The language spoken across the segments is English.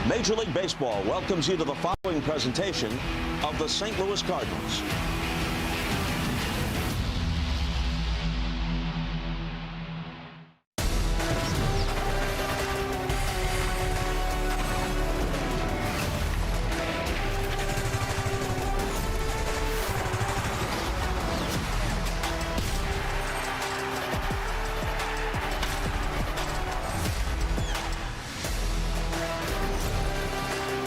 Major League Baseball welcomes you to the following presentation of the St. Louis Cardinals.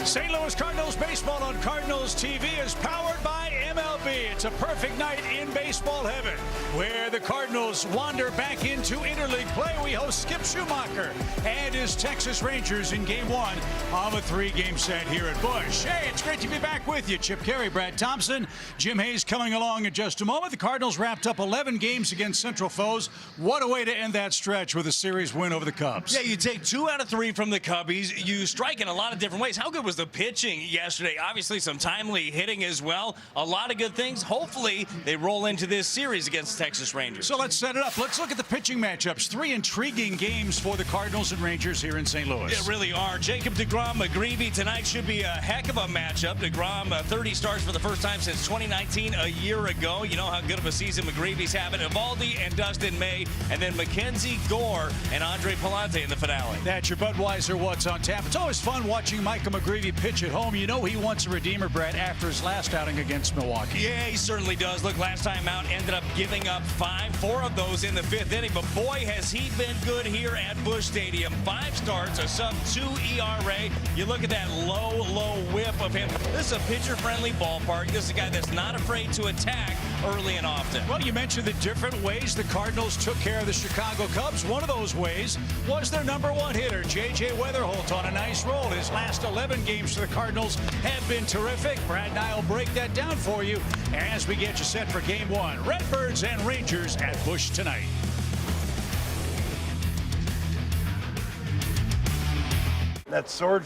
St. Louis Cardinals baseball on Cardinals TV is powered by MLB. It's a perfect night in baseball heaven, where the Cardinals wander back into interleague play. We host Skip Schumacher and his Texas Rangers in Game 1 of a 3-game set here at Busch. Hey, it's great to be back with you. Chip Carey, Brad Thompson, Jim Hayes coming along in just a moment. The Cardinals wrapped up 11 games against Central foes. What a way to end that stretch with a series win over the Cubs. Yeah, you take 2 out of 3 from the Cubbies. You strike in a lot of different ways. How good was the pitching yesterday? Obviously some timely hitting as well. A lot of good things. Hopefully they roll into this series against the Texas Rangers. So let's set it up. Let's look at the pitching matchups. 3 intriguing games for the Cardinals and Rangers here in St. Louis. They really are. Jacob deGrom, McGreevy tonight should be a heck of a matchup. deGrom 30 starts for the first time since 2019, a year ago. You know how good of a season McGreevy's having. Evaldi and Dustin May, and then Mackenzie Gore and Andre Palante in the finale. That's your Budweiser What's on Tap. It's always fun watching Micah McGreevy pitch at home. You know he wants a redeemer, Brad, after his last outing against Milwaukee. Yeah, he certainly does. Look, last time out, ended up giving up 4 of those in the 5th inning. But boy, has he been good here at Busch Stadium. 5 starts, a sub-2 ERA. You look at that low whip of him. This is a pitcher-friendly ballpark. This is a guy that's not afraid to attack early and often. Well, you mentioned the different ways the Cardinals took care of the Chicago Cubs. One of those ways was their #1 hitter, J.J. Weatherholt, on a nice roll. His last 11 games for the Cardinals have been terrific. Brad and I will break that down for you as we get you set for Game 1. Redbirds and Rangers at Busch tonight. That sword.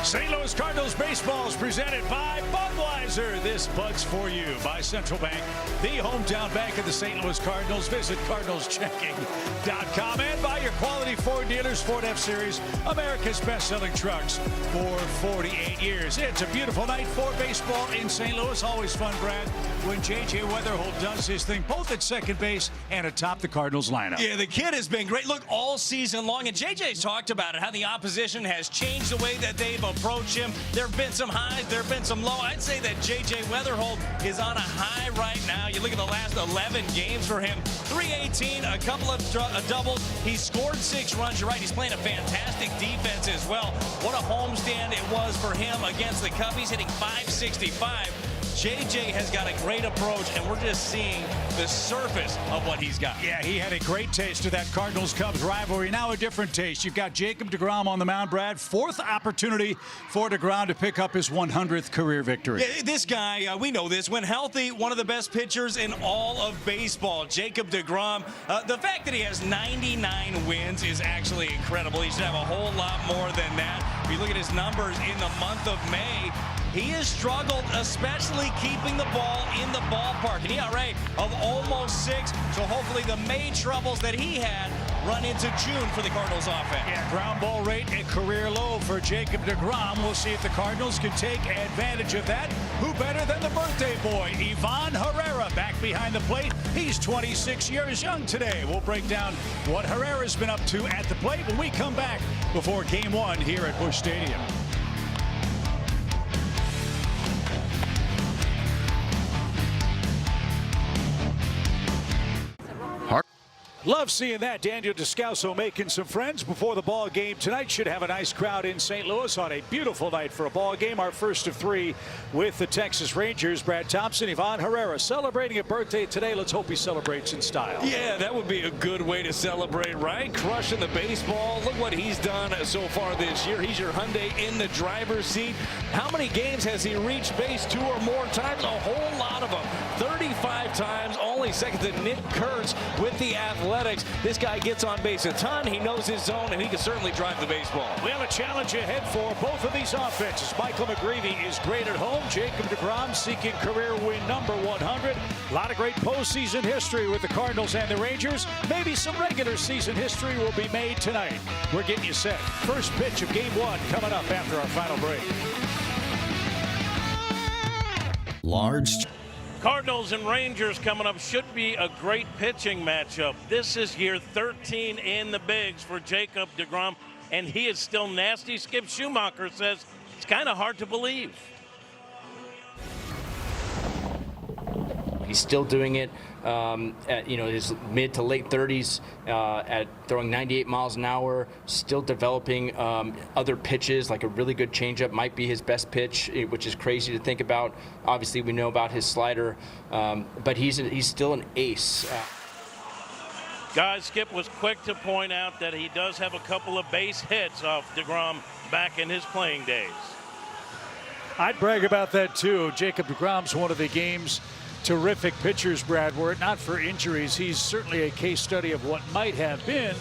St. Louis Cardinals baseball is presented by Budweiser. This Bud's for you by Central Bank, the hometown bank of the St. Louis Cardinals. Visit CardinalsChecking.com and by your quality Ford dealers. Ford F-Series, America's best-selling trucks for 48 years. It's a beautiful night for baseball in St. Louis. Always fun, Brad, when J.J. Weatherholt does his thing, both at second base and atop the Cardinals lineup. Yeah, the kid has been great. Look, all season long, and J.J.'s talked about it, how the opposition has changed the way that they've approached him. There have been some highs, there have been some lows. I'd say that J.J. Weatherholt is on a high right now. You look at the last 11 games for him, 318, a couple of doubles. He scored 6 runs. You're right, he's playing a fantastic defense as well. What a homestand it was for him against the Cubbies, hitting .565. J.J. has got a great approach, and we're just seeing the surface of what he's got. Yeah, he had a great taste of that Cardinals-Cubs rivalry. Now a different taste. You've got Jacob deGrom on the mound, Brad. 4th opportunity for deGrom to pick up his 100th career victory. Yeah, this guy, we know this, when healthy, one of the best pitchers in all of baseball, Jacob deGrom. The fact that he has 99 wins is actually incredible. He should have a whole lot more than that. If you look at his numbers in the month of May, he has struggled, especially keeping the ball in the ballpark. An ERA of almost 6, so hopefully the May troubles that he had run into June for the Cardinals offense. Yeah, ground ball rate at career low for Jacob deGrom. We'll see if the Cardinals can take advantage of that. Who better than the birthday boy, Ivan Herrera, back behind the plate. He's 26 years young today. We'll break down what Herrera's been up to at the plate when we come back before Game 1 here at Busch Stadium. Love seeing that. Daniel Descalso making some friends before the ball game tonight. Should have a nice crowd in St. Louis on a beautiful night for a ball game. Our first of 3 with the Texas Rangers. Brad Thompson, Ivan Herrera celebrating a birthday today. Let's hope he celebrates in style. Yeah, that would be a good way to celebrate, right? Crushing the baseball. Look what he's done so far this year. He's your Hyundai in the driver's seat. How many games has he reached base 2 or more times? A whole lot of them. 35 times, only second to Nick Kurtz with the Athletics. athletics. This guy gets on base a ton. He knows his zone, and he can certainly drive the baseball. We have a challenge ahead for both of these offenses. Michael McGreevy is great at home. Jacob deGrom seeking career win number 100. A lot of great postseason history with the Cardinals and the Rangers. Maybe some regular season history will be made tonight. We're getting you set. First pitch of Game 1 coming up after our final break. Large. Cardinals and Rangers coming up should be a great pitching matchup. This is year 13 in the bigs for Jacob deGrom, and he is still nasty. Skip Schumacher says it's kind of hard to believe. He's still doing it at his mid to late 30s, at throwing 98 miles an hour, still developing other pitches, like a really good changeup might be his best pitch, which is crazy to think about. Obviously, we know about his slider, but he's still an ace. Guys, Skip was quick to point out that he does have a couple of base hits off deGrom back in his playing days. I'd brag about that too. Jacob deGrom's one of the game's terrific pitchers, Brad. Were it not for injuries, he's certainly a case study of what might have been.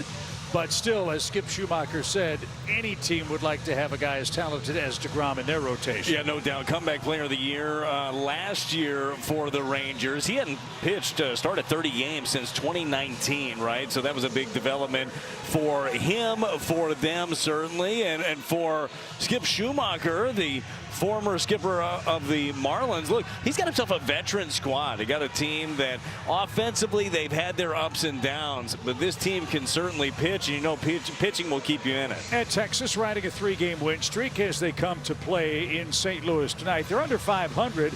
But still, as Skip Schumacher said, any team would like to have a guy as talented as deGrom in their rotation. Yeah, no doubt. Comeback player of the year last year for the Rangers. He hadn't pitched, started 30 games since 2019, right? So that was a big development for him, for them certainly, and for Skip Schumacher, the former skipper of the Marlins. Look, he's got himself a veteran squad. He got a team that offensively they've had their ups and downs, but this team can certainly pitch, and you know pitching will keep you in it. And Texas riding a 3-game win streak as they come to play in St. Louis tonight. They're under 500,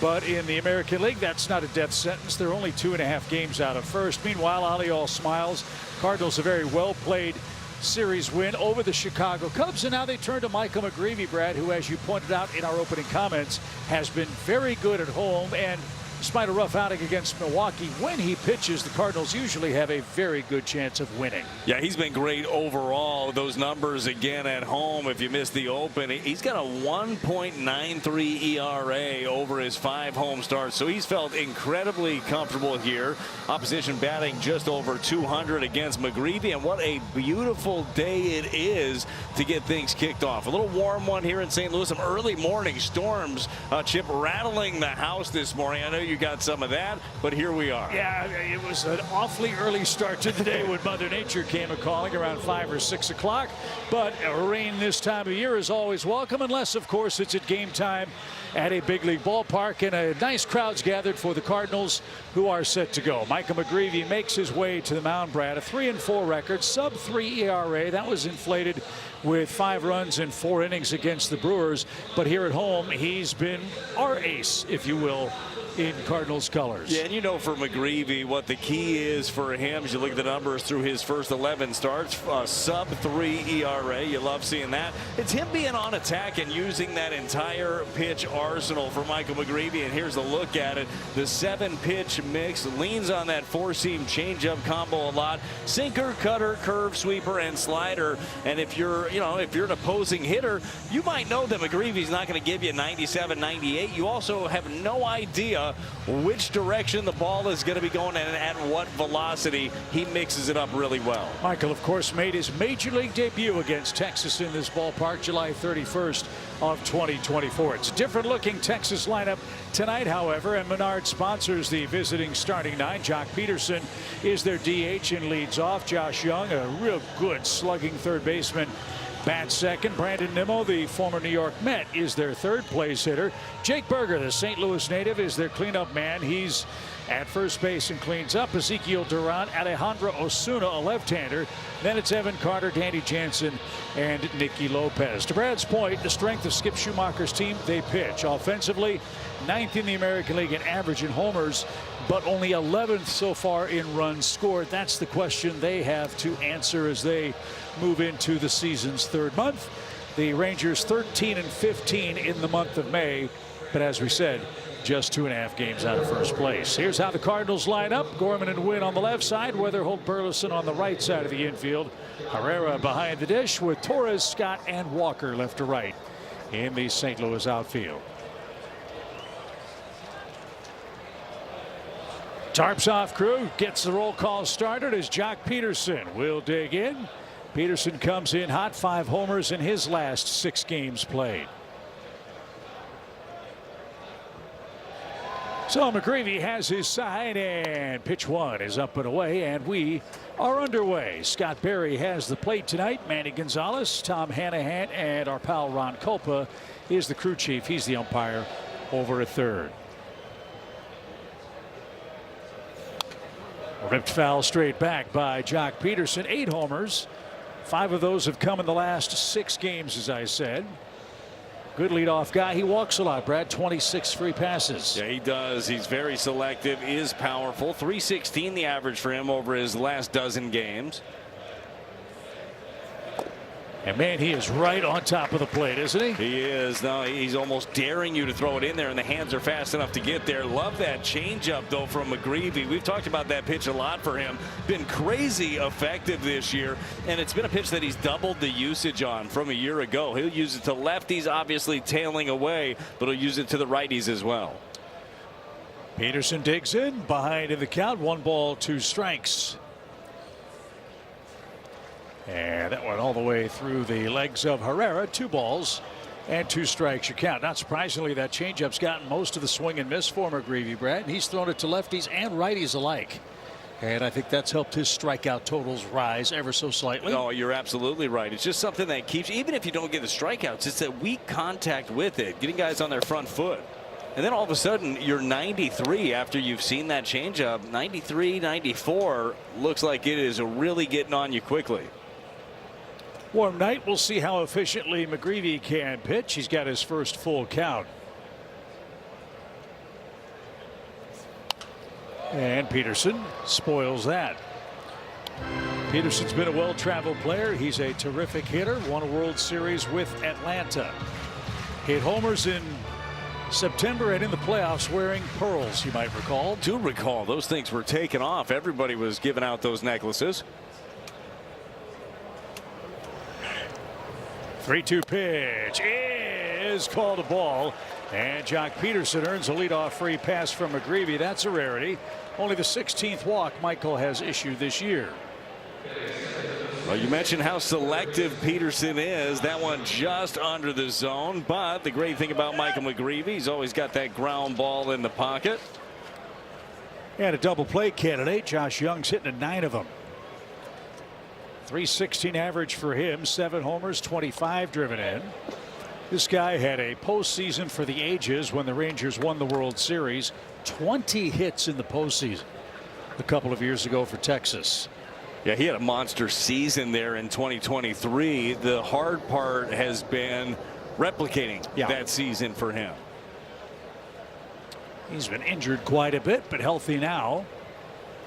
but in the American League, that's not a death sentence. They're only 2.5 games out of first. Meanwhile, Ali all smiles. Cardinals a very well-played series win over the Chicago Cubs, and now they turn to Michael McGreevy, Brad, who, as you pointed out in our opening comments, has been very good at home, and despite a rough outing against Milwaukee, when he pitches, the Cardinals usually have a very good chance of winning. Yeah, he's been great overall. Those numbers again at home, if you missed the open, he's got a 1.93 ERA over his 5 home starts, so he's felt incredibly comfortable here. Opposition batting just over 200 against McGreevy, and what a beautiful day it is to get things kicked off. A little warm one here in St. Louis. Some early morning storms, Chip, rattling the house this morning. I know you got some of that, but here we are. Yeah, it was an awfully early start to the day when Mother Nature came a-calling around 5 or 6 o'clock, but rain this time of year is always welcome, unless, of course, it's at game time at a big league ballpark, and a nice crowd's gathered for the Cardinals, who are set to go. Michael McGreevy makes his way to the mound, Brad, a 3-4 record, sub-3 ERA. That was inflated with 5 runs in 4 innings against the Brewers, but here at home, he's been our ace, if you will, in Cardinals colors. Yeah, and you know for McGreevy what the key is for him as you look at the numbers through his first 11 starts, sub-3 ERA. You love seeing that. It's him being on attack and using that entire pitch arsenal for Michael McGreevy, and here's a look at it. The 7-pitch mix leans on that 4-seam changeup combo a lot. Sinker, cutter, curve, sweeper, and slider. And if you're an opposing hitter, you might know that McGreevy's not going to give you 97, 98. You also have no idea which direction the ball is going to be going and at what velocity. He mixes it up really well. Michael, of course, made his major league debut against Texas in this ballpark July 31st of 2024. It's a different looking Texas lineup tonight, however, and Menard sponsors the visiting starting 9. Jock Peterson is their DH and leads off. Josh Young, a real good slugging third baseman, bats second. Brandon Nimmo, the former New York Met, is their third place hitter. Jake Berger, the St. Louis native, is their cleanup man. He's at first base and cleans up. Ezekiel Duran, Alejandro Osuna, a left-hander. Then it's Evan Carter, Danny Jansen, and Nicky Lopez. To Brad's point, the strength of Skip Schumacher's team, they pitch. Offensively, 9th in the American League in average in homers, but only 11th so far in runs scored. That's the question they have to answer as they move into the season's 3rd month. The Rangers 13-15 in the month of May, but as we said, just 2.5 games out of first place. Here's how the Cardinals line up. Gorman and Wynn on the left side. Weatherholt, Burleson on the right side of the infield. Herrera behind the dish with Torres, Scott, and Walker left to right in the St. Louis outfield. Tarps off crew, gets the roll call started as Jock Peterson will dig in. Peterson comes in hot, 5 homers in his last 6 games played. So McGreevy has his side, and pitch 1 is up and away, and we are underway. Scott Berry has the plate tonight. Manny Gonzalez, Tom Hanahan, and our pal Ron Culpa is the crew chief. He's the umpire over at third. Ripped foul straight back by Jock Peterson. 8 homers. 5 of those have come in the last 6 games, as I said. Good leadoff guy. He walks a lot, Brad. 26 free passes. Yeah, he does. He's very selective, is powerful. 316 the average for him over his last dozen games. And man, he is right on top of the plate, isn't he? He is. No, he's almost daring you to throw it in there, and the hands are fast enough to get there. Love that changeup, though, from McGreevy. We've talked about that pitch a lot for him. Been crazy effective this year, and it's been a pitch that he's doubled the usage on from a year ago. He'll use it to lefties, obviously tailing away, but he'll use it to the righties as well. Peterson digs in, behind in the count. 1 ball, 2 strikes. And that went all the way through the legs of Herrera. 2 balls and 2 strikes your count. Not surprisingly, that changeup's gotten most of the swing and miss for McGreevy, Brad. He's thrown it to lefties and righties alike. And I think that's helped his strikeout totals rise ever so slightly. No, you're absolutely right. It's just something that keeps, even if you don't get the strikeouts, it's that weak contact with it, getting guys on their front foot. And then all of a sudden, you're 93 after you've seen that changeup. 93, 94 looks like it is really getting on you quickly. Warm night. We'll see how efficiently McGreevy can pitch. He's got his first full count. And Peterson spoils that. Peterson's been a well-traveled player. He's a terrific hitter. Won a World Series with Atlanta. Hit homers in September and in the playoffs wearing pearls, you might recall. Do recall those things were taken off. Everybody was giving out those necklaces. 3-2 pitch is called a ball, and Jock Peterson earns a leadoff free pass from McGreevy. That's a rarity. Only the 16th walk Michael has issued this year. Well, you mentioned how selective Peterson is. That one just under the zone, but the great thing about Michael McGreevy, he's always got that ground ball in the pocket. And a double play candidate. Josh Young's hitting 9 of them. 316 average for him, 7 homers, 25 driven in. This guy had a postseason for the ages when the Rangers won the World Series. 20 hits in the postseason a couple of years ago for Texas. Yeah, he had a monster season there in 2023. The hard part has been replicating that season for him. He's been injured quite a bit, but healthy now.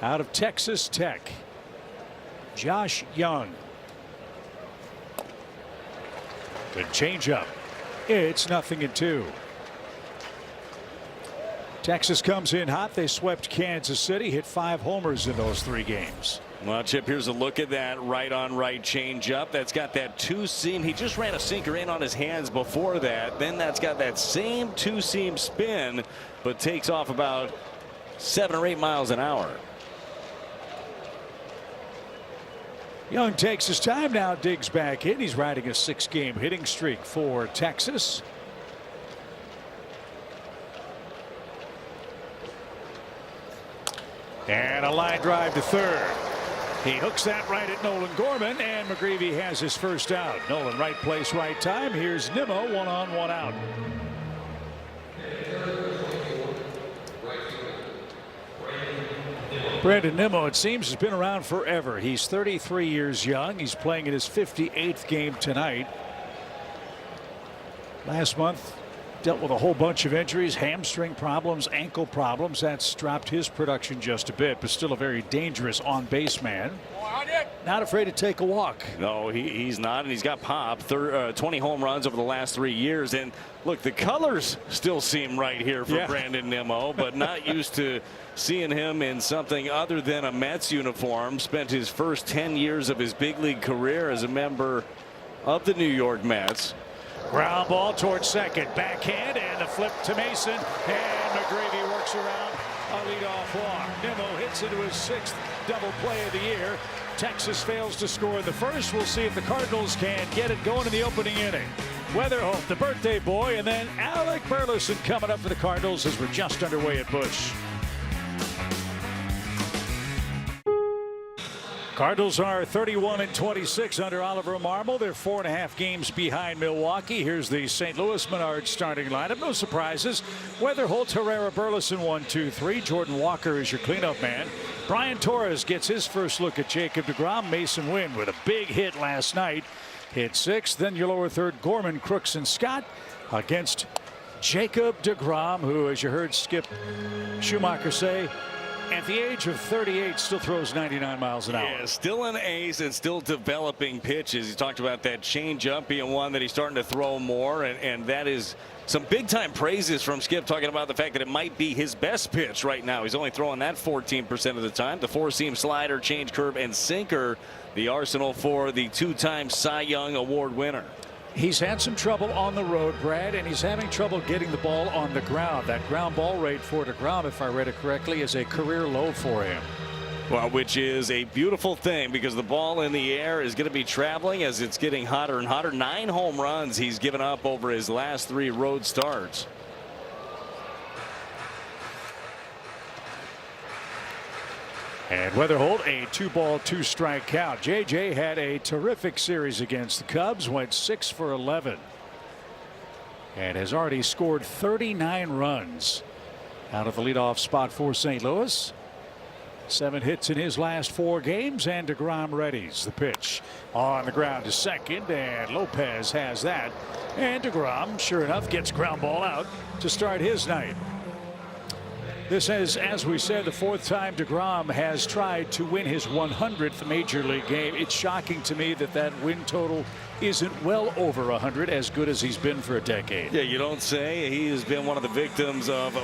Out of Texas Tech, Josh Young. Good changeup. It's 0-2. Texas comes in hot. They swept Kansas City, hit 5 homers in those 3 games. Well, Chip, here's a look at that right-on-right changeup. That's got that 2-seam. He just ran a sinker in on his hands before that. Then that's got that same 2-seam spin, but takes off about 7 or 8 miles an hour. Young takes his time now, digs back in. He's riding a 6-game hitting streak for Texas. And a line drive to third. He hooks that right at Nolan Gorman, and McGreevy has his first out. Nolan, right place, right time. Here's Nimmo, 1 on, 1 out. Brandon Nimmo, it seems, has been around forever. He's 33 years young. He's playing in his 58th game tonight. Last month, dealt with a whole bunch of injuries, hamstring problems, ankle problems. That's dropped his production just a bit, but still a very dangerous on-base man. Not afraid to take a walk. No, he's not, and he's got pop. 20 home runs over the last 3 years. And look, the colors still seem right here for Brandon Nimmo, but not used to seeing him in something other than a Mets uniform. Spent his first 10 years of his big league career as a member of the New York Mets. Ground ball towards second, backhand, and a flip to Mason, and McGreevy works around a leadoff walk. Nimmo hits into his 6th double play of the year. Texas fails to score in the first. We'll see if the Cardinals can get it going in the opening inning. Weatherholt, the birthday boy, and then Alec Burleson coming up for the Cardinals as we're just underway at Busch. Cardinals are 31-26 under Oliver Marmol. They're 4.5 games behind Milwaukee. Here's the St. Louis Menards starting lineup. No surprises. Weatherholt, Herrera, Burleson 1-2-3. Jordan Walker is your cleanup man. Brian Torres gets his first look at Jacob deGrom. Mason Wynn with a big hit last night. Hit 6th. Then your lower third, Gorman, Crooks, and Scott against Jacob deGrom, who, as you heard Skip Schumacher say, at the age of 38, still throws 99 miles an hour. Yeah, still an ace and still developing pitches. He talked about that changeup being one that he's starting to throw more, and that is some big time praises from Skip, talking about the fact that it might be his best pitch right now. He's only throwing that 14% of the time. The 4-seam slider, change curve, and sinker, the arsenal for the 2-time Cy Young Award winner. He's had some trouble on the road, Brad, and he's having trouble getting the ball on the ground. That ground ball rate for deGrom, if I read it correctly, is a career low for him. Well, which is a beautiful thing because the ball in the air is going to be traveling as it's getting hotter and hotter. 9 home runs he's given up over his last 3 road starts. And Weatherholt, a 2-ball, 2-strike count. JJ had a terrific series against the Cubs, went 6 for 11. And has already scored 39 runs out of the leadoff spot for St. Louis. 7 hits in his last 4 games, and deGrom readies the pitch on the ground to second, and Lopez has that. And deGrom, sure enough, gets ground ball out to start his night. This is, as we said, the 4th time deGrom has tried to win his 100th major league game. It's shocking to me that that win total isn't well over 100, as good as he's been for a decade. Yeah, you don't say. He has been one of the victims of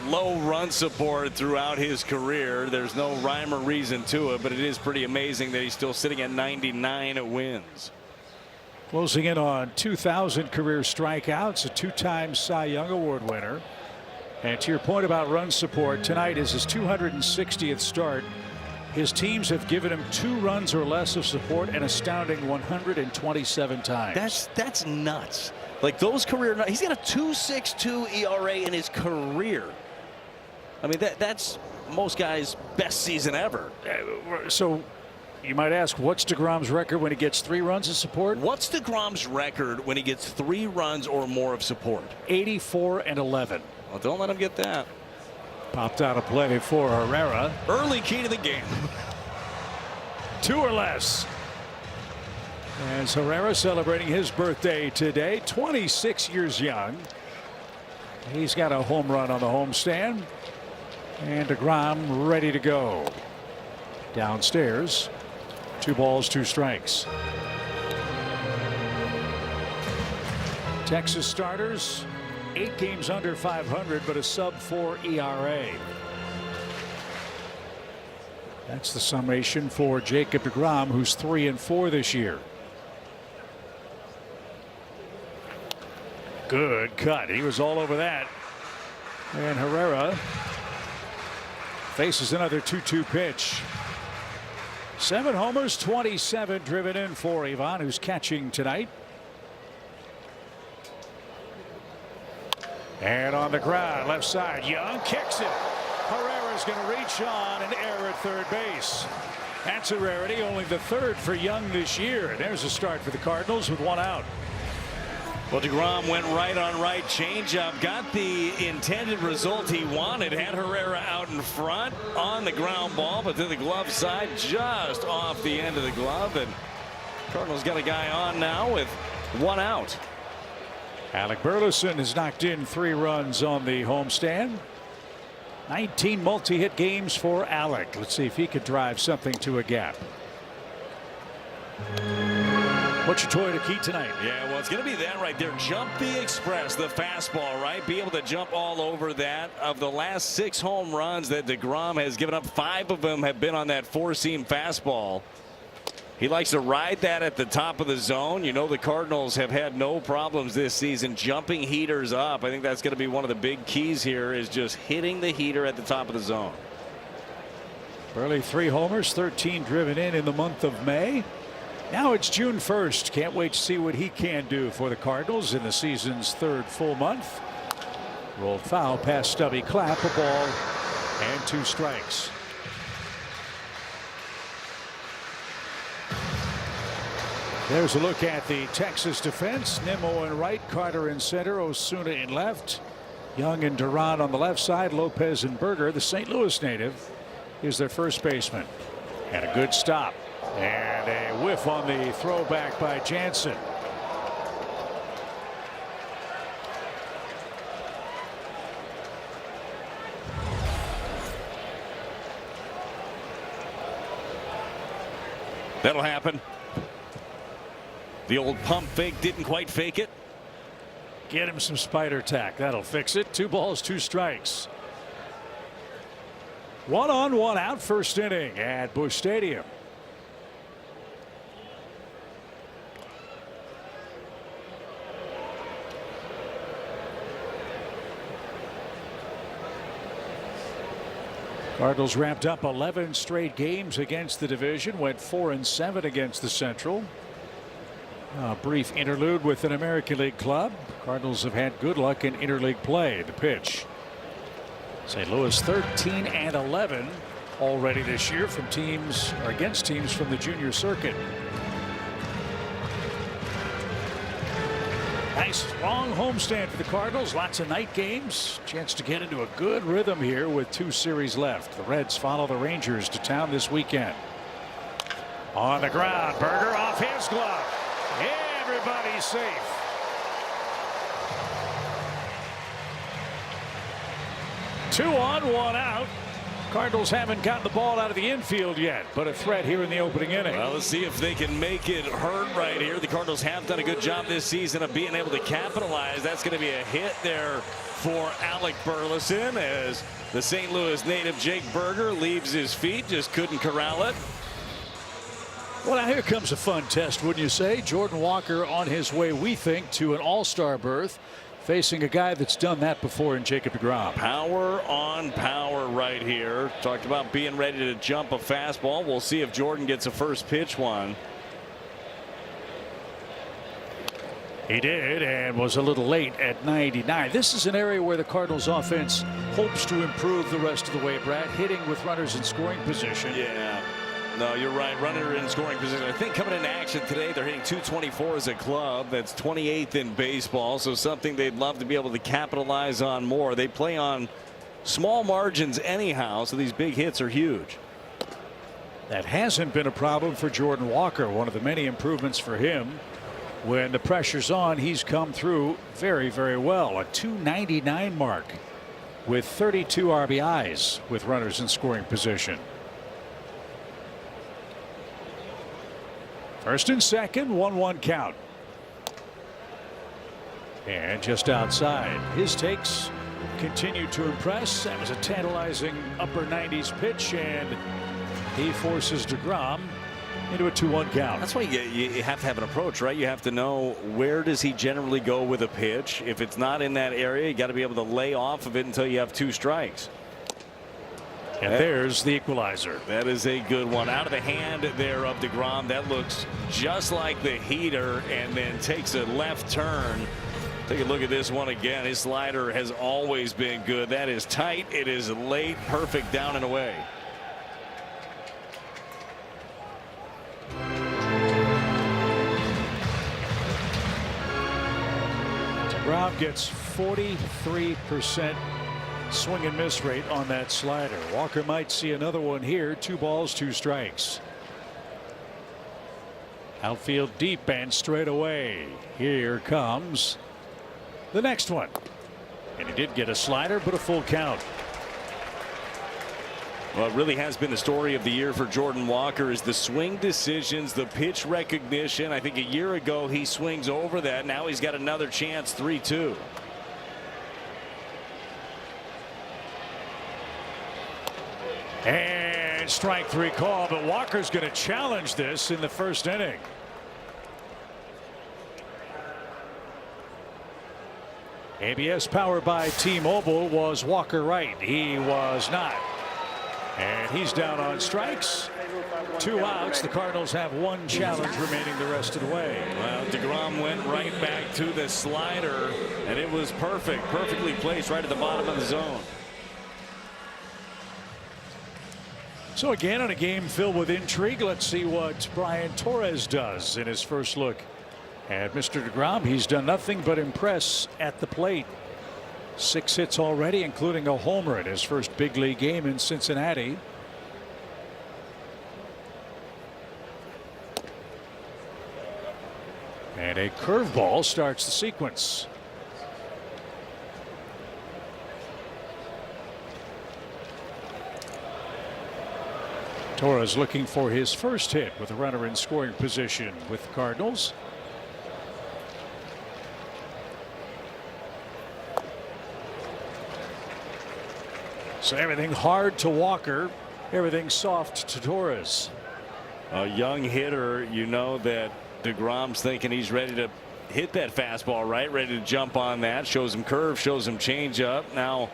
low run support throughout his career. There's no rhyme or reason to it, but it is pretty amazing that he's still sitting at 99 wins. Closing in on 2,000 career strikeouts, a 2-time Cy Young Award winner. And to your point about run support, tonight is his 260th start. His teams have given him 2 runs or less of support an astounding 127 times. That's nuts. Like those career, he's got a 2.62 ERA in his career. I mean, that's most guys' best season ever. So you might ask, what's deGrom's record when he gets 3 runs of support? What's deGrom's record when he gets 3 runs or more of support? 84-11. Well, don't let him get that. Popped out a play for Herrera. Early key to the game. 2 or less. As Herrera celebrating his birthday today, 26 years young. He's got a home run on the homestand. And deGrom ready to go. Downstairs, 2 balls, 2 strikes. Texas starters, 8 games under 500, but a sub-4 ERA. That's the summation for Jacob deGrom, who's 3-4 this year. Good cut. He was all over that. And Herrera faces another 2-2 pitch. 7 homers, 27 driven in for Ivan, who's catching tonight. And on the ground, left side, Young kicks it. Herrera's going to reach on and err at third base. That's a rarity, only the 3rd for Young this year. There's a start for the Cardinals with 1 out. Well, deGrom went right on right, changeup, got the intended result he wanted, had Herrera out in front on the ground ball, but to the glove side, just off the end of the glove, and Cardinals got a guy on now with 1 out. Alec Burleson has knocked in 3 runs on the homestand. 19 multi-hit games for Alec. Let's see if he could drive something to a gap. What's your Toyota key tonight? Yeah, well, it's going to be that right there. Jump the express, the fastball, right? Be able to jump all over that. Of the last 6 home runs that deGrom has given up, 5 of them have been on that 4-seam fastball. He likes to ride that at the top of the zone. You know, the Cardinals have had no problems this season jumping heaters up. I think that's going to be one of the big keys here, is just hitting the heater at the top of the zone. Burley 3 homers, 13 driven in the month of May. Now it's June 1st. Can't wait to see what he can do for the Cardinals in the season's 3rd full month. Rolled foul past Stubby Clapp, a ball and 2 strikes. There's a look at the Texas defense. Nimmo in right, Carter in center, Osuna in left, Young and Duran on the left side, Lopez and Berger. The St. Louis native is their first baseman. And a good stop. And a whiff on the throwback by Jansen. That'll happen. The old pump fake didn't quite fake it. Get him some spider tack. That'll fix it. 2 balls, 2 strikes. 1 on, 1 out, first inning at Busch Stadium. Cardinals wrapped up 11 straight games against the division, went 4-7 against the Central. A brief interlude with an American League club. Cardinals have had good luck in interleague play. The pitch. St. Louis 13-11 already this year from teams, or against teams from the junior circuit. Nice long homestand for the Cardinals. Lots of night games. Chance to get into a good rhythm here with 2 series left. The Reds follow the Rangers to town this weekend. On the ground, Berger off his glove. Everybody's safe. Two on, 1 out. Cardinals haven't gotten the ball out of the infield yet, but a threat here in the opening inning. Well, let's see if they can make it hurt right here. The Cardinals have done a good job this season of being able to capitalize. That's going to be a hit there for Alec Burleson, as the St. Louis native Jake Berger leaves his feet, just couldn't corral it. Well, now here comes a fun test, wouldn't you say? Jordan Walker on his way, we think, to an all-star berth, facing a guy that's done that before in Jacob deGrom. Power on power right here. Talked about being ready to jump a fastball. We'll see if Jordan gets a first pitch one. He did, and was a little late at 99. This is an area where the Cardinals offense hopes to improve the rest of the way, Brad. Hitting with runners in scoring position. Yeah. No, you're right. Runner in scoring position. I think coming into action today, they're hitting .224 as a club. That's 28th in baseball. So something they'd love to be able to capitalize on more. They play on small margins anyhow, so these big hits are huge. That hasn't been a problem for Jordan Walker. One of the many improvements for him. When the pressure's on, he's come through very, very well. A .299 mark with 32 RBIs with runners in scoring position. First and second, 1-1 count. And just outside. His takes continue to impress. That was a tantalizing upper 90s pitch, and he forces deGrom into a 2-1 count. That's why you have to have an approach, right? You have to know, where does he generally go with a pitch. If it's not in that area, you got to be able to lay off of it until you have 2 strikes. And there's the equalizer. That is a good one. Out of the hand there of deGrom. That looks just like the heater, and then takes a left turn. Take a look at this one again. His slider has always been good. That is tight. It is late. Perfect down and away. deGrom gets 43% swing and miss rate on that slider. Walker might see another one here. 2 balls, 2 strikes. Outfield deep and straight away. Here comes the next one. And he did get a slider, but a full count. Well, it really has been the story of the year for Jordan Walker, is the swing decisions, the pitch recognition. I think a year ago he swings over that. Now he's got another chance. 3-2. And strike three call, but Walker's going to challenge this in the first inning. ABS powered by T-Mobile. Was Walker right? He was not. And he's down on strikes. 2 outs. The Cardinals have 1 challenge remaining the rest of the way. Well, DeGrom went right back to the slider, and it was perfect. Perfectly placed right at the bottom of the zone. So again, in a game filled with intrigue, let's see what Brian Torres does in his first look at Mr. DeGrom. He's done nothing but impress at the plate. 6 hits already, including a homer in his first big league game in Cincinnati. And a curveball starts the sequence. Torres looking for his first hit with a runner in scoring position with the Cardinals. So everything hard to Walker, everything soft to Torres. A young hitter, you know that DeGrom's thinking he's ready to hit that fastball, right? Ready to jump on that. Shows him curve, shows him change up. Now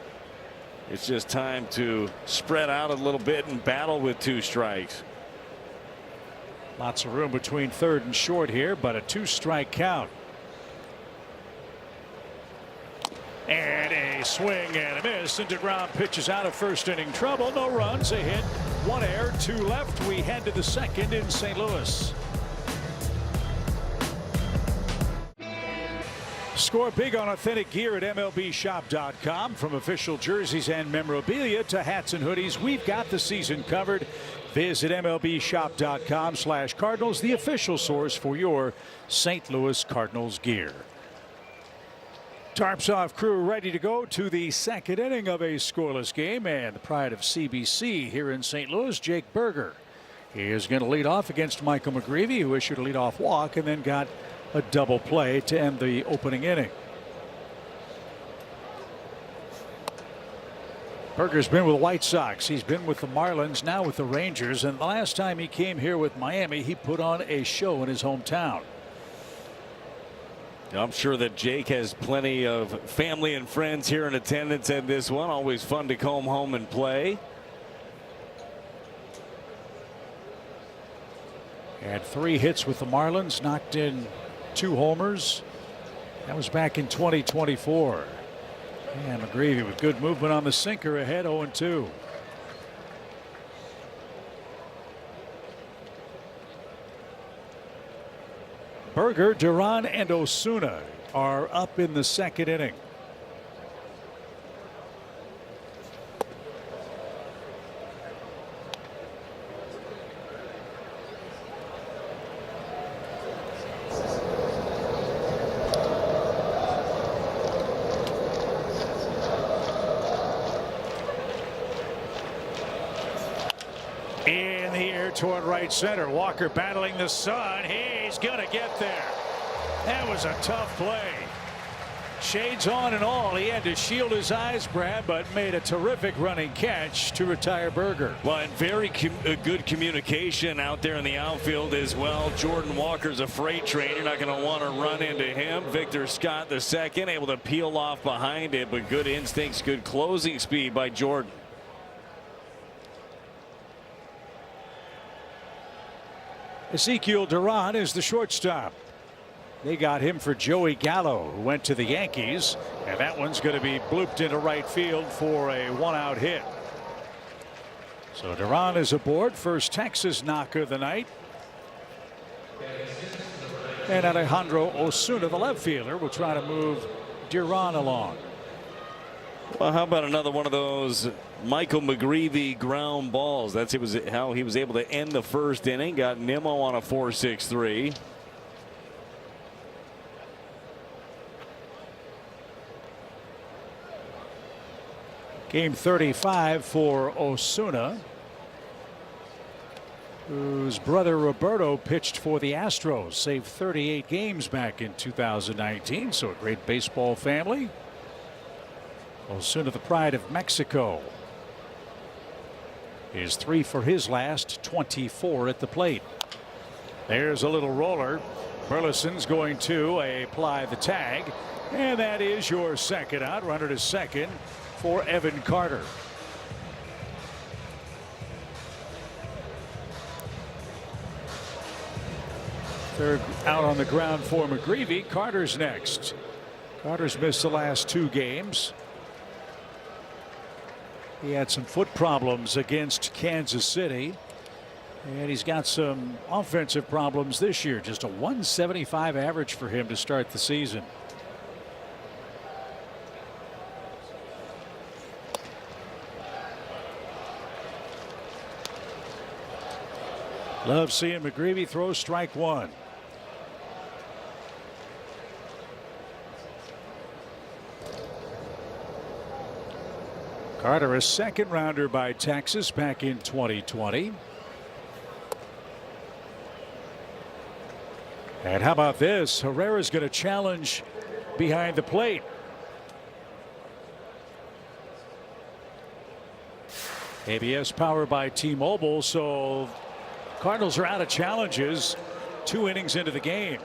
it's just time to spread out a little bit and battle with 2 strikes. Lots of room between third and short here, but a 2-strike count. And a swing and a miss, and DeGrom pitches out of first inning trouble. No runs, a hit, 1 error, 2 left. We head to the second in St. Louis. Score big on authentic gear at MLBshop.com. From official jerseys and memorabilia to hats and hoodies, we've got the season covered. Visit MLBshop.com/Cardinals, the official source for your St. Louis Cardinals gear. Tarps off crew ready to go to the second inning of a scoreless game, and the pride of CBC here in St. Louis, Jake Berger. He is going to lead off against Michael McGreevy, who issued a leadoff walk and then got a double play to end the opening inning. Berger's been with the White Sox. He's been with the Marlins, now with the Rangers, and the last time he came here with Miami, he put on a show in his hometown. I'm sure that Jake has plenty of family and friends here in attendance at this one. Always fun to come home and play. Had 3 hits with the Marlins, knocked in 2 homers. That was back in 2024. And McGreevy with good movement on the sinker ahead, 0-2. Berger, Duran, and Osuna are up in the second inning. In the air toward right center. Walker battling the sun. He's going to get there. That was a tough play. Shades on and all. He had to shield his eyes, Brad, but made a terrific running catch to retire Berger. Well, and very good communication out there in the outfield as well. Jordan Walker's a freight train. You're not going to want to run into him. Victor Scott the second, able to peel off behind it, but good instincts, good closing speed by Jordan. Ezekiel Duran is the shortstop. They got him for Joey Gallo, who went to the Yankees, and that one's going to be blooped into right field for a 1-out hit. So Duran is aboard, first Texas knocker of the night. And Alejandro Osuna, the left fielder, will try to move Duran along. Well, how about another one of those Michael McGreevy ground balls? That's how he was able to end the first inning. Got Nimmo on a 4-6-3. Game 35 for Osuna, whose brother Roberto pitched for the Astros, saved 38 games back in 2019. So a great baseball family. Osuna, the pride of Mexico. is 3 for his last 24 at the plate. There's a little roller. Burleson's going to apply the tag, and that is your second out. Runner to second for Evan Carter. Third out on the ground for McGreevy. Carter's next. Carter's missed the last 2 games. He had some foot problems against Kansas City. And he's got some offensive problems this year. Just a 175 average for him to start the season. Love seeing McGreevy throw strike 1. Carter, a second rounder by Texas back in 2020. And how about this? Herrera's going to challenge behind the plate. ABS powered by T-Mobile, so Cardinals are out of challenges 2 innings into the game.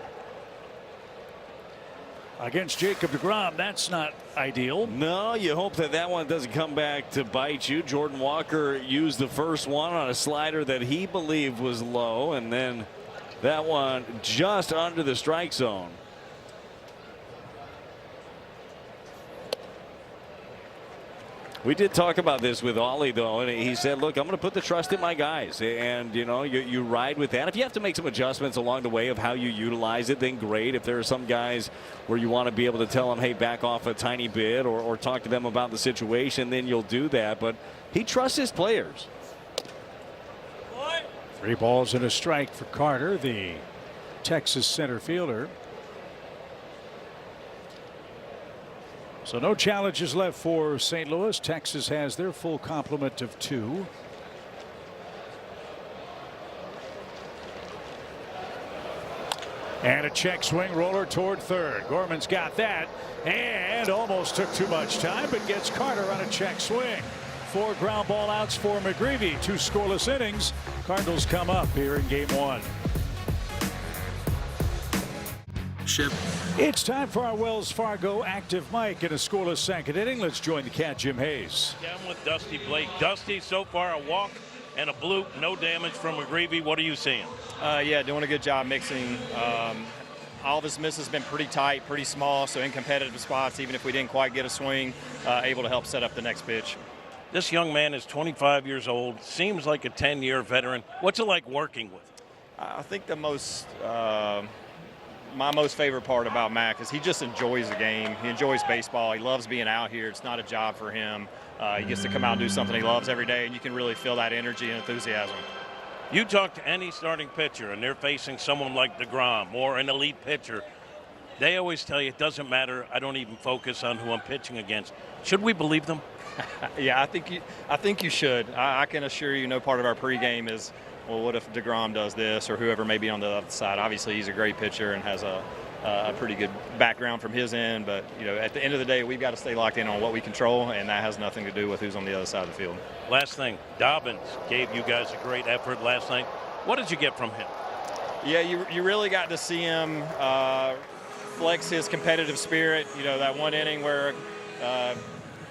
Against Jacob deGrom, that's not ideal. No, you hope that that one doesn't come back to bite you. Jordan Walker used the first one on a slider that he believed was low, and then that one just under the strike zone. We did talk about this with Ollie, though, and he said, look, I'm going to put the trust in my guys. And, you know, you ride with that. If you have to make some adjustments along the way of how you utilize it, then great. If there are some guys where you want to be able to tell them, hey, back off a tiny bit or talk to them about the situation, then you'll do that. But he trusts his players. 3 balls and a strike for Carter, the Texas center fielder. So no challenges left for St. Louis. Texas has their full complement of 2. And a check swing roller toward third. Gorman's got that and almost took too much time, but gets Carter on a check swing. 4 ground ball outs for McGreevy. 2 scoreless innings. Cardinals come up here in game 1. It's time for our Wells Fargo active mic in a scoreless second inning. Let's join the cat, Jim Hayes. Yeah, I'm with Dusty Blake. Dusty, so far a walk and a bloop, no damage from McGreevy. What are you seeing? Yeah, doing a good job mixing. All of his misses have been pretty tight, pretty small, so in competitive spots, even if we didn't quite get a swing, able to help set up the next pitch. This young man is 25 years old, seems like a 10-year veteran. What's it like working with him? I think my most favorite part about Mac is he just enjoys the game. He enjoys baseball. He loves being out here. It's not a job for him. He gets to come out and do something he loves every day, and you can really feel that energy and enthusiasm. You talk to any starting pitcher, and they're facing someone like DeGrom or an elite pitcher. They always tell you it doesn't matter. I don't even focus on who I'm pitching against. Should we believe them? Yeah, I think you should. I can assure you no part of our pregame is, well, what if DeGrom does this or whoever may be on the other side. Obviously, he's a great pitcher and has a pretty good background from his end. But, you know, at the end of the day, we've got to stay locked in on what we control, and that has nothing to do with who's on the other side of the field. Last thing, Dobbins gave you guys a great effort last night. What did you get from him? Yeah, you really got to see him flex his competitive spirit. You know, that one inning where a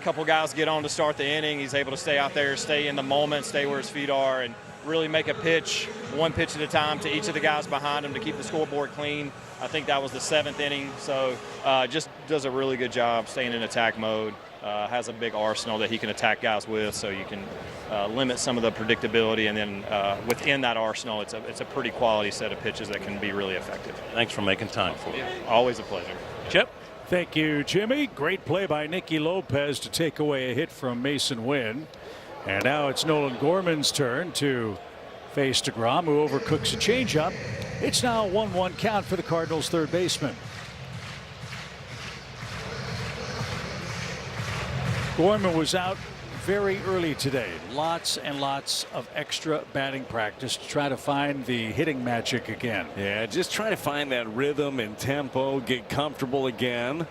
couple guys get on to start the inning, he's able to stay out there, stay in the moment, stay where his feet are, and really make a pitch, one pitch at a time to each of the guys behind him to keep the scoreboard clean. I think that was the 7th inning. So just does a really good job staying in attack mode. Has a big arsenal that he can attack guys with, so you can limit some of the predictability. And then within that arsenal, it's a pretty quality set of pitches that can be really effective. Thanks for making time for me. Always a pleasure. Chip? Thank you, Jimmy. Great play by Nicky Lopez to take away a hit from Mason Wynn. And now it's Nolan Gorman's turn to face DeGrom, who overcooks a changeup. It's now a 1-1 count for the Cardinals' third baseman. Gorman was out very early today. Lots and lots of extra batting practice to try to find the hitting magic again. Yeah, just try to find that rhythm and tempo, get comfortable again.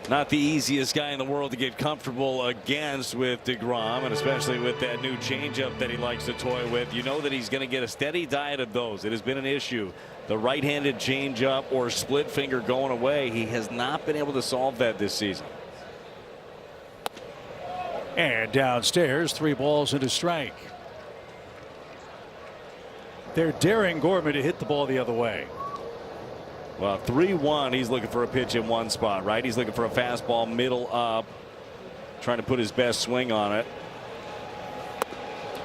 Not the easiest guy in the world to get comfortable against with DeGrom, and especially with that new changeup that he likes to toy with. You know that he's going to get a steady diet of those. It has been an issue. The right-handed changeup or split finger going away. He has not been able to solve that this season. And downstairs, 3 balls and a strike. They're daring Gorman to hit the ball the other way. Well, 3-1. He's looking for a pitch in one spot, right? He's looking for a fastball middle up, trying to put his best swing on it.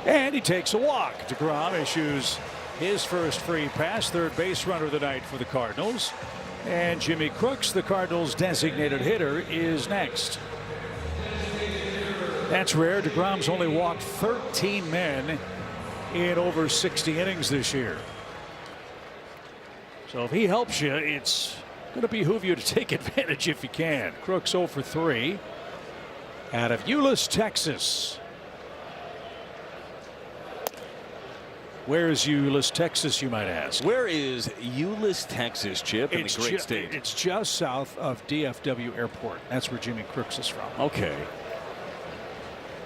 And he takes a walk. DeGrom issues his first free pass. Third base runner of the night for the Cardinals. And Jimmy Crooks, the Cardinals' designated hitter, is next. That's rare. DeGrom's only walked 13 men in over 60 innings this year. So if he helps you, it's going to behoove you to take advantage if you can. Crooks 0 for 3 out of Euless, Texas. Where is Euless, Texas, you might ask? Where is Euless, Texas, Chip, in the great state? It's just south of DFW Airport. That's where Jimmy Crooks is from. Okay.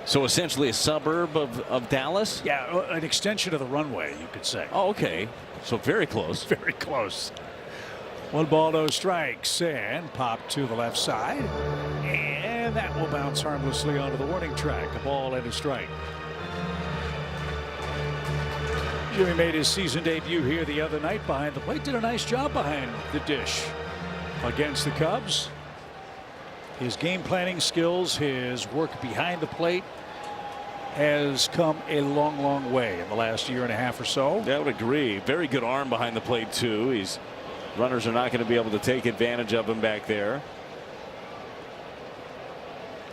So essentially a suburb of Dallas? Yeah, an extension of the runway, you could say. Oh, okay. So very close. Very close. 1 ball, no strikes, and pop to the left side. And that will bounce harmlessly onto the warning track. A ball and a strike. Jimmy made his season debut here the other night behind the plate. Did a nice job behind the dish against the Cubs. His game planning skills, his work behind the plate has come a long, long way in the last year and a half or so. I would agree. Very good arm behind the plate, too. Runners are not going to be able to take advantage of him back there.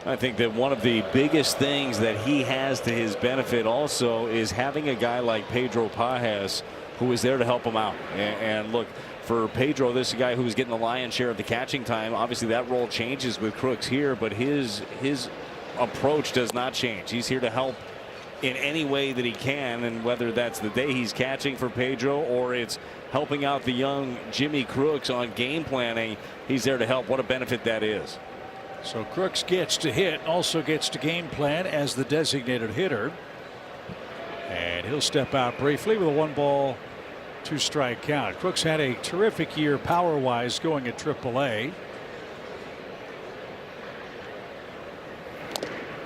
I think that one of the biggest things that he has to his benefit also is having a guy like Pedro Pajes who is there to help him out. And look, for Pedro, this is a guy who's getting the lion's share of the catching time. Obviously that role changes with Crooks here, but his approach does not change. He's here to help in any way that he can, and whether that's the day he's catching for Pedro or it's helping out the young Jimmy Crooks on game planning, he's there to help. What a benefit that is. So Crooks gets to hit, also gets to game plan as the designated hitter, and he'll step out briefly with a 1 ball 2 strike count. Crooks had a terrific year power wise going at AAA.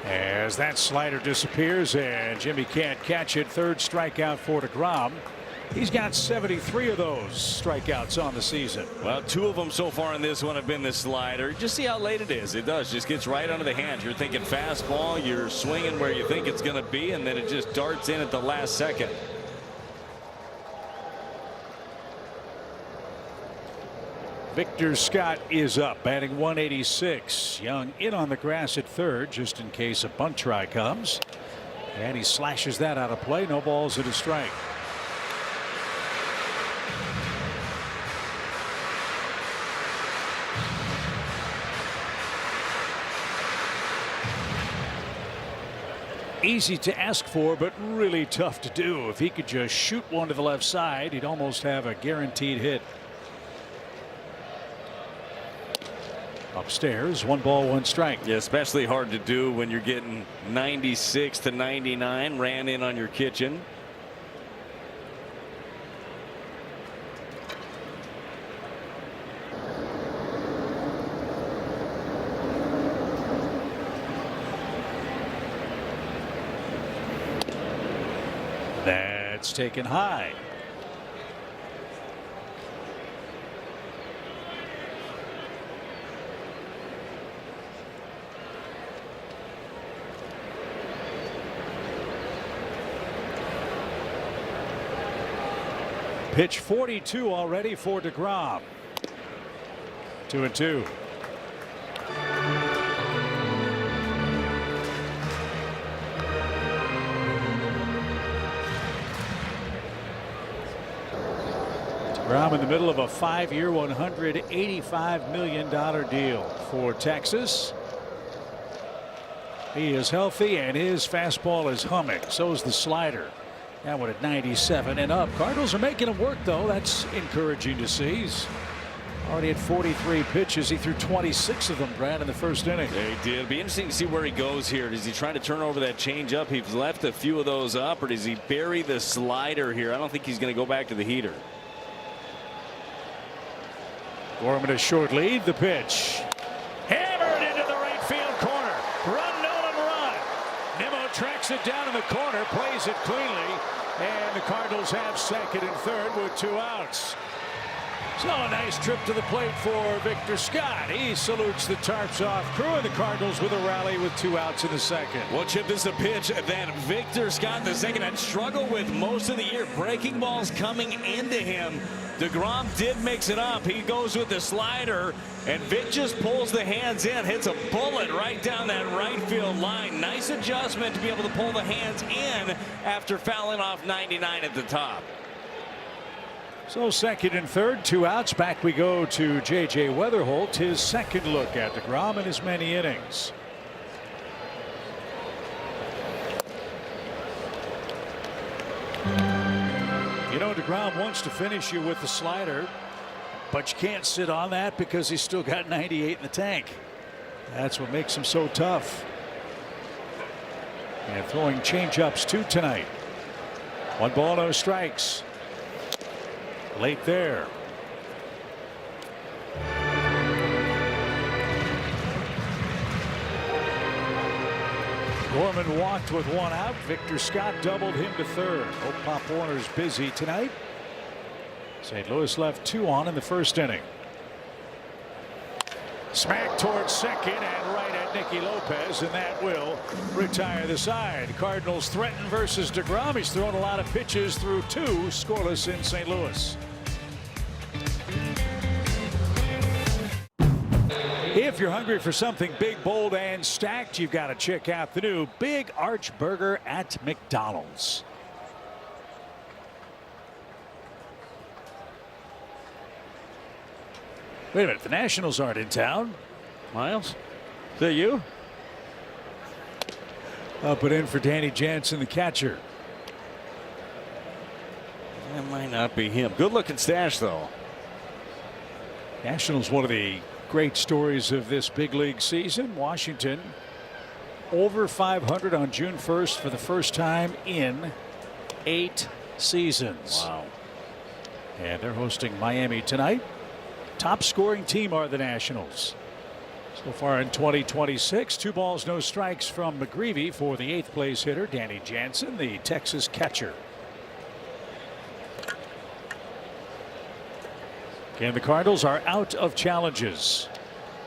As that slider disappears and Jimmy can't catch it. 3rd strikeout for DeGrom. He's got 73 of those strikeouts on the season. Well, 2 of them so far in this one have been the slider. Just see how late it is. It does. Just gets right under the hands. You're thinking fastball. You're swinging where you think it's going to be, and then it just darts in at the last second. Victor Scott is up, batting 186. Young in on the grass at 3rd, just in case a bunt try comes. And he slashes that out of play. No balls and a strike. Easy to ask for, but really tough to do. If he could just shoot one to the left side, he'd almost have a guaranteed hit. Upstairs, 1 ball 1 strike. Yeah, especially hard to do when you're getting 96 to 99. Ran in on your kitchen. That's taken high. Pitch 42 already for DeGrom. 2-2. DeGrom in the middle of a 5-year, $185 million deal for Texas. He is healthy and his fastball is humming. So is the slider. That one at 97 and up. Cardinals are making him work, though. That's encouraging to see. He's Already had 43 pitches. He threw 26 of them, Brad, in the first inning. They did. It'll be interesting to see where he goes here. Does he try to turn over that changeup? He's left a few of those up, or does he bury the slider here? I don't think he's going to go back to the heater. Gorman a short lead. The pitch. Hammered into the right field corner. Run, Nolan, run. Nimmo tracks it down in the corner, plays it cleanly, and the Cardinals have second and third with 2 outs. So a nice trip to the plate for Victor Scott. He salutes the tarps off crew, and the Cardinals with a rally with 2 outs in the second. Well, Chip, this is a pitch that Victor Scott in the second had struggled with most of the year. Breaking balls coming into him. DeGrom did mix it up. He goes with the slider, and Vic just pulls the hands in, hits a bullet right down that right field line. Nice adjustment to be able to pull the hands in after fouling off 99 at the top. So second and third, 2 outs. Back we go to J.J. Weatherholt, his second look at DeGrom in as many innings. You know, DeGrom wants to finish you with the slider, but you can't sit on that because he's still got 98 in the tank. That's what makes him so tough. And throwing changeups too tonight. 1 ball, no strikes. Late there. Gorman walked with 1 out. Victor Scott doubled him to third. Hope Pop Warner's busy tonight. St. Louis left 2 on in the first inning. Smack towards second and right at Nicky Lopez, and that will retire the side. Cardinals threaten versus DeGrom. He's thrown a lot of pitches through 2, scoreless in St. Louis. If you're hungry for something big, bold, and stacked, you've got to check out the new Big Arch Burger at McDonald's. Wait a minute, the Nationals aren't in town. Miles, is that you? Up and in for Danny Jansen, the catcher. That might not be him. Good looking stash, though. Nationals, one of the great stories of this big league season. Washington over 500 on June 1st for the first time in 8 seasons. Wow. And they're hosting Miami tonight. Top scoring team are the Nationals. So far in 2026, 2 balls, no strikes from McGreevy for the 8th place hitter, Danny Jansen, the Texas catcher. And the Cardinals are out of challenges.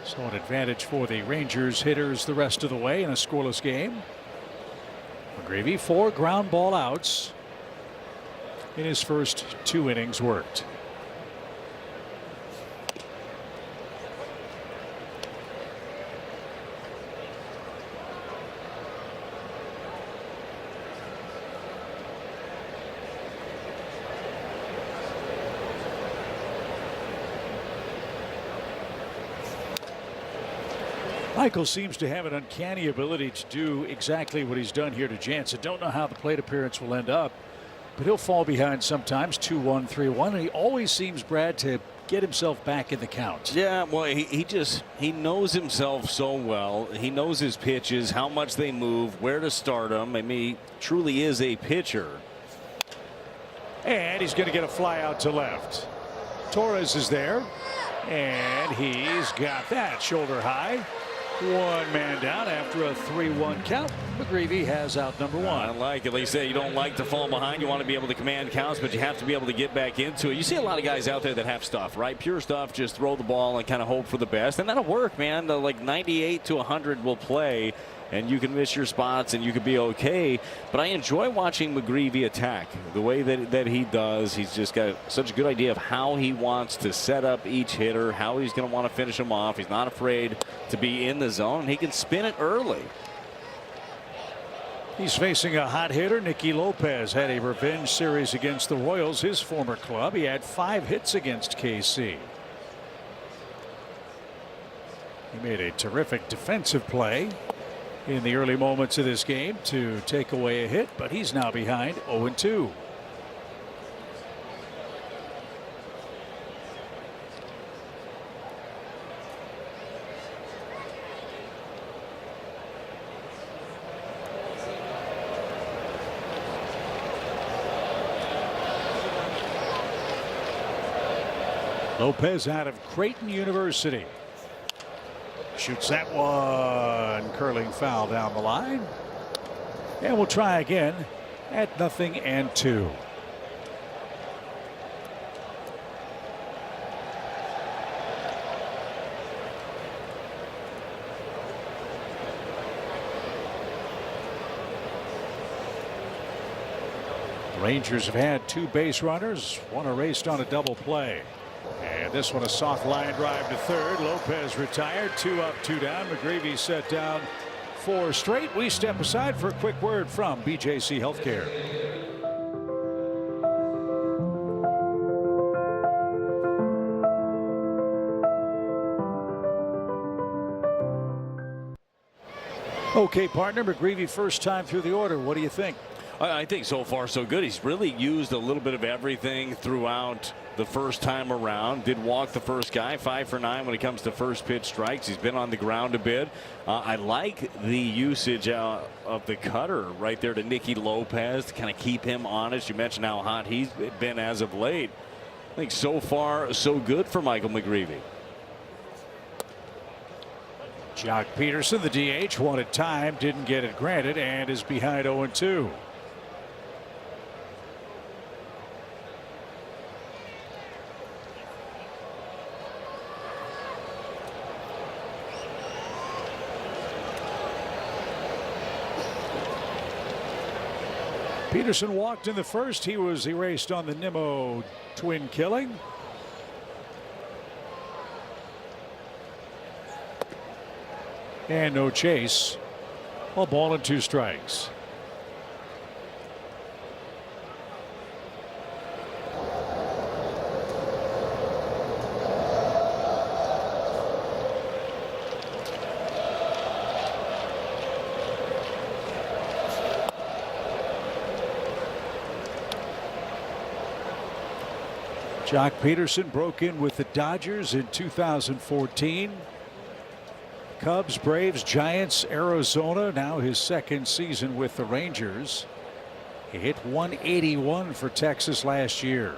So an advantage for the Rangers hitters the rest of the way in a scoreless game. McGreevy 4 ground ball outs in his first 2 innings worked. Michael seems to have an uncanny ability to do exactly what he's done here to Jansen. Don't know how the plate appearance will end up, but he'll fall behind sometimes 2-1, 3-1, and he always seems, Brad, to get himself back in the count. Yeah, well, he knows himself so well. He knows his pitches, how much they move, where to start them. I mean, he truly is a pitcher. And he's going to get a fly out to left. Torres is there, and he's got that shoulder high. 1 man down after a 3-1 count. McGreevy has out number 1. I like it. Like you say, you don't like to fall behind. You want to be able to command counts, but you have to be able to get back into it. You see a lot of guys out there that have stuff, right? Pure stuff, just throw the ball and kind of hope for the best. And that'll work, man. Like 98 to 100 will play, and you can miss your spots and you could be okay. But I enjoy watching McGreevy attack the way that he does. He's just got such a good idea of how he wants to set up each hitter, how he's going to want to finish them off. He's not afraid to be in the zone, and he can spin it early. He's facing a hot hitter. Nicky Lopez had a revenge series against the Royals, his former club. He had 5 hits against KC. He made a terrific defensive play in the early moments of this game to take away a hit, but he's now behind 0-2. Lopez out of Creighton University. Shoots that one. Curling foul down the line. And we'll try again at 0-2. Rangers have had 2 base runners, one erased on a double play. And this one a soft line drive to third. Lopez retired, 2 up, 2 down. McGreevy set down 4 straight. We step aside for a quick word from BJC Healthcare. Okay, partner, McGreevy first time through the order. What do you think? I think so far so good. He's really used a little bit of everything throughout the first time around. Did walk the first guy, 5 for 9 when it comes to first pitch strikes. He's been on the ground a bit. I like the usage of the cutter right there to Nicky Lopez to kind of keep him honest. You mentioned how hot he's been as of late. I think so far so good for Michael McGreevy. Jock Peterson, the DH, wanted time, didn't get it granted, and is behind 0-2. Peterson walked in the first. He was erased on the Nimmo twin killing. And no chase. 1 ball and 2 strikes. Jock Peterson broke in with the Dodgers in 2014. Cubs, Braves, Giants, Arizona. Now his second season with the Rangers. He hit 181 for Texas last year.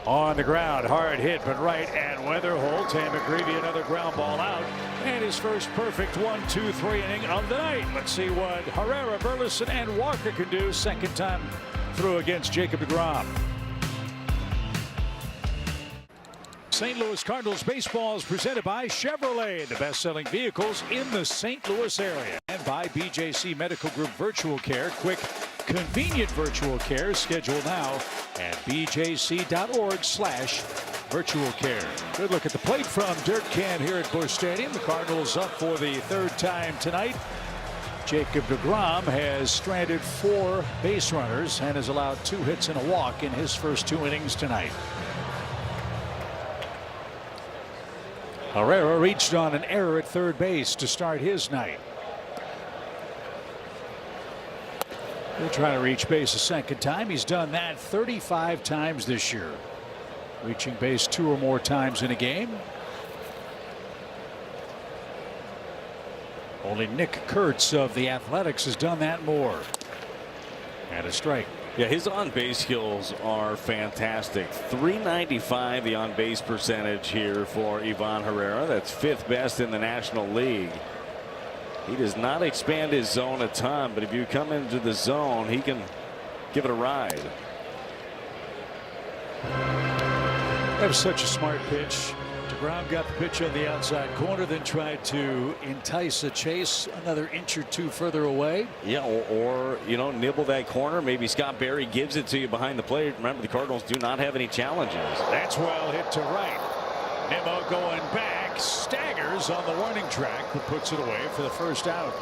On the ground, hard hit, but right at Weatherholt. And McGreevy another ground ball out. And his first perfect 1-2-3 inning of the night. Let's see what Herrera, Burleson, and Walker can do second time through against Jacob deGrom. St. Louis Cardinals baseball is presented by Chevrolet, the best-selling vehicles in the St. Louis area, and by BJC Medical Group Virtual Care. Quick, convenient virtual care. Schedule now at bjc.org/virtual care. Good look at the plate from Dirt Can here at Busch Stadium. The Cardinals up for the 3rd time tonight. Jacob deGrom has stranded 4 base runners and has allowed 2 hits and a walk in his first 2 innings tonight. Herrera reached on an error at third base to start his night. He'll try to reach base a second time. He's done that 35 times this year, reaching base 2 or more times in a game. Only Nick Kurtz of the Athletics has done that more. And a strike. Yeah, his on-base skills are fantastic. .395 the on-base percentage here for Ivan Herrera. That's 5th best in the National League. He does not expand his zone a ton, but if you come into the zone, he can give it a ride. That was such a smart pitch. deGrom got the pitch on the outside corner, then tried to entice a chase another inch or 2 further away. Yeah, or you know, nibble that corner. Maybe Scott Barry gives it to you behind the plate. Remember, the Cardinals do not have any challenges. That's well hit to right. Nimmo going back, staggers on the warning track, but puts it away for the first out.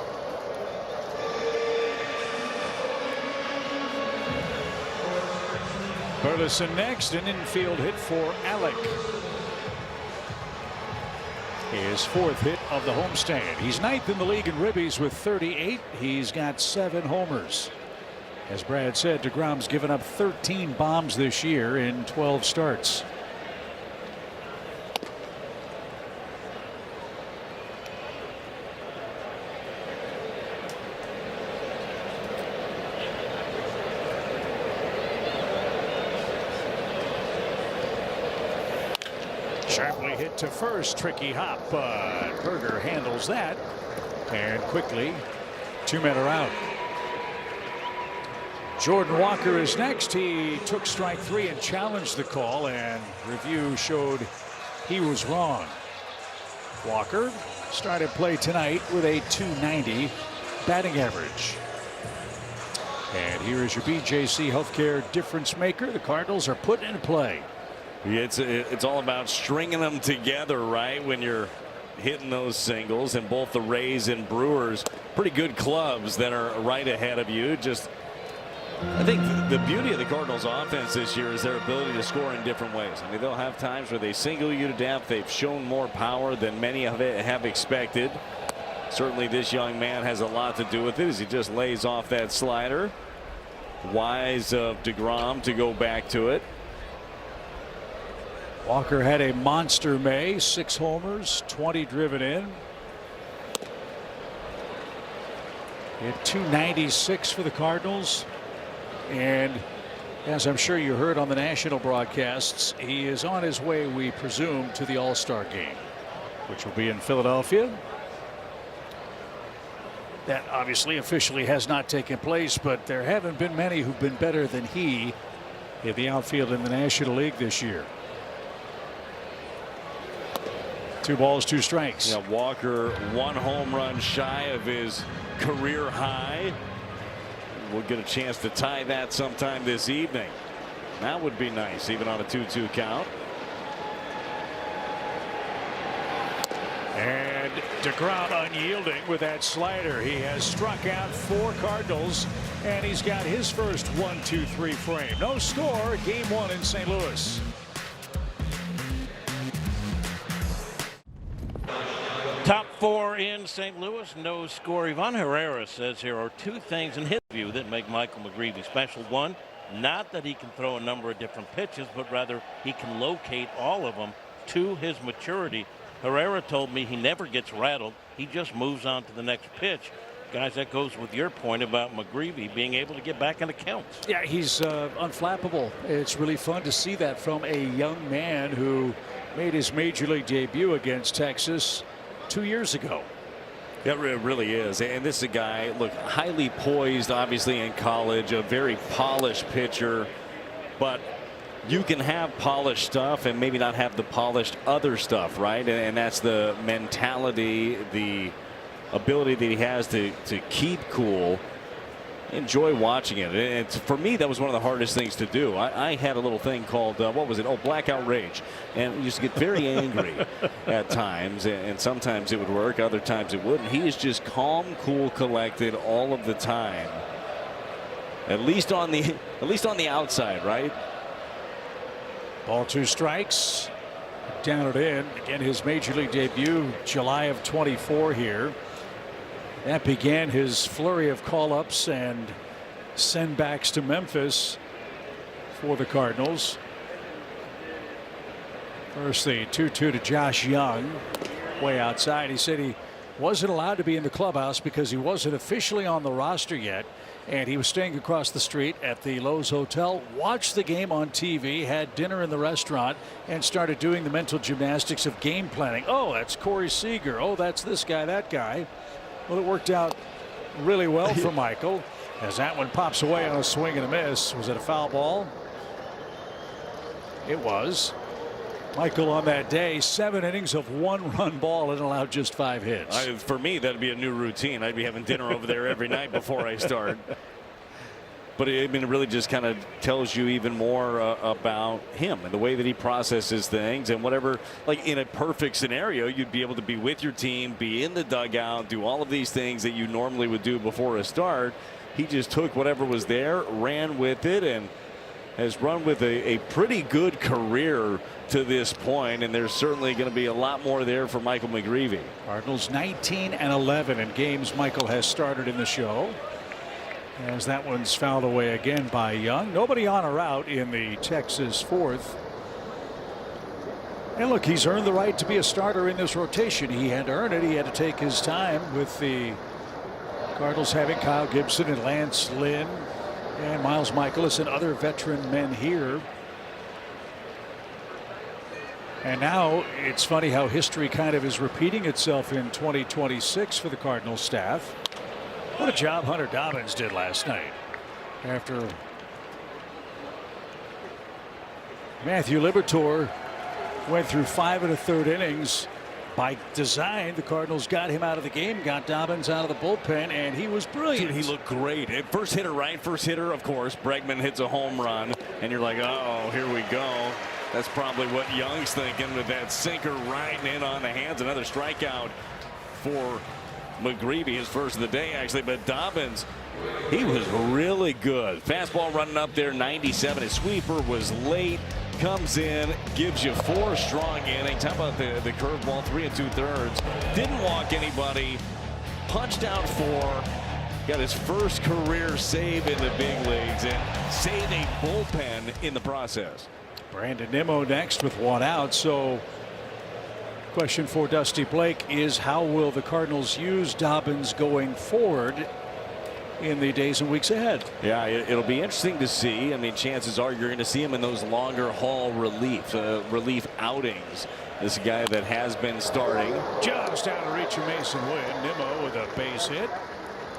Burleson next, an infield hit for Alec. His 4th hit of the homestand. He's 9th in the league in ribbies with 38. He's got 7 homers. As Brad said, deGrom's given up 13 bombs this year in 12 starts. Sharply hit to first. Tricky hop, but Berger handles that. And quickly, 2 men are out. Jordan Walker is next. He took strike 3 and challenged the call, and review showed he was wrong. Walker started play tonight with a .290 batting average. And here is your BJC Healthcare difference maker. The Cardinals are put into play. It's all about stringing them together, right? When you're hitting those singles, and both the Rays and Brewers, pretty good clubs that are right ahead of you. I think the beauty of the Cardinals offense this year is their ability to score in different ways. I mean, they'll have times where they single you to death. They've shown more power than many of it have expected. Certainly this young man has a lot to do with it as he just lays off that slider. Wise of DeGrom to go back to it. Walker had a monster May, 6 homers, 20 driven in. Hit .296 for the Cardinals. And as I'm sure you heard on the national broadcasts, he is on his way, we presume, to the All-Star game, which will be in Philadelphia. That obviously officially has not taken place, but there haven't been many who've been better than he in the outfield in the National League this year. 2 balls, 2 strikes. Yeah, Walker 1 home run shy of his career high. We'll get a chance to tie that sometime this evening. That would be nice, even on a 2-2 count. And DeGrom unyielding with that slider. He has struck out 4 Cardinals, and he's got his first 1-2-3 frame. No score, game 1 in St. Louis. Top 4 in St. Louis, no score. Ivan Herrera says here are 2 things in his view that make Michael McGreevy special. One, not that he can throw a number of different pitches, but rather he can locate all of them to his maturity. Herrera told me he never gets rattled. He just moves on to the next pitch. Guys, that goes with your point about McGreevy being able to get back into counts. Yeah, he's unflappable. It's really fun to see that from a young man who made his major league debut against Texas 2 years ago. It really is. And this is a guy, look, highly poised, obviously in college, a very polished pitcher, but you can have polished stuff and maybe not have the polished other stuff, right? And that's the mentality, the ability that he has to keep cool. Enjoy watching it. And for me, that was one of the hardest things to do. I had a little thing called what was it? Oh, blackout rage, and I used to get very angry at times, and sometimes it would work, other times it wouldn't. He is just calm, cool, collected all of the time. At least on the outside, right? Ball, 2 strikes. Down it in. Again, his major league debut, July of 24 here. That began his flurry of call-ups and send-backs to Memphis for the Cardinals. First, the 2-2 to Josh Young, way outside. He said he wasn't allowed to be in the clubhouse because he wasn't officially on the roster yet, and he was staying across the street at the Lowe's Hotel, watched the game on TV, had dinner in the restaurant, and started doing the mental gymnastics of game planning. Oh, that's Corey Seager. Oh, that's this guy, that guy. Well, it worked out really well for Michael as that one pops away on a swing and a miss. Was it a foul ball? It was. Michael on that day, 7 innings of 1-run ball and allowed just 5 hits. For me, that'd be a new routine. I'd be having dinner over there every night before I start. But it really just kind of tells you even more about him and the way that he processes things, and whatever, like in a perfect scenario, you'd be able to be with your team, be in the dugout, do all of these things that you normally would do before a start. He just took whatever was there, ran with it, and has run with a pretty good career to this point, and there's certainly going to be a lot more there for Michael McGreevy. Cardinals 19-11 in games Michael has started in the show. As that one's fouled away again by Young. Nobody on or out in the Texas 4th. And look, he's earned the right to be a starter in this rotation. He had to earn it. He had to take his time with the Cardinals having Kyle Gibson and Lance Lynn and Miles Michaelis and other veteran men here. And now it's funny how history kind of is repeating itself in 2026 for the Cardinals staff. What a job Hunter Dobbins did last night. After Matthew Liberatore went through 5 1/3 innings. By design, the Cardinals got him out of the game, got Dobbins out of the bullpen, and he was brilliant. Dude, he looked great. First hitter, right? First hitter, of course. Bregman hits a home run, and you're like, uh-oh, here we go. That's probably what Young's thinking with that sinker riding in on the hands. Another strikeout for McGreevy, his first of the day, actually. But Dobbins, he was really good. Fastball running up there, 97. His sweeper was late. Comes in, gives you 4 strong innings. How about the curveball, 3 2/3. Didn't walk anybody. Punched out 4. Got his first career save in the big leagues and saved a bullpen in the process. Brandon Nimmo next with 1 out. So question for Dusty Blake is, how will the Cardinals use Dobbins going forward in the days and weeks ahead? Yeah, it'll be interesting to see. I mean, chances are you're going to see him in those longer haul relief outings. This guy that has been starting. Just down to reach a Mason Wynn. Nimmo with a base hit.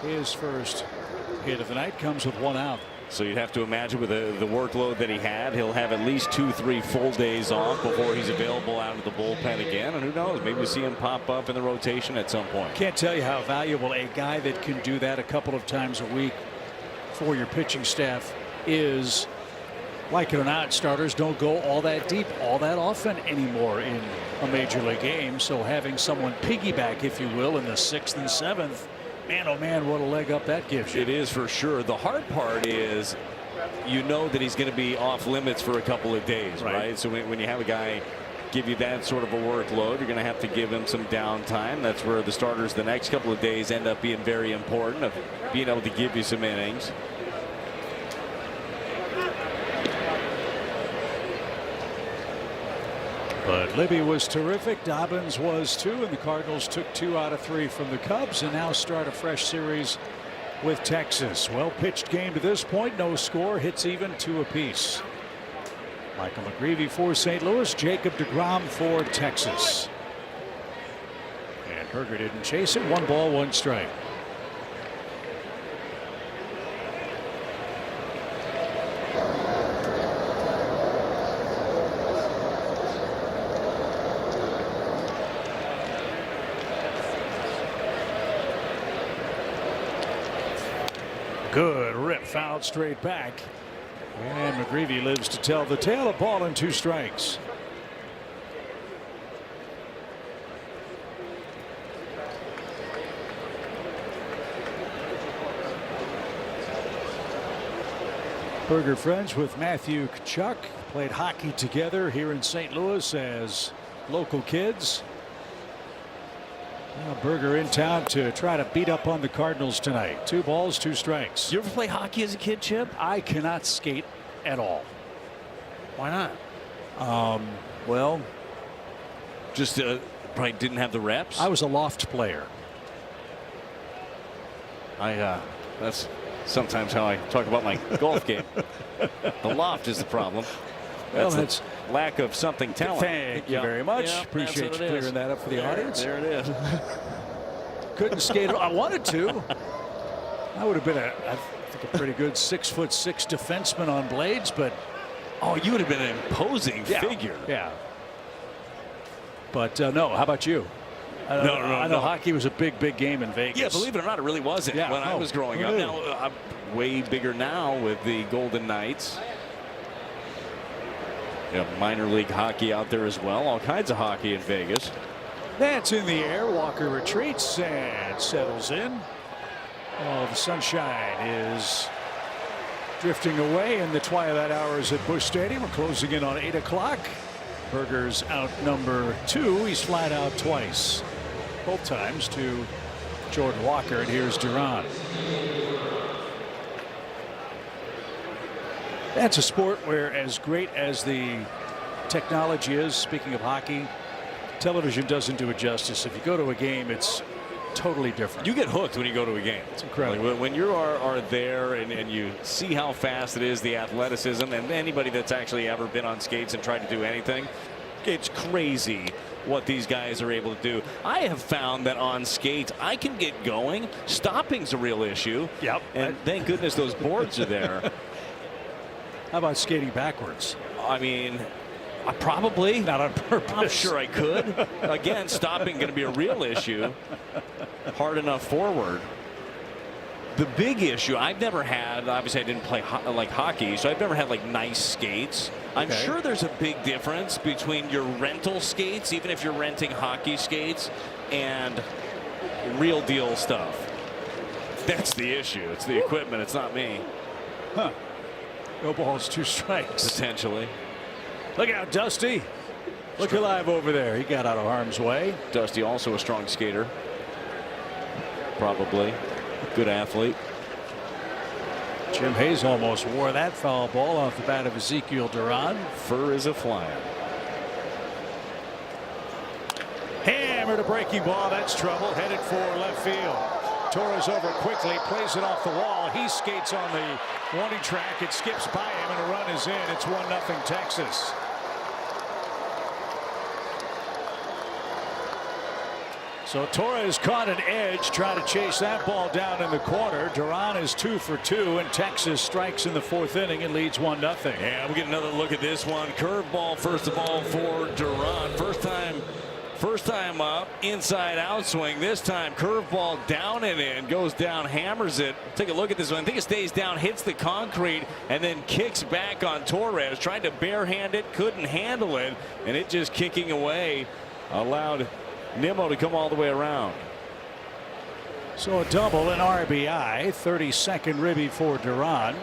His first hit of the night comes with 1 out. So you'd have to imagine with the workload that he had, he'll have at least 2-3 full days off before he's available out of the bullpen again. And who knows, maybe we'll see him pop up in the rotation at some point. Can't tell you how valuable a guy that can do that a couple of times a week for your pitching staff is. Like it or not, starters don't go all that deep, all that often anymore in a major league game. So having someone piggyback, if you will, in the 6th and 7th, man, oh man, what a leg up that gives you. It is for sure. The hard part is, you know that he's going to be off limits for a couple of days, right? So when you have a guy give you that sort of a workload, you're going to have to give him some downtime. That's where the starters the next couple of days end up being very important, of being able to give you some innings. But Libby was terrific. Dobbins was too, and the Cardinals took 2 out of 3 from the Cubs and now start a fresh series with Texas. Well pitched game to this point. No score. Hits even, 2 apiece. Michael McGreevy for St. Louis. Jacob deGrom for Texas. And Berger didn't chase it. 1 ball, 1 strike. Good rip, fouled straight back. And McGreevy lives to tell the tale. A ball and 2 strikes. Berger friends with Matthew Tkachuk. Played hockey together here in St. Louis as local kids. Now Berger in town to try to beat up on the Cardinals tonight. 2 balls, 2 strikes. You ever play hockey as a kid, Chip? I cannot skate at all. Why not? Well, just probably didn't have the reps. I was a loft player. That's sometimes how I talk about my golf game. The loft is the problem. Well, that's lack of something talent. Thank you very much. Yeah, appreciate you clearing that up for the audience. There it is. Couldn't skate. I wanted to. I would have been I think a pretty good 6'6" defenseman on blades, but you would have been an imposing figure. Yeah. But no, how about you? I know hockey was a big game in Vegas. Yeah, believe it or not, it really wasn't when I was growing up. Now I'm way bigger now with the Golden Knights. Minor league hockey out there as well. All kinds of hockey in Vegas. That's in the air. Walker retreats and settles in. Oh, the sunshine is drifting away in the twilight hours at Busch Stadium. We're closing in on 8 o'clock. Berger's out number 2. He's flat out twice. Both times to Jordan Walker, and here's Duran. That's a sport where, as great as the technology is, speaking of hockey, television doesn't do it justice. If you go to a game, it's totally different. You get hooked when you go to a game. It's incredible. When you are there and you see how fast it is, the athleticism, and anybody that's actually ever been on skates and tried to do anything, it's crazy what these guys are able to do. I have found that on skates I can get going. Stopping's a real issue. Yep. And thank goodness those boards are there. How about skating backwards? I mean, probably. Not on purpose. I'm sure I could. Again, stopping going to be a real issue. Hard enough forward. The big issue I've never had, obviously I didn't play like hockey, so I've never had like nice skates. I'm sure there's a big difference between your rental skates, even if you're renting hockey skates, and real deal stuff. That's the issue. It's the equipment. It's not me. Huh. No balls, 2 strikes. Potentially. Look out, Dusty. Look alive over there. He got out of harm's way. Dusty also a strong skater. Probably. Good athlete. Jim Hayes almost wore that foul ball off the bat of Ezekiel Duran. Fur is a flying. Hammered a breaking ball. That's trouble. Headed for left field. Torres over quickly, plays it off the wall. He skates on the warning track. It skips by him, and a run is in. It's 1-0 Texas. So Torres caught an edge, trying to chase that ball down in the corner. Duran is 2 for 2, and Texas strikes in the 4th inning and leads 1-0. Yeah, we'll get another look at this one. Curveball, first of all, for Duran. First time up, inside out swing. This time curveball down and in, goes down, hammers it. Take a look at this one. I think it stays down, hits the concrete, and then kicks back on Torres. Tried to barehand it, couldn't handle it, and it just kicking away allowed Nimmo to come all the way around. So a double, an RBI, 32nd ribby for Duran.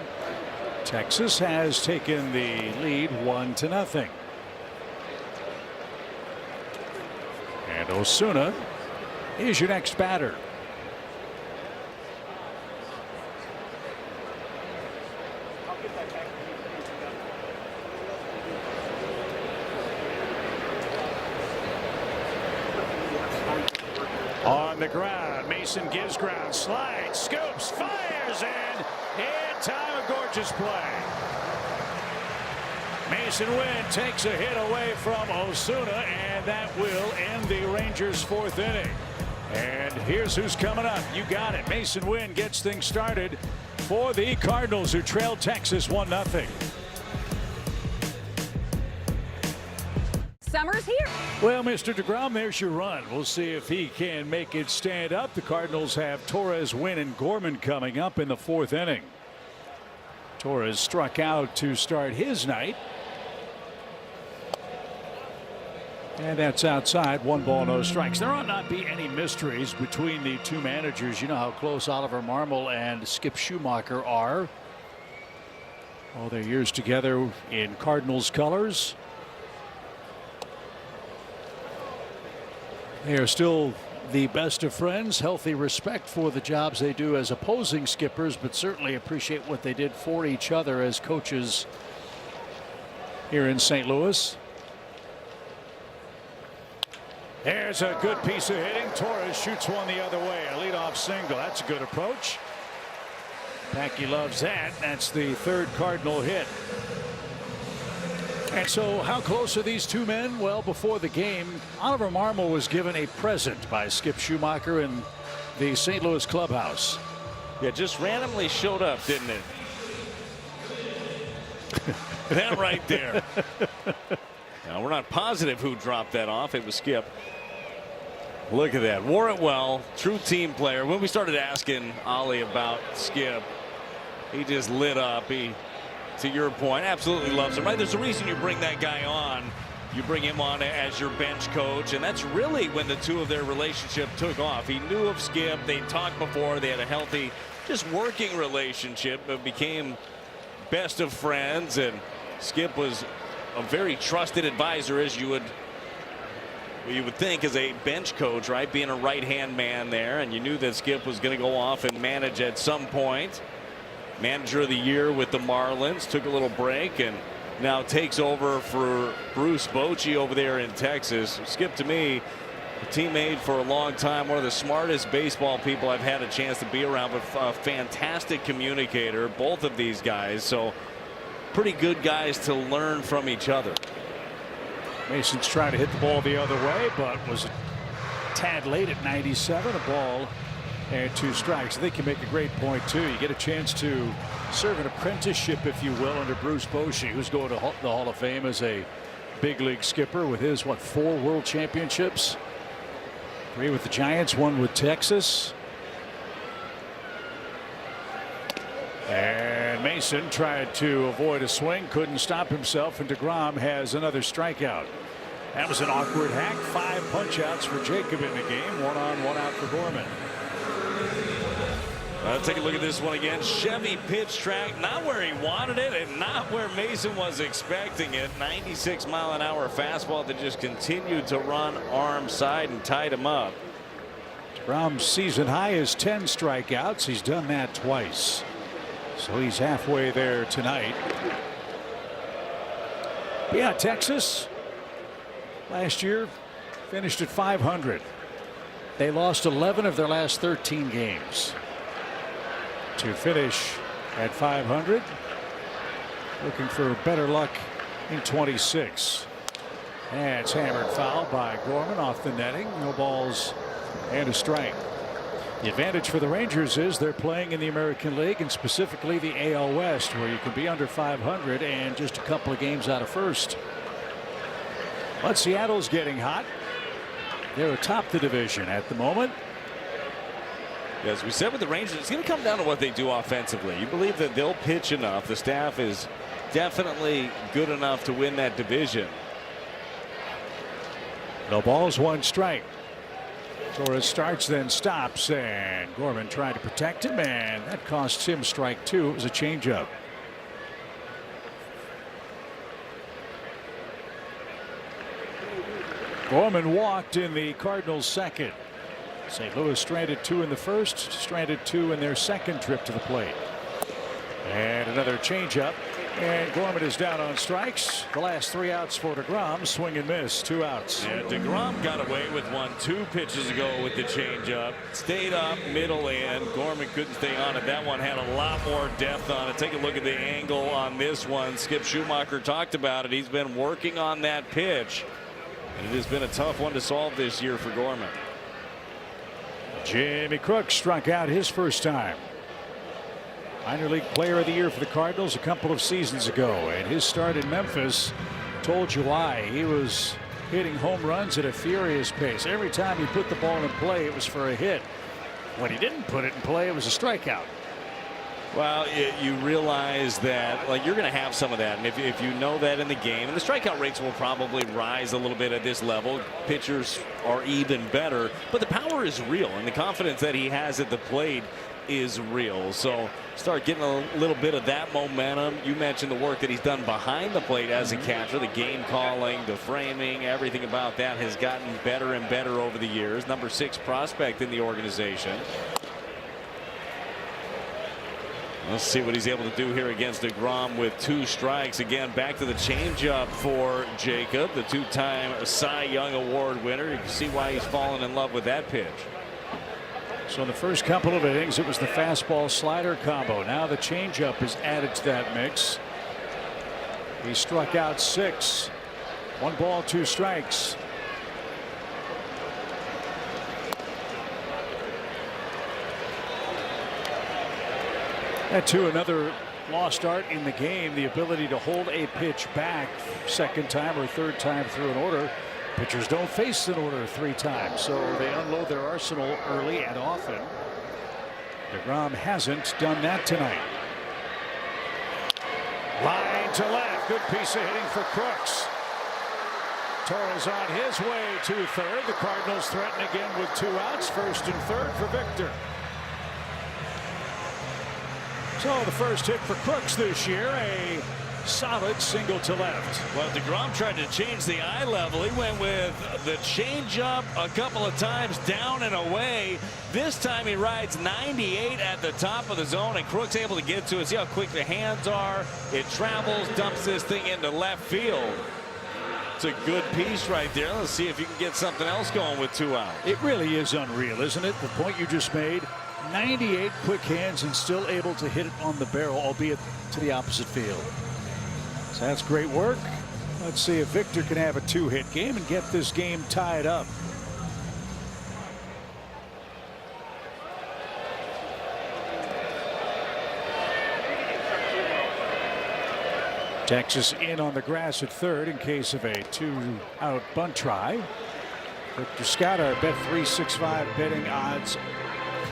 Texas has taken the lead 1-0. And Osuna is your next batter. On the ground, Mason gives ground, slides, scoops, fires, and in time a gorgeous play. Mason Wynn takes a hit away from Osuna, and that will end the Rangers' 4th inning. And here's who's coming up. You got it. Mason Wynn gets things started for the Cardinals, who trail Texas 1-0. Summer's here. Well, Mr. DeGrom, there's your run. We'll see if he can make it stand up. The Cardinals have Torres, Wynn, and Gorman coming up in the 4th inning. Torres struck out to start his night. And that's outside. 1 ball, no strikes. There ought not be any mysteries between the two managers. You know how close Oliver Marmol and Skip Schumacher are. All their years together in Cardinals colors. They are still the best of friends. Healthy respect for the jobs they do as opposing skippers, but certainly appreciate what they did for each other as coaches here in St. Louis. There's a good piece of hitting. Torres shoots one the other way. A leadoff single. That's a good approach. Packy loves that. That's the 3rd Cardinal hit. And so how close are these two men? Well, before the game, Oliver Marmol was given a present by Skip Schumacher in the St. Louis clubhouse. Yeah, just randomly showed up, didn't it? That right there. Now, we're not positive who dropped that off. It was Skip. Look at that. Wore it well. True team player. When we started asking Ollie about Skip, he just lit up. He, to your point, absolutely loves him. Right? There's a reason you bring that guy on. You bring him on as your bench coach, and that's really when the two of their relationship took off. He knew of Skip. They talked before. They had a healthy, just working relationship, but became best of friends. And Skip was a very trusted advisor, as you would think as a bench coach, right? Being a right-hand man there, and you knew that Skip was going to go off and manage at some point. Manager of the year with the Marlins, took a little break, and now takes over for Bruce Bochy over there in Texas. Skip, to me, a teammate for a long time, one of the smartest baseball people I've had a chance to be around, but a fantastic communicator, both of these guys. So pretty good guys to learn from each other. Mason's trying to hit the ball the other way, but was a tad late at 97. A ball and 2 strikes. I think you make a great point too. You get a chance to serve an apprenticeship, if you will, under Bruce Bochy, who's going to the Hall of Fame as a big league skipper with his 4 world championships. 3 with the Giants, 1 with Texas. And Mason tried to avoid a swing, couldn't stop himself, and DeGrom has another strikeout. That was an awkward hack. 5 punch outs for Jacob in the game. 1 on, 1 out for Gorman. Take a look at this one again. Chevy pitch track, not where he wanted it and not where Mason was expecting it. 96-mile-an-hour fastball that just continued to run arm side and tied him up. DeGrom's season high is 10 strikeouts. He's done that twice. So he's halfway there tonight. But yeah, Texas last year finished at 500. They lost 11 of their last 13 games. To finish at 500, looking for better luck in 26. And it's hammered foul by Gorman off the netting. No balls and a strike. The advantage for the Rangers is they're playing in the American League, and specifically the AL West, where you can be under 500 and just a couple of games out of first. But Seattle's getting hot. They're atop the division at the moment. As we said with the Rangers, it's going to come down to what they do offensively. You believe that they'll pitch enough. The staff is definitely good enough to win that division. No balls, 1 strike. Torres starts, then stops, and Gorman tried to protect him, and that costs him strike 2. It was a changeup. Gorman walked in the Cardinals' second. St. Louis stranded 2 in the first, stranded 2 in their second trip to the plate. And another changeup. And Gorman is down on strikes. The last 3 outs for DeGrom. Swing and miss. 2 outs. Yeah, DeGrom got away with one 2 pitches ago with the changeup. Stayed up, middle in. Gorman couldn't stay on it. That one had a lot more depth on it. Take a look at the angle on this one. Skip Schumacher talked about it. He's been working on that pitch. And it has been a tough one to solve this year for Gorman. Jimmy Crooks struck out his first time. Minor League Player of the Year for the Cardinals a couple of seasons ago, and his start in Memphis told you why. He was hitting home runs at a furious pace. Every time he put the ball in play, it was for a hit. When he didn't put it in play, it was a strikeout. Well, you realize that you're going to have some of that, and if you know that in the game, and the strikeout rates will probably rise a little bit at this level. Pitchers are even better, but the power is real, and the confidence that he has at the plate is real. So start getting a little bit of that momentum. You mentioned the work that he's done behind the plate as a catcher. The game calling, the framing, everything about that has gotten better and better over the years. Number 6 prospect in the organization. Let's see what he's able to do here against DeGrom with 2 strikes. Again, back to the changeup for Jacob, the 2-time Cy Young Award winner. You can see why he's fallen in love with that pitch. So in the first couple of innings, it was the fastball slider combo. Now the changeup is added to that mix. He struck out 6. 1 ball, 2 strikes. That too, another lost art in the game, the ability to hold a pitch back second time or third time through an order. Pitchers don't face an order 3 times, so they unload their arsenal early and often. DeGrom hasn't done that tonight. Line to left, good piece of hitting for Crooks. Torres on his way to third. The Cardinals threaten again with 2 outs, first and third for Victor. So the first hit for Crooks this year, a solid single to left. Well, DeGrom tried to change the eye level. He went with the changeup a couple of times down and away. This time he rides 98 at the top of the zone, and Crooks able to get to it. See how quick the hands are. It travels, dumps this thing into left field. It's a good piece right there. Let's see if you can get something else going with 2 outs. It really is unreal, isn't it? The point you just made. 98 quick hands and still able to hit it on the barrel, albeit to the opposite field. So that's great work. Let's see if Victor can have a 2-hit game and get this game tied up. Texas in on the grass at third in case of a 2-out bunt try. Victor Scott, our Bet365 betting odds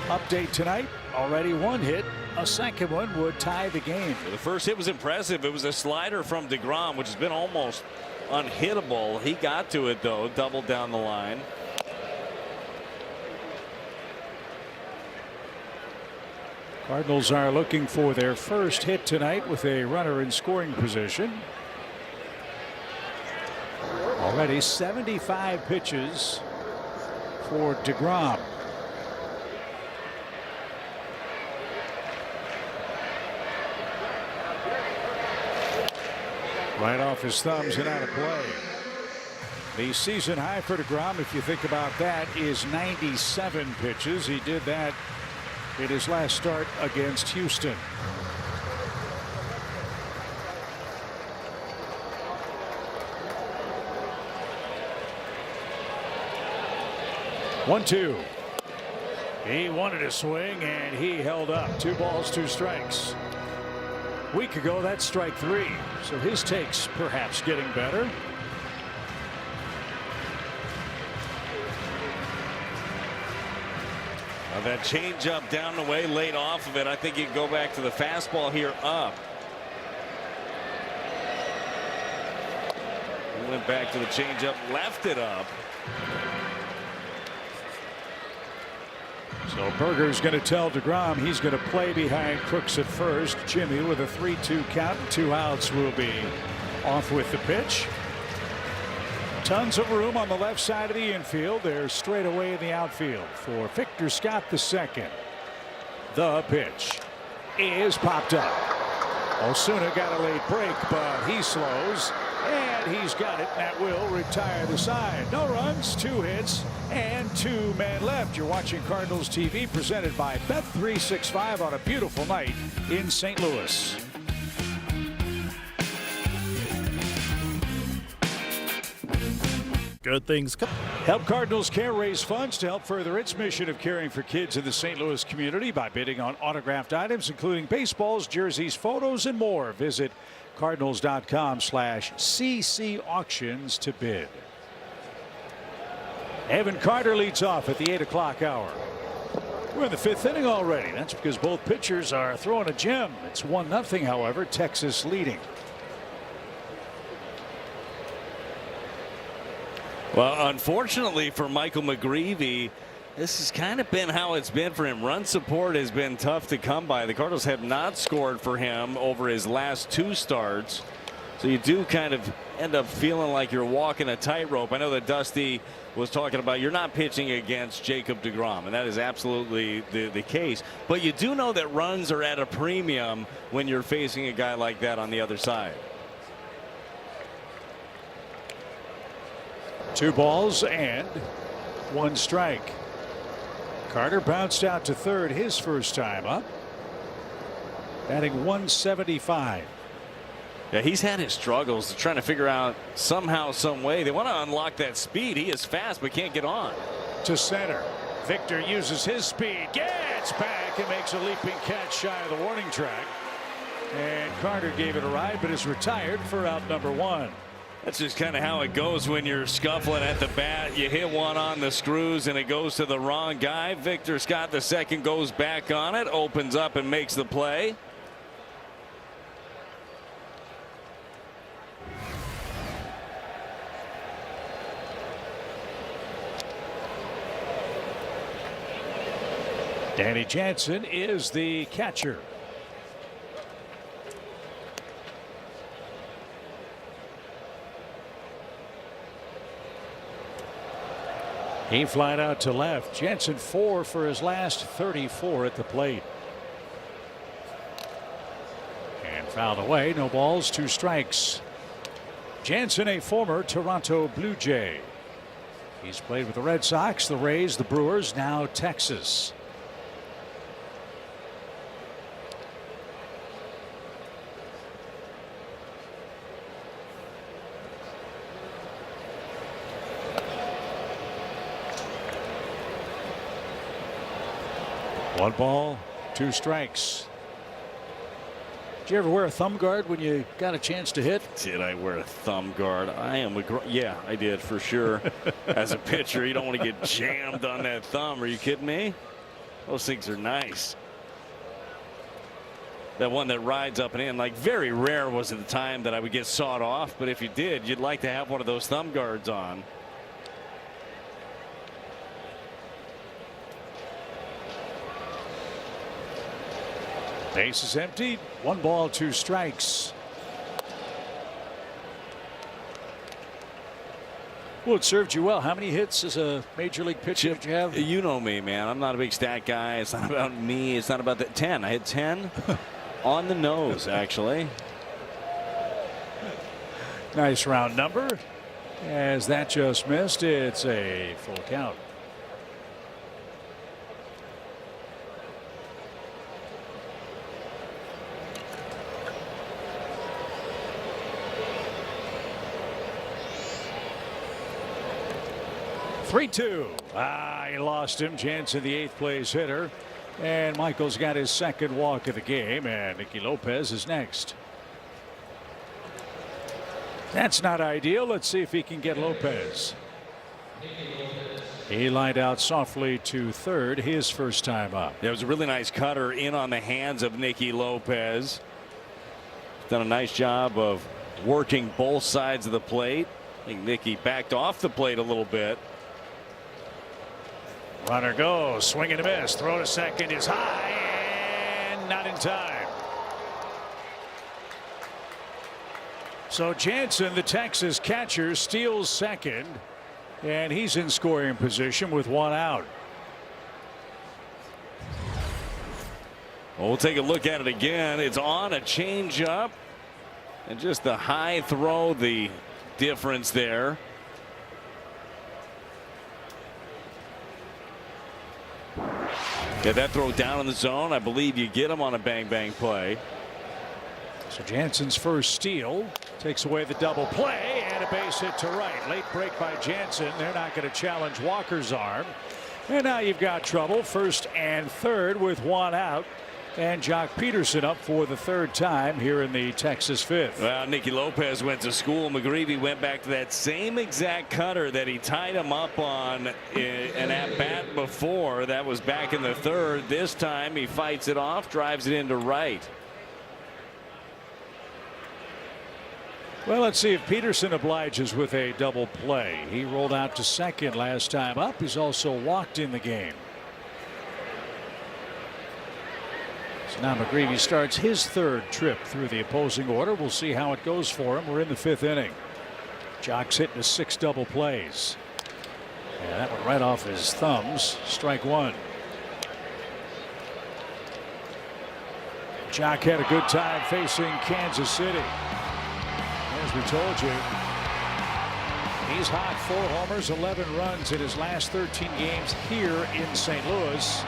update tonight. Already 1 hit. A second one would tie the game. The first hit was impressive. It was a slider from DeGrom, which has been almost unhittable. He got to it, though, doubled down the line. Cardinals are looking for their first hit tonight with a runner in scoring position. Already 75 pitches for DeGrom. Right off his thumbs and out of play. The season high for DeGrom, if you think about that, is 97 pitches. He did that in his last start against Houston. One-two. He wanted a swing and he held up. 2 balls, 2 strikes. A week ago, that's strike 3. So his take's perhaps getting better. That changeup down the way, laid off of it. I think you can go back to the fastball here up. He went back to the changeup, left it up. So Berger's going to tell DeGrom he's going to play behind Crooks at first. Jimmy with a 3-2 count and 2 outs will be off with the pitch. Tons of room on the left side of the infield. They're straight away in the outfield for Victor Scott II. The pitch is popped up. Osuna got a late break, but he slows and he's got it. That will retire the side. No runs, 2 hits and 2 men left. You're watching Cardinals TV presented by Bet365 on a beautiful night in St. Louis. Good things come. Help Cardinals Care raise funds to help further its mission of caring for kids in the St. Louis community by bidding on autographed items, including baseballs, jerseys, photos, and more. Visit Cardinals.com/CC auctions to bid. Evan Carter leads off at the 8 o'clock hour. We're in the 5th inning already. That's because both pitchers are throwing a gem. It's 1-0, however, Texas leading. Well, unfortunately for Michael McGreevy, this has kind of been how it's been for him. Run support has been tough to come by. The Cardinals have not scored for him over his last 2 starts. So you do kind of end up feeling like you're walking a tightrope. I know that Dusty was talking about you're not pitching against Jacob deGrom, and that is absolutely the case. But you do know that runs are at a premium when you're facing a guy like that on the other side. 2 balls and 1 strike. Carter bounced out to third his first time up. Batting 175. Yeah, he's had his struggles trying to figure out somehow, some way. They want to unlock that speed. He is fast, but can't get on. To center. Victor uses his speed. Gets back and makes a leaping catch shy of the warning track. And Carter gave it a ride, but is retired for out number 1. That's just kind of how it goes when you're scuffling at the bat. You hit one on the screws and it goes to the wrong guy. Victor Scott II goes back on it, opens up and makes the play. Danny Jansen is the catcher. He flied out to left. Jansen 4 for his last 34 at the plate. And fouled away. No balls, 2 strikes. Jansen, a former Toronto Blue Jay. He's played with the Red Sox, the Rays, the Brewers, now Texas. One ball, 2 strikes. Did you ever wear a thumb guard when you got a chance to hit? Did I wear a thumb guard? Yeah, I did for sure. As a pitcher, you don't want to get jammed on that thumb. Are you kidding me? Those things are nice. That one that rides up and in, like, very rare was it the time that I would get sawed off, but if you did, you'd like to have one of those thumb guards on. Base is empty. 1 ball, 2 strikes. Well, it served you well. How many hits as a major league pitcher did you have? You know me, man. I'm not a big stat guy. It's not about me. It's not about the 10. I hit 10 on the nose, actually. Nice round number. As that just missed, it's a full count. Three-two. He lost him. Jansen, the 8th place hitter. And Michael's got his 2nd walk of the game. And Nicky Lopez is next. That's not ideal. Let's see if he can get Lopez. He lined out softly to third, his first time up. There was a really nice cutter in on the hands of Nicky Lopez. Done a nice job of working both sides of the plate. I think Nicky backed off the plate a little bit. Runner goes, swing and a miss. Throw to second is high and not in time. So Jansen, the Texas catcher, steals second, and he's in scoring position with 1 out. Well, we'll take a look at it again. It's on a changeup, and just the high throw, the difference there. Get that throw down in the zone. I believe you get him on a bang bang play. So Jansen's first steal takes away the double play and a base hit to right. Late break by Jansen. They're not going to challenge Walker's arm. And now you've got trouble. 1st and 3rd with 1 out. And Jock Peterson up for the 3rd time here in the Texas 5th. Well, Nicky Lopez went to school. McGreevy went back to that same exact cutter that he tied him up on an at-bat before. That was back in the 3rd. This time he fights it off, drives it into right. Well, let's see if Peterson obliges with a double play. He rolled out to second last time up. He's also walked in the game. So now McGreevy starts his 3rd trip through the opposing order. We'll see how it goes for him. We're in the 5th inning. Jock's hitting his 6 double plays. Yeah, that one right off his thumbs. Strike 1. Jock had a good time facing Kansas City. As we told you, he's hot. 4 homers, 11 runs in his last 13 games here in St. Louis.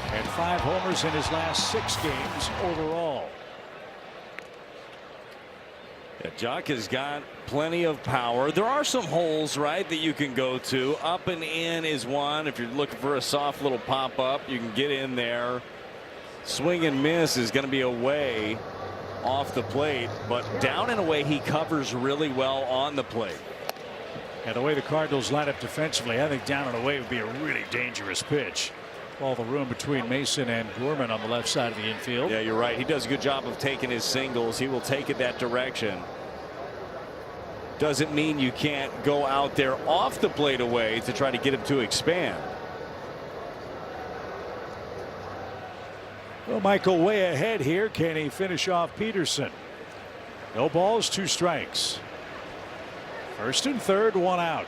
And 5 homers in his last 6 games overall. Yeah, Jock has got plenty of power. There are some holes, right, that you can go to. Up and in is one. If you're looking for a soft little pop up, you can get in there. Swing and miss is going to be away off the plate, but down and away he covers really well on the plate. And the way the Cardinals line up defensively, I think down and away would be a really dangerous pitch. All the room between Mason and Gorman on the left side of the infield. Yeah, you're right. He does a good job of taking his singles. He will take it that direction. Doesn't mean you can't go out there off the plate away to try to get him to expand. Well, Michael way ahead here. Can he finish off Peterson? No balls, 2 strikes. 1st and 3rd, 1 out.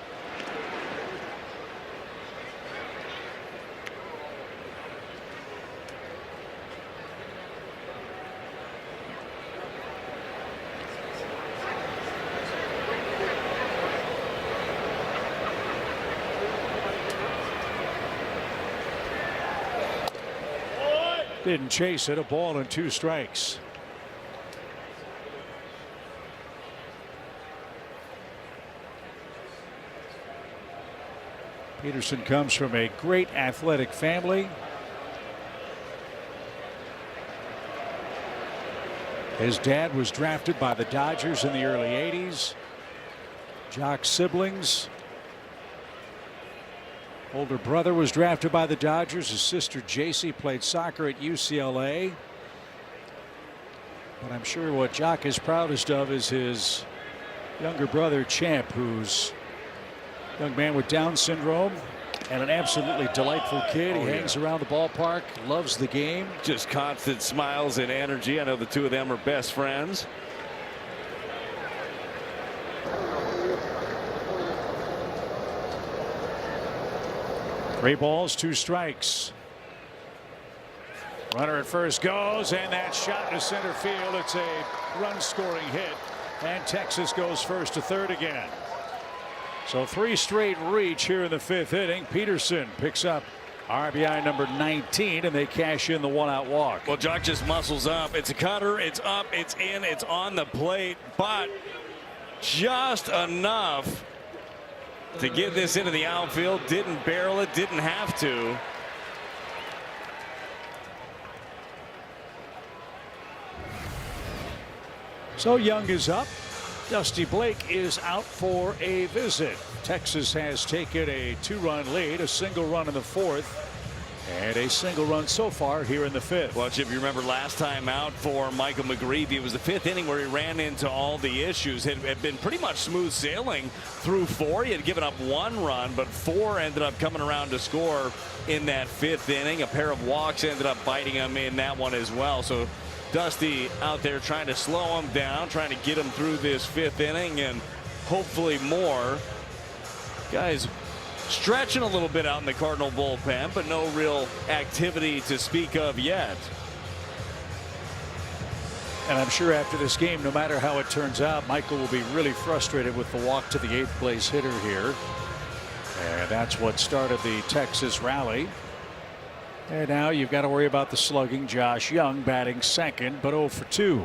Didn't chase it. A ball and 2 strikes. Peterson comes from a great athletic family. His dad was drafted by the Dodgers in the early 80s. Jock's siblings. Older brother was drafted by the Dodgers. His sister Jacy played soccer at UCLA. But I'm sure what Jock is proudest of is his younger brother Champ, who's a young man with Down syndrome and an absolutely delightful kid. He hangs around the ballpark, loves the game. Just constant smiles and energy. I know the two of them are best friends. Three balls, two strikes. Runner at first goes, and that shot to center field. It's a run scoring hit, and Texas goes first to third again. So 3 straight reach here in the 5th inning. Peterson picks up RBI number 19, and they cash in the 1-out walk. Well, Jock just muscles up. It's a cutter. It's up. It's in. It's on the plate, but just enough to get this into the outfield. Didn't barrel it. Didn't have to. So Young is up. Dusty Blake is out for a visit. Texas has taken a 2-run lead, a single run in the 4th, and a single run so far here in the 5th. Well, Chip, you remember last time out for Michael McGreevy, it was the 5th inning where he ran into all the issues. It had been pretty much smooth sailing through 4. He had given up 1 run, but 4 ended up coming around to score in that 5th inning. A pair of walks ended up biting him in that one as well. So Dusty out there trying to slow him down, trying to get him through this 5th inning and hopefully more. Guys stretching a little bit out in the Cardinal bullpen, but no real activity to speak of yet. And I'm sure after this game, no matter how it turns out, Michael will be really frustrated with the walk to the 8th place hitter here. And that's what started the Texas rally. And now you've got to worry about the slugging. Josh Young batting second, but 0 for 2.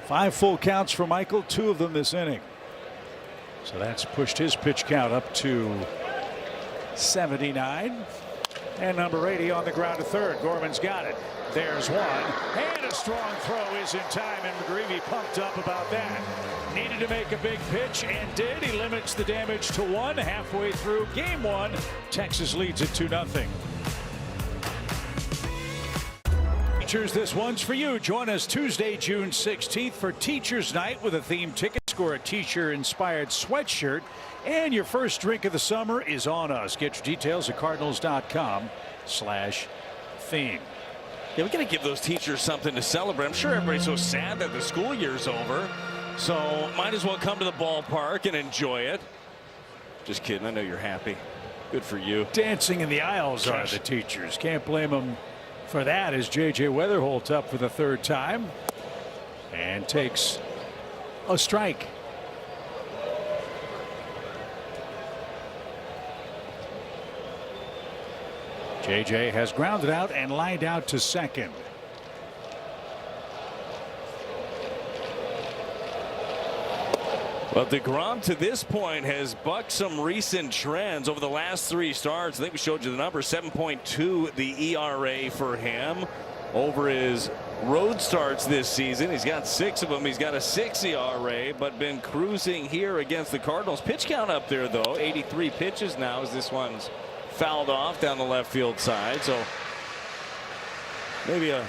5 full counts for Michael, 2 of them this inning. So that's pushed his pitch count up to 79. And number 80 on the ground to third. Gorman's got it. There's one. And a strong throw is in time, and McGreevy pumped up about that. Needed to make a big pitch and did. He limits the damage to 1 halfway through game 1. Texas leads it 2-0. Teachers, this one's for you. Join us Tuesday, June 16th for Teachers Night with a themed ticket. Score a teacher-inspired sweatshirt, and your first drink of the summer is on us. Get your details at cardinals.com/theme. Yeah, we got to give those teachers something to celebrate. I'm sure everybody's so sad that the school year's over. So might as well come to the ballpark and enjoy it. Just kidding. I know you're happy. Good for you. Dancing in the aisles are the teachers. Can't blame them for that as J.J. Weatherholt up for the 3rd time and takes a strike. J.J. has grounded out and lined out to second. But DeGrom to this point has bucked some recent trends over the last 3 starts. I think we showed you the number, 7.2 the ERA for him over his road starts this season. He's got 6 of them. He's got a 6 ERA, but been cruising here against the Cardinals. Pitch count up there though, 83 pitches now as this one's fouled off down the left field side. So maybe a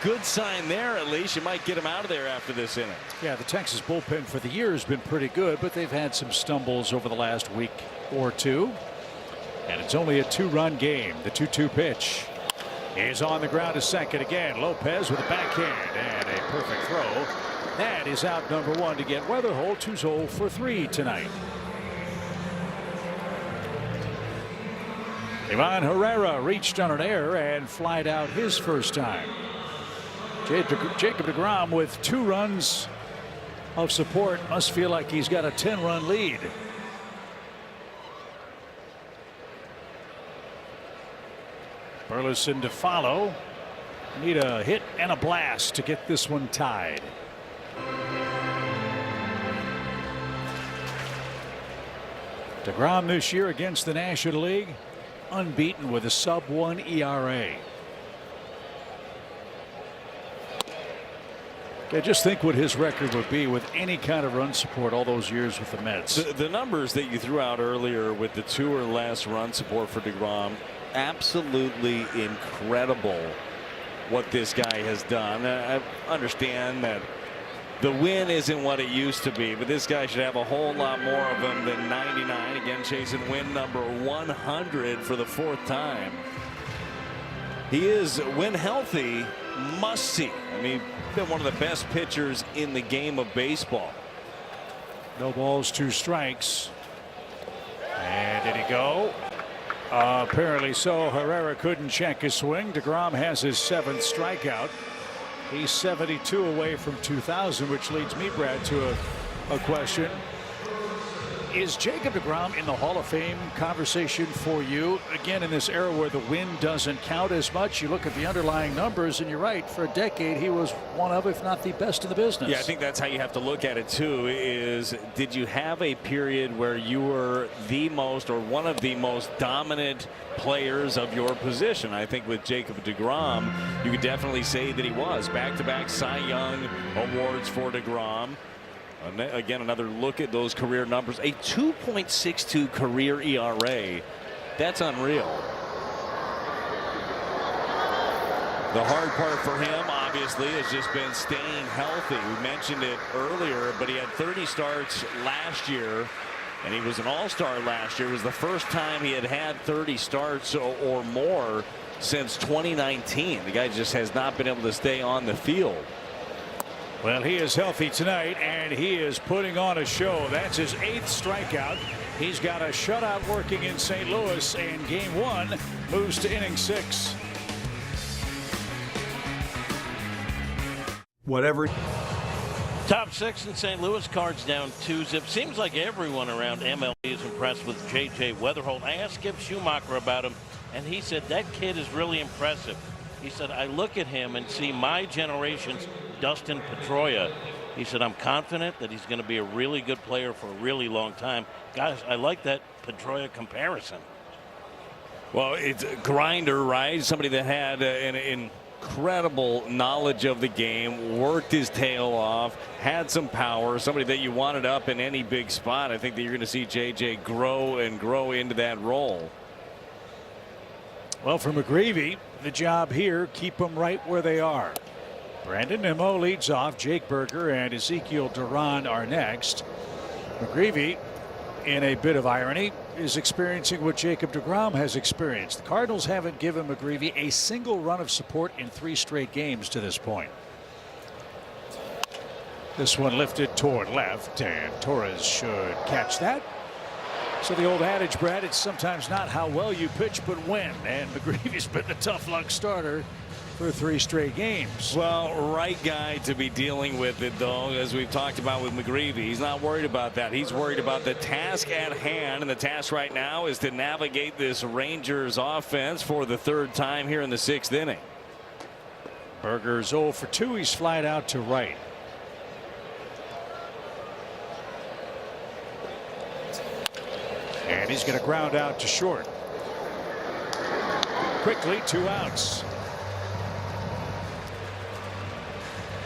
good sign there. At least you might get him out of there after this inning. Yeah, the Texas bullpen for the year has been pretty good, but they've had some stumbles over the last week or 2. And it's only a 2-run game. The 2-2 pitch is on the ground to second again. Lopez with a backhand and a perfect throw. That is out number 1 to get Weatherholt, who's 0 for 3 tonight. Ivan Herrera reached on an error and flied out his first time. Jacob deGrom with 2 runs of support must feel like he's got a 10-run lead. Burleson to follow. Need a hit and a blast to get this one tied. DeGrom this year against the National League unbeaten with a sub-1 ERA. Okay, just think what his record would be with any kind of run support all those years with the Mets. The numbers that you threw out earlier with the 2 or less run support for DeGrom, absolutely incredible what this guy has done. I understand that the win isn't what it used to be, but this guy should have a whole lot more of them than 99. Again, chasing win number 100 for the 4th time. He is, when healthy, must see. I mean, been one of the best pitchers in the game of baseball. No balls, 2 strikes. And did he go? Apparently so. Herrera couldn't check his swing. DeGrom has his 7th strikeout. He's 72 away from 2,000, which leads me, Brad, to a question. Is Jacob DeGrom in the Hall of Fame conversation for you? Again, in this era where the win doesn't count as much, you look at the underlying numbers, and you're right. For a decade, he was one of, if not the best in the business. Yeah, I think that's how you have to look at it, too, is did you have a period where you were the most or one of the most dominant players of your position? I think with Jacob DeGrom, you could definitely say that he was. Back-to-back Cy Young awards for DeGrom. Again, another look at those career numbers. A 2.62 career ERA. That's unreal. The hard part for him, obviously, has just been staying healthy. We mentioned it earlier, but he had 30 starts last year, and he was an all-star last year. It was the first time he had 30 starts or more since 2019. The guy just has not been able to stay on the field. Well, he is healthy tonight, and he is putting on a show. That's his 8th strikeout. He's got a shutout working in St. Louis, and game 1 moves to inning 6. Whatever. Top 6 in St. Louis, Cards down 2-zip. Seems like everyone around MLB is impressed with J.J. Weatherholt. I asked Skip Schumacher about him, and he said that kid is really impressive. He said, I look at him and see my generation's Dustin Pedroia. He said, I'm confident that he's going to be a really good player for a really long time. Guys, I like that Pedroia comparison. Well, it's a grinder, right? Somebody that had an incredible knowledge of the game, worked his tail off, had some power, somebody that you wanted up in any big spot. I think that you're going to see JJ grow and grow into that role. Well, for McGreevy, the job here, keep them right where they are. Brandon Nimmo leads off. Jake Berger and Ezekiel Duran are next. McGreevy, in a bit of irony, is experiencing what Jacob DeGrom has experienced. The Cardinals haven't given McGreevy a single run of support in 3 straight games to this point. This one lifted toward left, and Torres should catch that. So the old adage, Brad, it's sometimes not how well you pitch, but when. And McGreevy's been the tough luck starter for 3 straight games. Well, right guy to be dealing with it, though, as we've talked about with McGreevy. He's not worried about that. He's worried about the task at hand, and the task right now is to navigate this Rangers offense for the 3rd time here in the 6th inning. Berger's 0 for 2. He's flied out to right. And he's going to ground out to short. Quickly, 2 outs.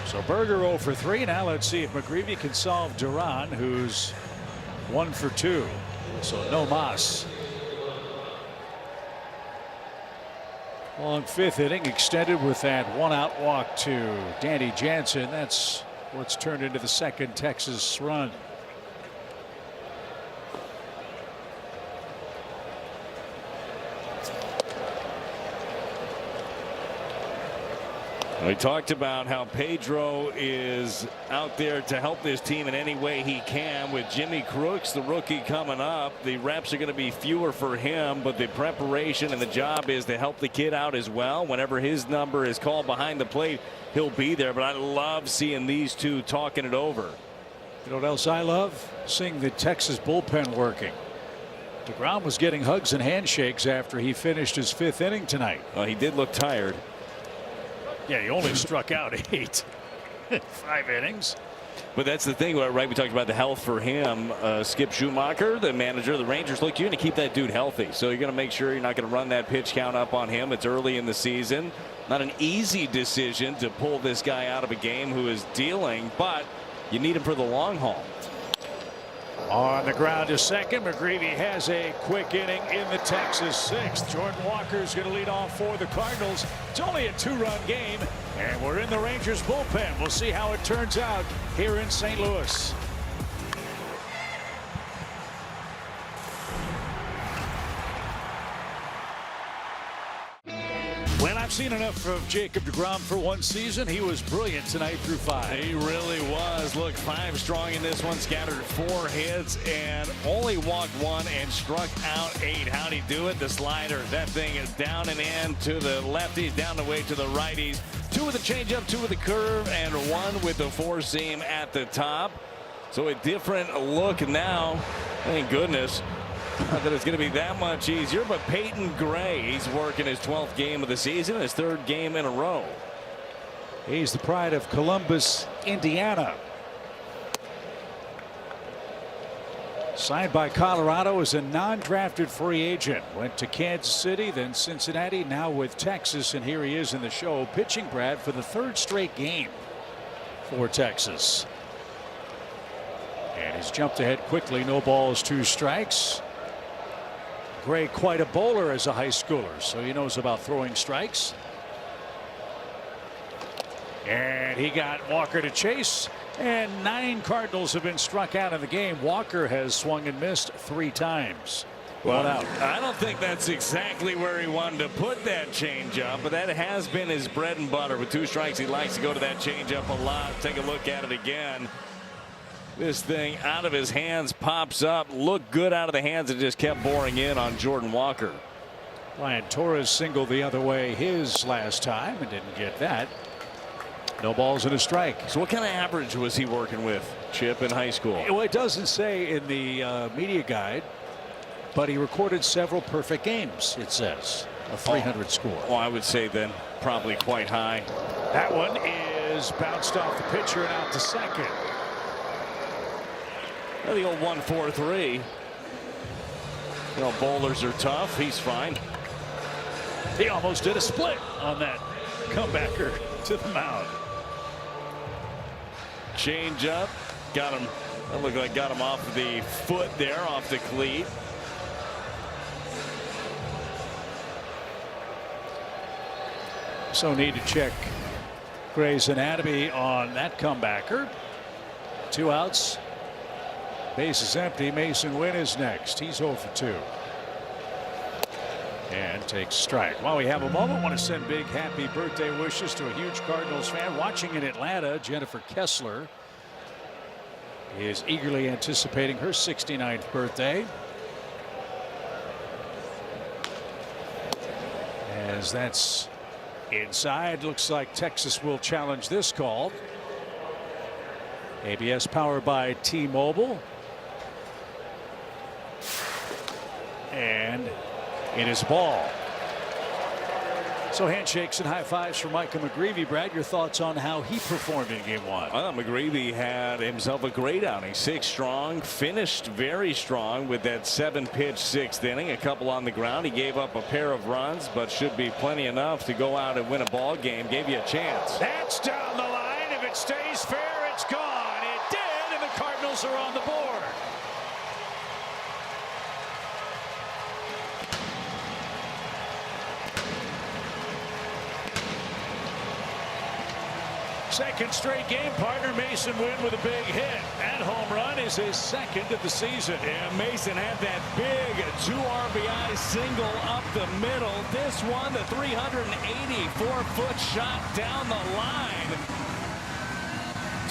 So Berger 0 for 3. Now let's see if McGreevy can solve Duran, who's 1 for 2. So no mas. Long 5th inning extended with that 1-out walk to Danny Jansen. That's what's turned into the 2nd Texas run. We talked about how Pedro is out there to help this team in any way he can. With Jimmy Crooks, the rookie, coming up, the reps are going to be fewer for him, but the preparation and the job is to help the kid out as well. Whenever his number is called behind the plate, he'll be there. But I love seeing these two talking it over. You know what else I love? Seeing the Texas bullpen working. DeGrom was getting hugs and handshakes after he finished his 5th inning tonight. Well, he did look tired. Yeah, he only struck out 8 in 5 innings. But that's the thing, right? We talked about the health for him. Skip Schumacher, the manager of the Rangers, look, you're going to keep that dude healthy. So you're going to make sure you're not going to run that pitch count up on him. It's early in the season. Not an easy decision to pull this guy out of a game who is dealing, but you need him for the long haul. On the ground to second. McGreevy has a quick inning in the Texas sixth. Jordan Walker's going to lead off for the Cardinals. It's only a 2-run game, and we're in the Rangers bullpen. We'll see how it turns out here in St. Louis. Well, I've seen enough of Jacob deGrom for one season. He was brilliant tonight through 5. He really was. Look, 5 strong in this one, scattered 4 hits and only walked 1 and struck out 8. How'd he do it? The slider. That thing is down and in to the lefties, down the way to the righties. 2 with the changeup, 2 with the curve, and 1 with the 4-seam at the top. So a different look now. Thank goodness. Not that it's going to be that much easier, but Peyton Gray, he's working his 12th game of the season, his 3rd game in a row. He's the pride of Columbus, Indiana. Signed by Colorado as a non-drafted free agent. Went to Kansas City, then Cincinnati, now with Texas, and here he is in the show, pitching, Brad, for the 3rd straight game for Texas. And he's jumped ahead quickly. No balls, 2 strikes. Gray, quite a bowler as a high schooler, so he knows about throwing strikes. And he got Walker to chase, and 9 Cardinals have been struck out in the game. Walker has swung and missed 3 times. Well, out. I don't think that's exactly where he wanted to put that changeup, but that has been his bread and butter. With 2 strikes, he likes to go to that changeup a lot. Take a look at it again. This thing out of his hands, pops up, looked good out of the hands, and just kept boring in on Jordan Walker. Ryan Torres singled the other way his last time and didn't get that. No balls and a strike. So what kind of average was he working with, Chip, in high school? Well, it doesn't say in the media guide, but he recorded several perfect games, it says. A 300 score. Well, I would say then probably quite high. That one is bounced off the pitcher and out to second. Well, the old 1-4-3. You know, bowlers are tough. He's fine. He almost did a split on that comebacker to the mound. Change up. Got him. That looked like got him off the foot there, off the cleat. So need to check Gray's anatomy on that comebacker. 2 outs. Base is empty. Mason Wynn is next. He's 0 for 2. And takes strike. While we have a moment, I want to send big happy birthday wishes to a huge Cardinals fan watching in Atlanta. Jennifer Kessler is eagerly anticipating her 69th birthday. As that's inside, looks like Texas will challenge this call. ABS powered by T-Mobile. And it is ball. So handshakes and high fives for Micah McGreevy. Brad, your thoughts on how he performed in game 1? I thought McGreevy had himself a great outing. 6 strong, finished very strong with that 7-pitch 6th inning. A couple on the ground. He gave up a pair of runs, but should be plenty enough to go out and win a ball game. Gave you a chance. That's down the line. If it stays fair, it's gone. It did, and the Cardinals are on the board. Second straight game partner Mason Wynn with a big hit. That home run is his 2nd of the season. Yeah, Mason had that big 2 RBI single up the middle. This one, the 384-foot shot down the line.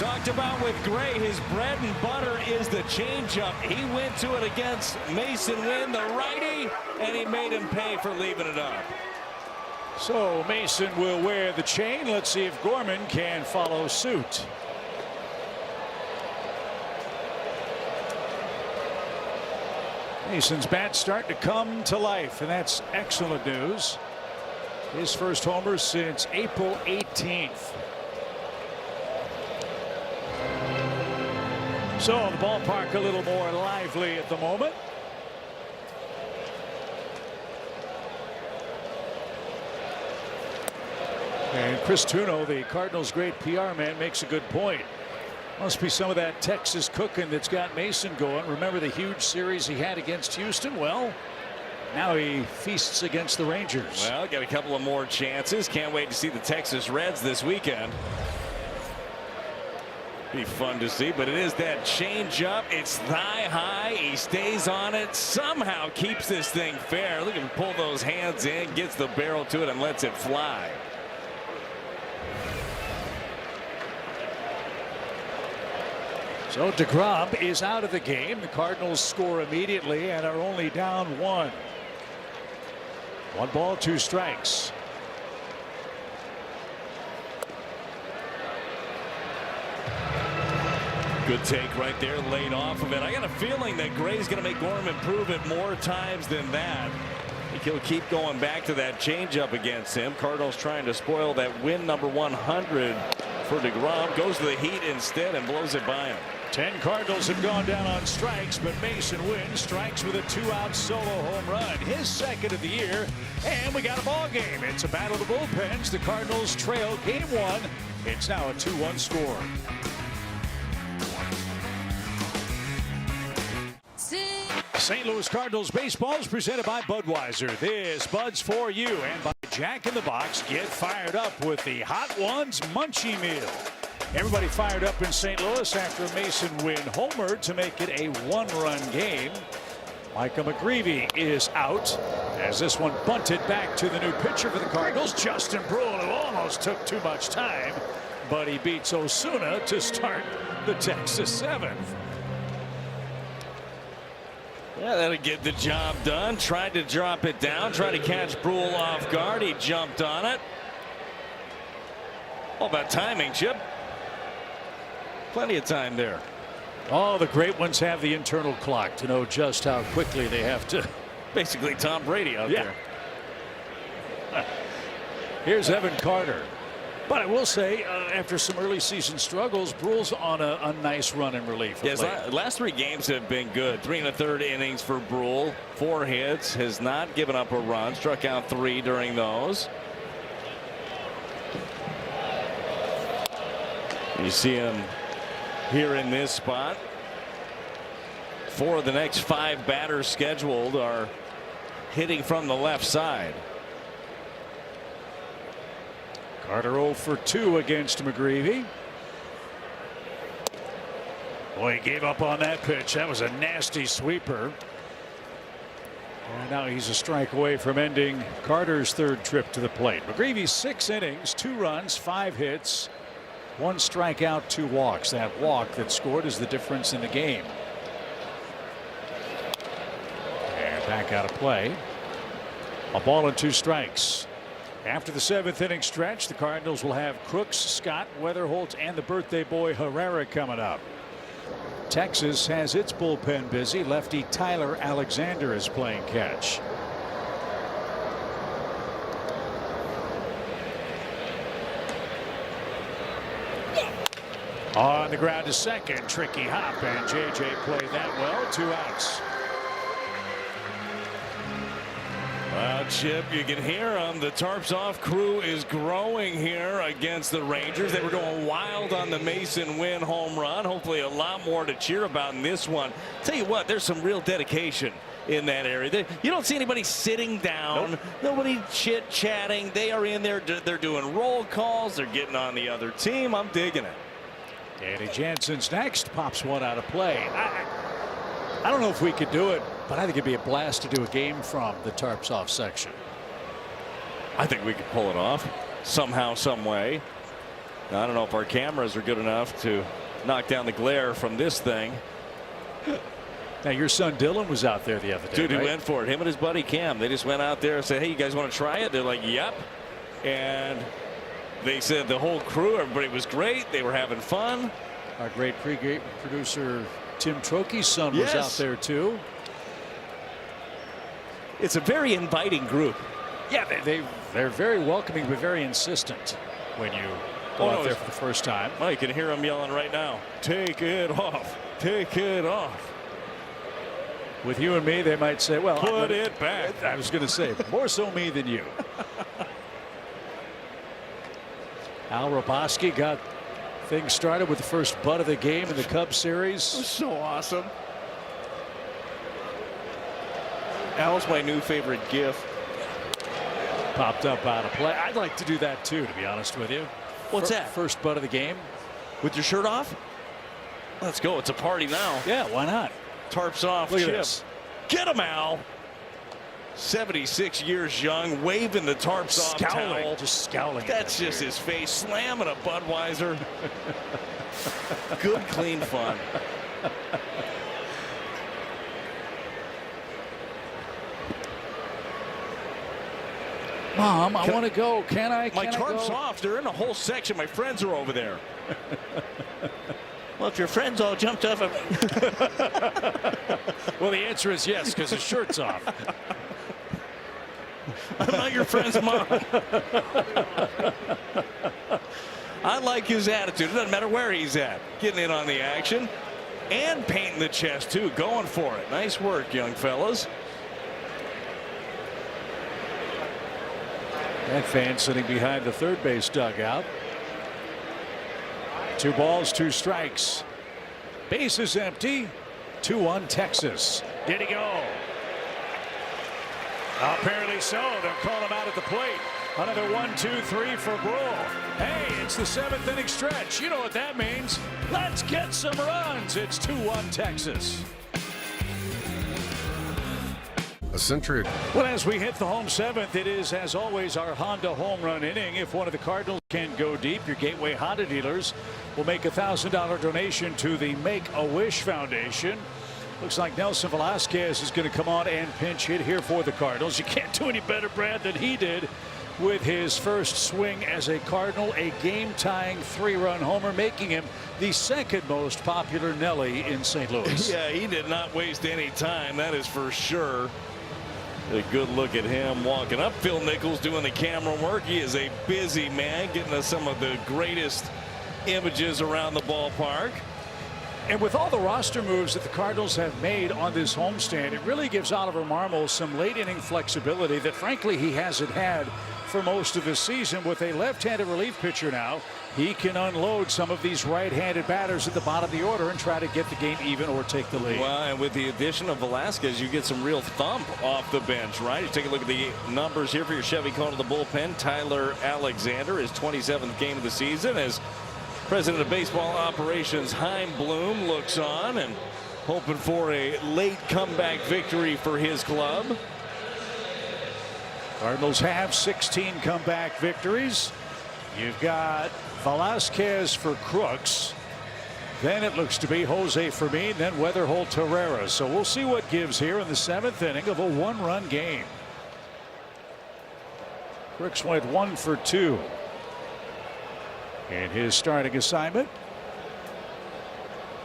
Talked about with Gray, his bread and butter is the changeup. He went to it against Mason Wynn, the righty, and he made him pay for leaving it up. So Mason will wear the chain. Let's see if Gorman can follow suit. Mason's bat starting to come to life, and that's excellent news. His first homer since April 18th. So the ballpark a little more lively at the moment. And Chris Tuno, the Cardinals' great PR man, makes a good point. Must be some of that Texas cooking that's got Mason going. Remember the huge series he had against Houston? Well, now he feasts against the Rangers. Well, got a couple of more chances. Can't wait to see the Texas Reds this weekend. Be fun to see, but it is that change-up. It's thigh high. He stays on it. Somehow keeps this thing fair. Look at him pull those hands in, gets the barrel to it, and lets it fly. So DeGrom is out of the game. The Cardinals score immediately and are only down 1. 1 ball, 2 strikes. Good take right there, laid off of it. I got a feeling that Gray's going to make Gorman prove it more times than that. I think he'll keep going back to that changeup against him. Cardinals trying to spoil that win number 100 for DeGrom. Goes to the Heat instead and blows it by him. 10 Cardinals have gone down on strikes, but Mason wins, strikes with a 2-out solo home run, his second of the year, and we got a ball game. It's a battle of the bullpens. The Cardinals trail game 1. It's now a 2-1 score. St. Louis Cardinals baseball is presented by Budweiser. This Bud's for you, and by Jack in the Box. Get fired up with the Hot Ones Munchie Meal. Everybody fired up in St. Louis after Mason Wynn homered to make it a 1-run game. Micah McGreevy is out as this one bunted back to the new pitcher for the Cardinals, Justin Bruihl, who almost took too much time, but he beats Osuna to start the Texas 7th. Yeah, that'll get the job done. Tried to drop it down, tried to catch Bruihl off guard. He jumped on it. All about timing, Chip. Plenty of time there. Oh, the great ones have the internal clock to know just how quickly they have to. Basically Tom Brady out there. Here's Evan Carter. But I will say, after some early season struggles, Bruhl's on a nice run in relief. Yes, last 3 games have been good. 3 1/3 innings for Bruihl. 4 hits, has not given up a run, struck out 3 during those. You see him here in this spot. 4 of the next 5 batters scheduled are hitting from the left side. Carter 0 for 2 against McGreevy. Boy, he gave up on that pitch. That was a nasty sweeper. And now he's a strike away from ending Carter's 3rd trip to the plate. McGreevy's 6 innings, 2 runs, 5 hits, 1 strikeout, 2 walks. That walk that scored is the difference in the game. And back out of play. A ball and 2 strikes. After the 7th inning stretch, the Cardinals will have Crooks, Scott, Weatherholt, and the birthday boy Herrera coming up. Texas has its bullpen busy. Lefty Tyler Alexander is playing catch. On the ground to second, tricky hop, and JJ played that well. 2 outs. Well, Chip, you can hear them. The Tarps Off crew is growing here against the Rangers. They were going wild on the Mason Wynn home run. Hopefully a lot more to cheer about in this one. Tell you what, there's some real dedication in that area. You don't see anybody sitting down. Nope. Nobody chit-chatting. They are in there. They're doing roll calls. They're getting on the other team. I'm digging it. Danny Jansen's next. Pops one out of play. I don't know if we could do it, but I think it'd be a blast to do a game from the Tarps Off section. I think we could pull it off somehow, some way. Now, I don't know if our cameras are good enough to knock down the glare from this thing. Now, your son Dylan was out there the other day. Dude, he right? went for it. Him and his buddy Cam. They just went out there and said, hey, you guys want to try it? They're like, yep. And they said the whole crew, everybody was great. They were having fun. Our great pregame producer Tim Trokey's son was out there too. It's a very inviting group. Yeah, they're very welcoming, but very insistent when you go out there for the first time. Well, you can hear them yelling right now. Take it off. Take it off. With you and me, they might say, well, Put it back. I was going to say, more so me than you. Al Raboski got things started with the first butt of the game in the Cubs series. So awesome. Al's my new favorite GIF. Popped up out of play. I'd like to do that too, to be honest with you. What's that? First butt of the game. With your shirt off? Let's go. It's a party now. Yeah, why not? Tarps off. Look at Chip. this. Get him, Al. 76 years young, waving the tarps off Scowling, towel. just scowling. That's just his face, slamming a Budweiser. Good, clean fun. Mom, I want to go. Can I? My tarp's off. They're in a whole section. My friends are over there. Well, if your friends all jumped off. Well, the answer is yes, because his shirt's off. I'm not your friend's mom. I like his attitude. It doesn't matter where he's at. Getting in on the action and painting the chest, too. Going for it. Nice work, young fellas. That fan sitting behind the third base dugout. 2 balls, 2 strikes. Base is empty. 2-1 Texas. Did he go? Apparently so. They'll call him out at the plate. Another 1-2-3 for Brule. Hey, it's the 7th inning stretch. You know what that means. Let's get some runs. It's 2-1 Texas. A century. Well, as we hit the home 7th, it is, as always, our Honda home run inning. If one of the Cardinals can go deep, your Gateway Honda dealers will make a $1,000 donation to the Make-A-Wish Foundation. Looks like Nelson Velasquez is going to come on and pinch hit here for the Cardinals. You can't do any better, Brad, than he did with his first swing as a Cardinal, a game-tying 3-run homer, making him the second most popular Nelly in St. Louis. Yeah, he did not waste any time, that is for sure. A good look at him walking up. Phil Nichols doing the camera work. He is a busy man, getting us some of the greatest images around the ballpark. And with all the roster moves that the Cardinals have made on this homestand, it really gives Oliver Marmol some late inning flexibility that frankly he hasn't had for most of the season. With a left-handed relief pitcher now, he can unload some of these right-handed batters at the bottom of the order and try to get the game even or take the lead. Well, and with the addition of Velasquez, you get some real thump off the bench, right? You take a look at the numbers here for your Chevy Cone of the bullpen. Tyler Alexander, his 27th game of the season, as President of Baseball Operations Chaim Bloom looks on and hoping for a late comeback victory for his club. Cardinals have 16 comeback victories. You've got Velasquez for Crooks. Then it looks to be Jose Fermin, then Weatherholt Terrera. So we'll see what gives here in the 7th inning of a 1-run game. Crooks went 1 for 2 in his starting assignment.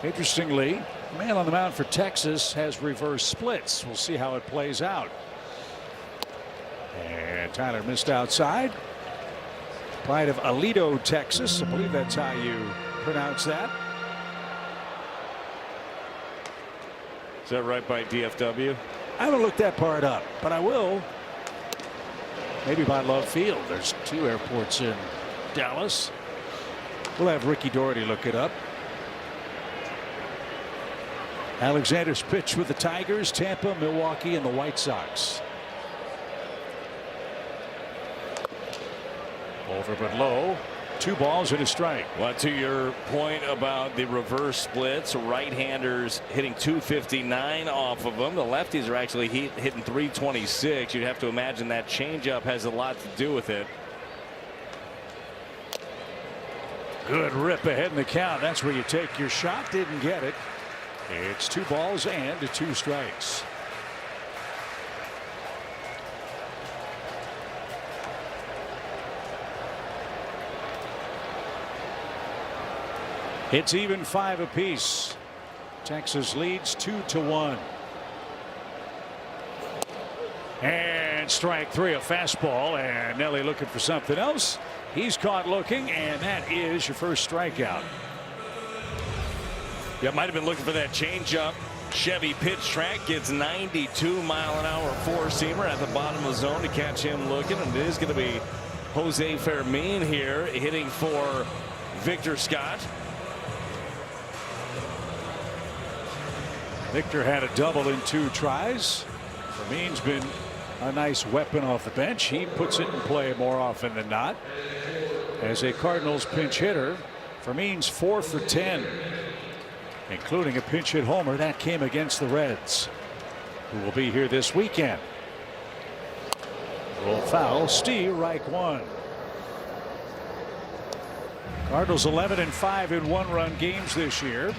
Interestingly, the man on the mound for Texas has reverse splits. We'll see how it plays out. And Tyler missed outside. Pride of Aledo, Texas. I believe that's how you pronounce that. Is that right by DFW? I haven't looked that part up, but I will. Maybe by Love Field. There's 2 airports in Dallas. We'll have Ricky Doherty look it up. Alexander's pitch with the Tigers, Tampa, Milwaukee, and the White Sox. Over but low. 2 balls and a strike. Well, to your point about the reverse splits, right-handers hitting 259 off of them. The lefties are actually hitting 326. You'd have to imagine that changeup has a lot to do with it. Good rip ahead in the count. That's where you take your shot. Didn't get it. It's 2 balls and 2 strikes. It's even 5 apiece. Texas leads 2-1. And strike 3, a fastball, and Nelly looking for something else. He's caught looking, and that is your first strikeout. Yeah, might have been looking for that changeup. Chevy pitch track gets 92-mile-an-hour four-seamer at the bottom of the zone to catch him looking, and it is going to be Jose Fermin here hitting for Victor Scott. Victor had a double in 2 tries. Fermin's been a nice weapon off the bench. He puts it in play more often than not. As a Cardinals pinch hitter, Fermin's 4 for 10, including a pinch hit homer that came against the Reds, who will be here this weekend. Roll foul. Steve Reich 1. Cardinals 11-5 in one-run games this year.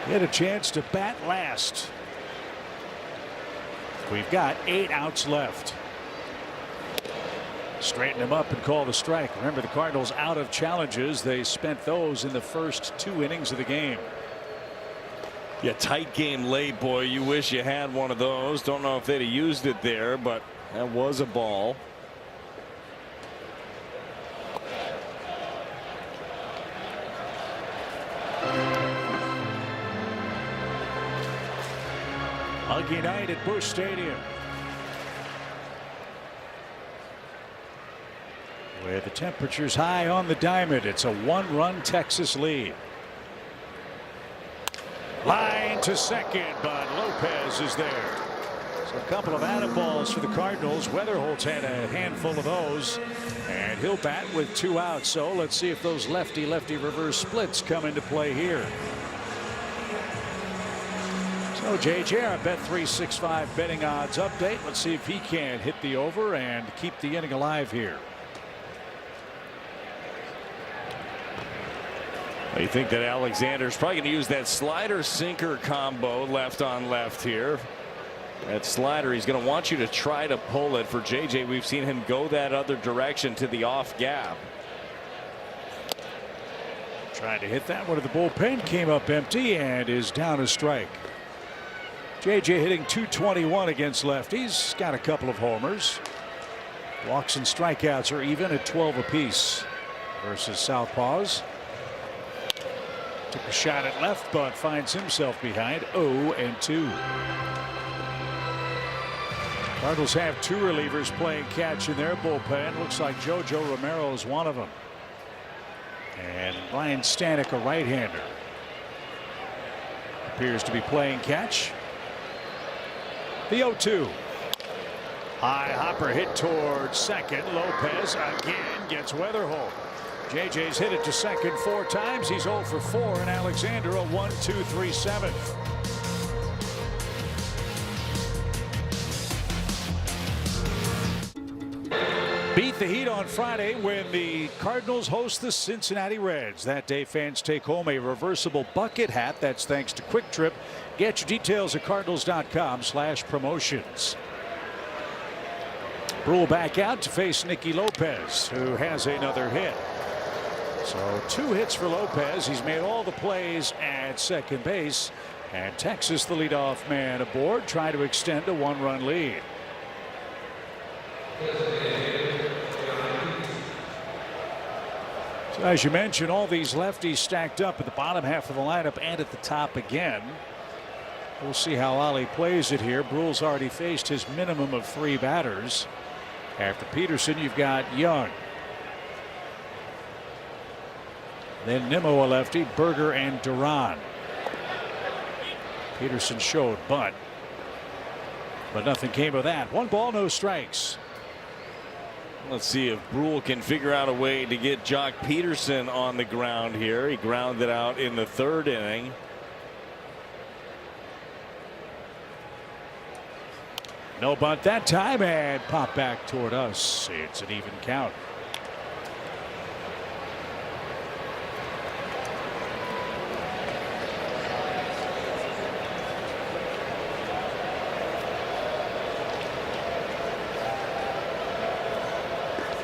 He had a chance to bat last. We've got 8 outs left. Straighten him up and call the strike. Remember, the Cardinals out of challenges. They spent those in the first 2 innings of the game. Yeah, tight game late, boy. You wish you had one of those. Don't know if they'd have used it there, but that was a ball. Muggy night at Busch Stadium, where the temperature's high on the diamond. It's a 1-run Texas lead. Line to second, but Lopez is there. So a couple of attaballs for the Cardinals. Weatherholt's had a handful of those, and he'll bat with 2 outs. So let's see if those lefty-lefty reverse splits come into play here. So JJ, our Bet365 betting odds update. Let's see if he can hit the over and keep the inning alive here. You think that Alexander's probably going to use that slider sinker combo left on left here. That slider, he's going to want you to try to pull it. For JJ, we've seen him go that other direction to the off gap. Trying to hit that one to the bullpen, came up empty and is down a strike. JJ hitting .221 against lefties. Got a couple of homers. Walks and strikeouts are even at 12 apiece versus southpaws. Took a shot at left, but finds himself behind 0-2. Cardinals have 2 relievers playing catch in their bullpen. Looks like JoJo Romero is one of them. And Ryan Stanek, a right-hander, appears to be playing catch. The 0-2. High hopper hit towards second. Lopez again gets Weatherholt. JJ's hit it to second 4 times. He's 0 for 4, and Alexander a 1-2-3 7th. Beat the Heat on Friday when the Cardinals host the Cincinnati Reds. That day, fans take home a reversible bucket hat. That's thanks to Quick Trip. Get your details at cardinals.com/promotions. Brule back out to face Nicky Lopez, who has another hit. So 2 hits for Lopez. He's made all the plays at second base, and Texas, the leadoff man aboard, trying to extend a 1-run lead. So as you mentioned, all these lefties stacked up at the bottom half of the lineup and at the top again. We'll see how Ali plays it here. Brule's already faced his minimum of 3 batters. After Peterson, you've got Young. Then Nimmo a lefty, Berger and Duran. Peterson showed bunt, but nothing came of that. 1 ball, no strikes. Let's see if Brule can figure out a way to get Jock Peterson on the ground here. He grounded out in the 3rd inning. No bunt that time, and pop back toward us. It's an even count.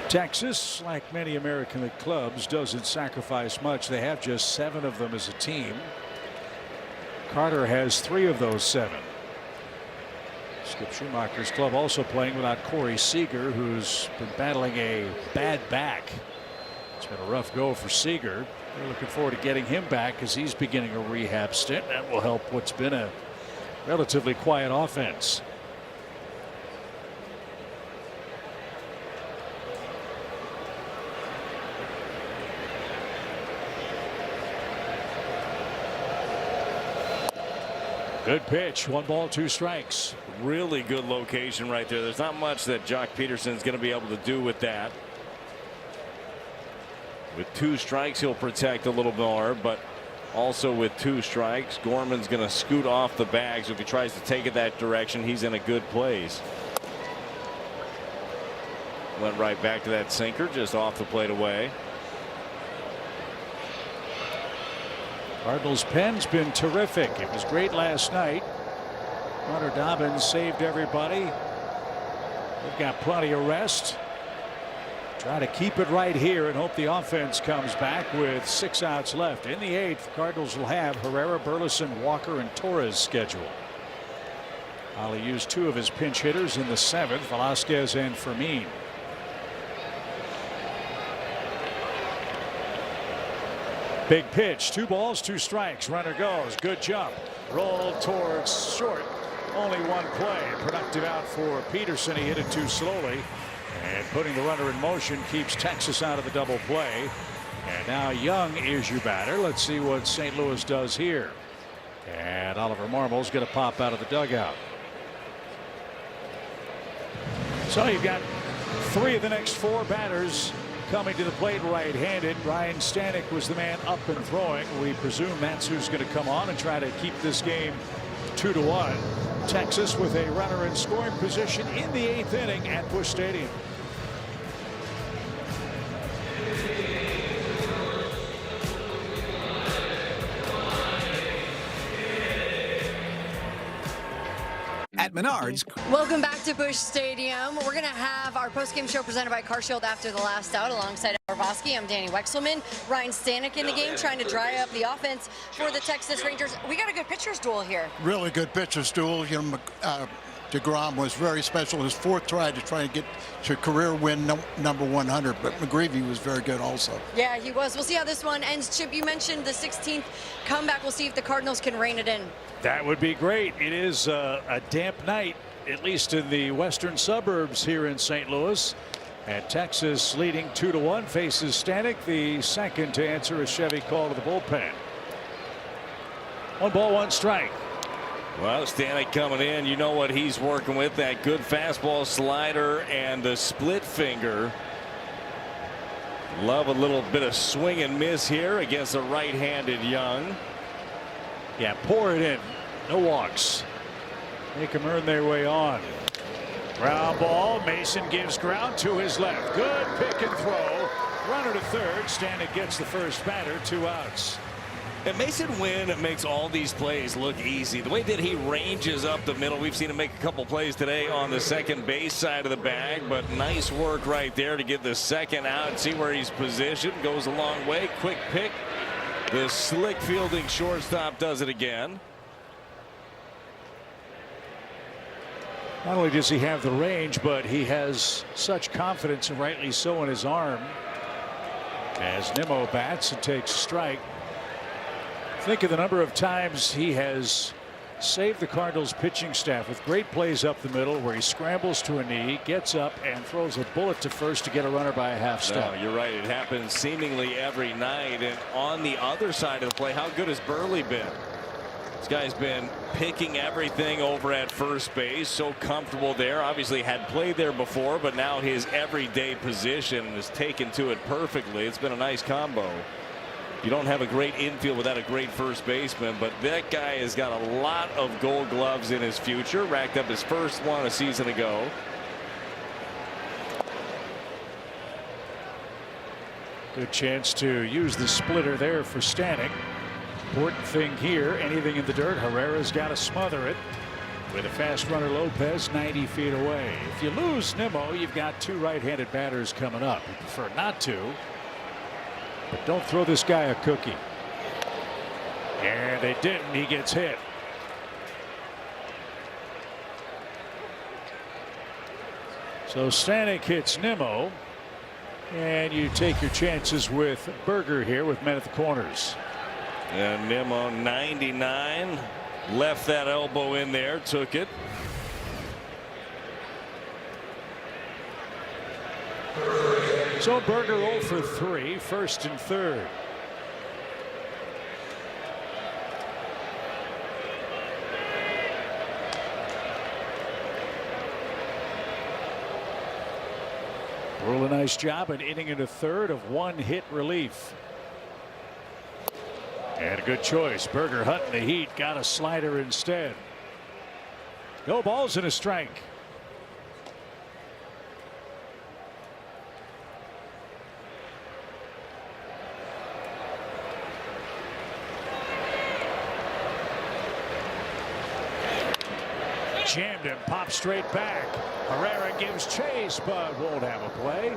Texas, like many American League clubs, doesn't sacrifice much. They have just 7 of them as a team. Carter has 3 of those 7. Skip Schumacher's club also playing without Corey Seager, who's been battling a bad back. It's been a rough go for Seager. We're looking forward to getting him back as he's beginning a rehab stint. That will help what's been a relatively quiet offense. Good pitch. 1 ball, 2 strikes. Really good location right there. There's not much that Jock Peterson's going to be able to do with that. With 2 strikes, he'll protect a little more, but also with 2 strikes, Gorman's going to scoot off the bag. So if he tries to take it that direction, he's in a good place. Went right back to that sinker, just off the plate away. Cardinals' pen's been terrific. It was great last night. Hunter Dobbins saved everybody. They've got plenty of rest. Try to keep it right here and hope the offense comes back with 6 outs left. In the 8th, Cardinals will have Herrera, Burleson, Walker, and Torres scheduled. Ollie used 2 of his pinch hitters in the 7th, Velasquez and Fermin. Big pitch, 2 balls, 2 strikes. Runner goes. Good jump. Roll towards short. Only 1 play. Productive out for Peterson. He hit it too slowly. And putting the runner in motion keeps Texas out of the double play. And now Young is your batter. Let's see what St. Louis does here. And Oliver Marmol's going to pop out of the dugout. So you've got 3 of the next 4 batters coming to the plate right-handed. Ryan Stanek was the man up and throwing. We presume that's who's going to come on and try to keep this game 2-1. Texas with a runner in scoring position in the 8th inning at Busch Stadium. At Menards. Welcome back to Busch Stadium. We're going to have our post-game show presented by CarShield after the last out alongside Voski. I'm Danny Wexelman. Ryan Stanek in the game trying to dry up the offense for the Texas Rangers. We got a good pitcher's duel here. Really good pitcher's duel. You know, DeGrom was very special. His 4th try to get to career win number 100, but McGreevy was very good also. Yeah, he was. We'll see how this one ends. Chip, you mentioned the 16th comeback. We'll see if the Cardinals can rein it in. That would be great. It is a damp night, at least in the western suburbs here in St. Louis. And Texas leading 2-1 faces Stanek, the second to answer a Chevy call to the bullpen. 1 ball, 1 strike. Well, Stanek coming in, you know what he's working with, that good fastball slider and the split finger. Love a little bit of swing and miss here against a right-handed Young. Yeah, pour it in. No walks. Make them earn their way on. Ground ball. Mason gives ground to his left. Good pick and throw. Runner to third. Stanek gets the first batter. 2 outs. And Mason Wynn makes all these plays look easy. The way that he ranges up the middle, we've seen him make a couple plays today on the second base side of the bag, but nice work right there to get the second out. See where he's positioned. Goes a long way. Quick pick. The slick fielding shortstop does it again. Not only does he have the range, but he has such confidence, and rightly so, in his arm. As Nimmo bats and takes a strike. Think of the number of times he has saved the Cardinals pitching staff with great plays up the middle where he scrambles to a knee, gets up, and throws a bullet to first to get a runner by a half step. No, you're right. It happens seemingly every night. And on the other side of the play, how good has Burley been? This guy's been picking everything over at first base. So comfortable there. Obviously had played there before, but now his everyday position is taken to it perfectly. It's been a nice combo. You don't have a great infield without a great first baseman, but that guy has got a lot of Gold Gloves in his future. Racked up his first one a season ago. Good chance to use the splitter there for Stanek. Important thing here, anything in the dirt, Herrera's got to smother it with a fast runner. Lopez 90 feet away. If you lose Nimmo, you've got 2 right-handed batters coming up. You prefer not to, but don't throw this guy a cookie. And they didn't. He gets hit. So Stanek hits Nimmo. And you take your chances with Berger here with men at the corners. And Nimmo 99 left that elbow in there, took it. So Berger 0 for 3, first and third. Really nice job an inning and a third of one-hit relief. And a good choice. Berger hunting the heat, got a slider instead. No balls and a strike. Jammed him, popped straight back. Herrera gives chase, but won't have a play.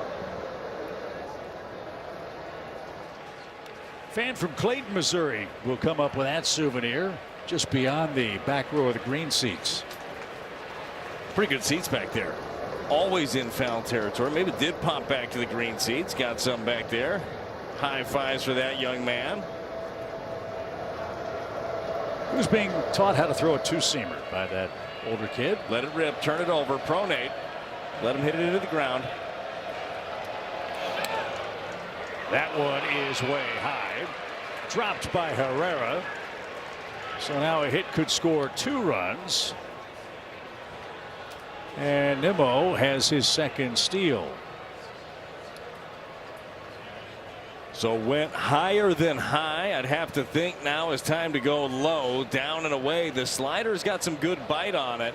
Fan from Clayton, Missouri will come up with that souvenir just beyond the back row of the green seats. Pretty good seats back there. Always in foul territory. Maybe did pop back to the green seats. Got some back there. High fives for that young man. He was being taught how to throw a two-seamer by that older kid. Let it rip, turn it over, pronate. Let him hit it into the ground. That one is way high. Dropped by Herrera. So now a hit could score 2 runs. And Nimmo has his second steal. So went higher than high. I'd have to think now is time to go low, down and away. The slider's got some good bite on it.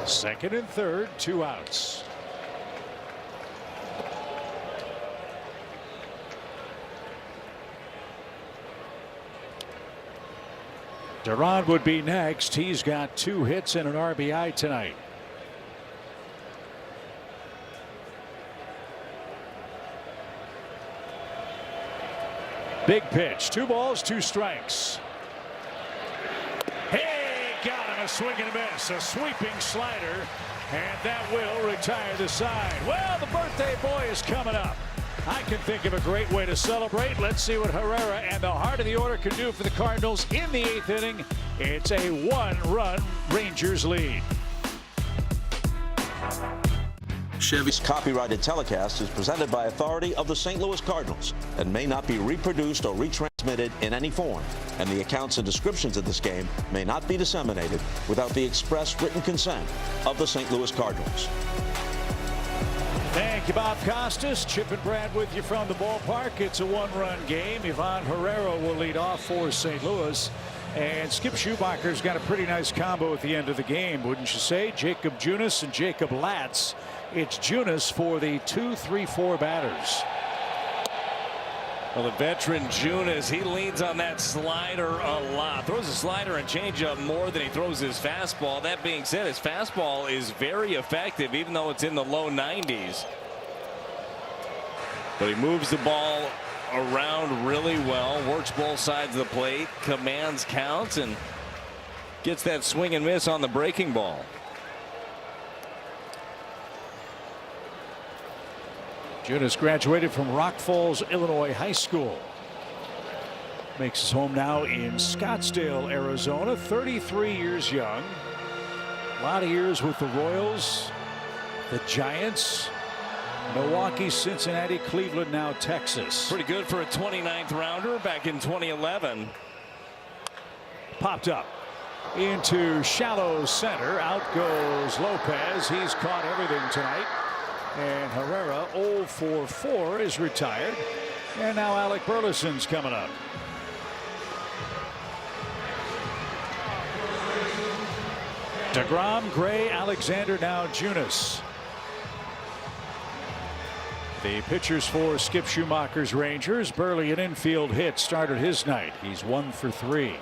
Second and third, 2 outs. Duran would be next. He's got 2 hits and an RBI tonight. Big pitch, 2 balls, 2 strikes. Hey, got him, a swing and a miss, a sweeping slider, and that will retire the side. Well, the birthday boy is coming up. I can think of a great way to celebrate. Let's see what Herrera and the heart of the order can do for the Cardinals in the 8th inning. It's a 1-run Rangers lead. Chevy's copyrighted telecast is presented by authority of the St. Louis Cardinals and may not be reproduced or retransmitted in any form. And the accounts and descriptions of this game may not be disseminated without the express written consent of the St. Louis Cardinals. Thank you, Bob Costas. Chip and Brad with you from the ballpark. It's a 1-run game. Ivan Herrera will lead off for St. Louis. And Skip Schumacher's got a pretty nice combo at the end of the game, wouldn't you say? Jacob Junis and Jacob Latz. It's Junis for the 2-3-4 batters. Well, the veteran Junis, he leans on that slider a lot. Throws a slider and changeup more than he throws his fastball. That being said, his fastball is very effective, even though it's in the low 90s. But he moves the ball around really well, works both sides of the plate, commands counts, and gets that swing and miss on the breaking ball. Junis graduated from Rock Falls, Illinois High School. Makes his home now in Scottsdale, Arizona. 33 years young. A lot of years with the Royals, the Giants, Milwaukee, Cincinnati, Cleveland, now Texas. Pretty good for a 29th rounder back in 2011. Popped up into shallow center. Out goes Lopez. He's caught everything tonight. And Herrera 0 for 4 is retired. And now Alec Burleson's coming up. DeGrom, Gray, Alexander, now Junis. The pitchers for Skip Schumacher's Rangers. Burley, an infield hit, started his night. He's 1 for 3.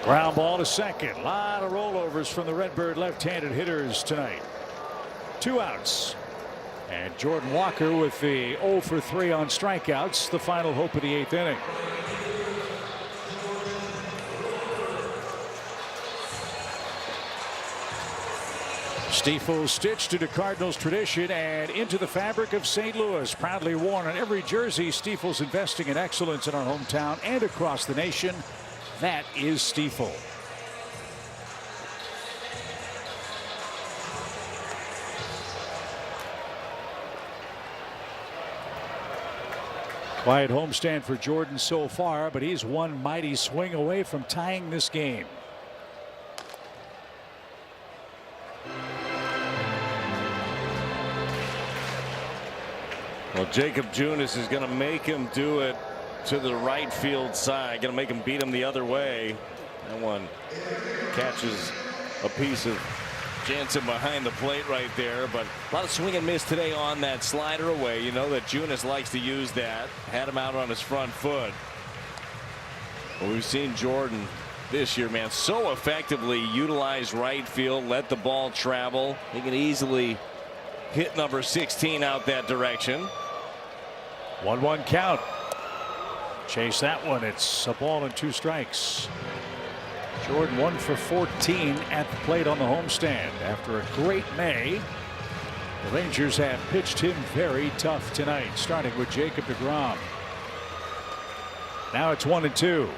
Ground ball to second. A lot of rollovers from the Redbird left-handed hitters tonight. 2 outs. And Jordan Walker with the 0 for 3 on strikeouts, the final hope of the 8th inning. Stiefel stitched into Cardinals tradition and into the fabric of St. Louis. Proudly worn on every jersey, Stiefel's investing in excellence in our hometown and across the nation. That is Stiefel. Quiet homestand for Jordan so far, but he's one mighty swing away from tying this game. Well, Jacob Junis is going to make him do it to the right field side. Going to make him beat him the other way. That one catches a piece of Jansen behind the plate right there, but a lot of swing and miss today on that slider away. You know that Junis likes to use that. Had him out on his front foot. Well, we've seen Jordan this year, man, so effectively utilize right field, let the ball travel. He can easily hit number 16 out that direction. 1-1 count. Chase that one. It's a ball and 2 strikes. Jordan 1 for 14 at the plate on the homestand. After a great May, the Rangers have pitched him very tough tonight, starting with Jacob deGrom. Now it's 1-2.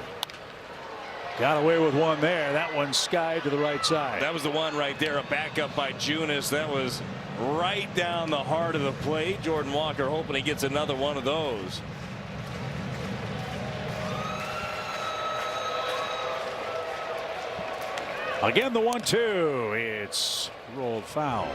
Got away with one there. That one skied to the right side. That was the one right there, a backup by Junis. That was right down the heart of the plate. Jordan Walker hoping he gets another one of those. Again, the 1-2. It's rolled foul.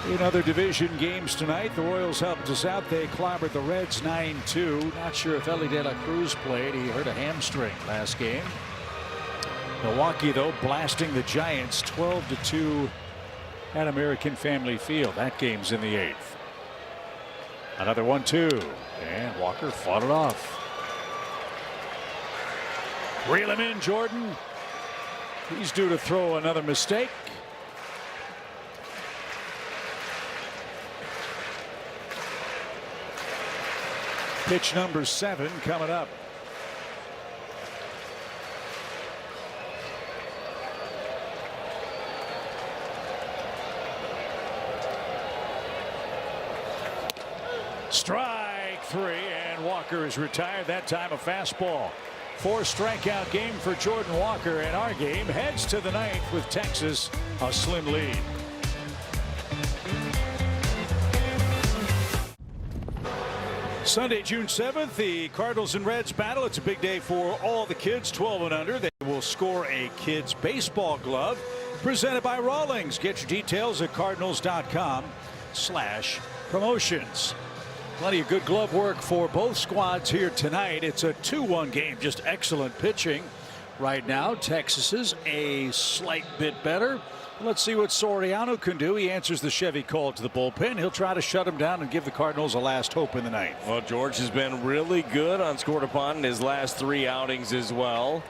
In other division games tonight, the Royals helped us out. They clobbered the Reds 9-2. Not sure if Ellie De La Cruz played. He hurt a hamstring last game. Milwaukee, though, blasting the Giants 12-2 at American Family Field. That game's in the 8th. Another 1-2. And Walker fought it off. Reel him in, Jordan. He's due to throw another mistake. Pitch number 7 coming up. Strike 3, and Walker is retired. That time a fastball. 4 strikeout game for Jordan Walker, and our game heads to the 9th with Texas a slim lead. Sunday, June 7th, the Cardinals and Reds battle. It's a big day for all the kids 12 and under. They will score a kid's baseball glove presented by Rawlings. Get your details at cardinals.com/promotions. Plenty of good glove work for both squads here tonight. It's a 2-1 game. Just excellent pitching right now. Texas is a slight bit better. Let's see what Soriano can do. He answers the Chevy call to the bullpen. He'll try to shut him down and give the Cardinals a last hope in the 9th. Well, George has been really good unscored upon in his last 3 outings as well.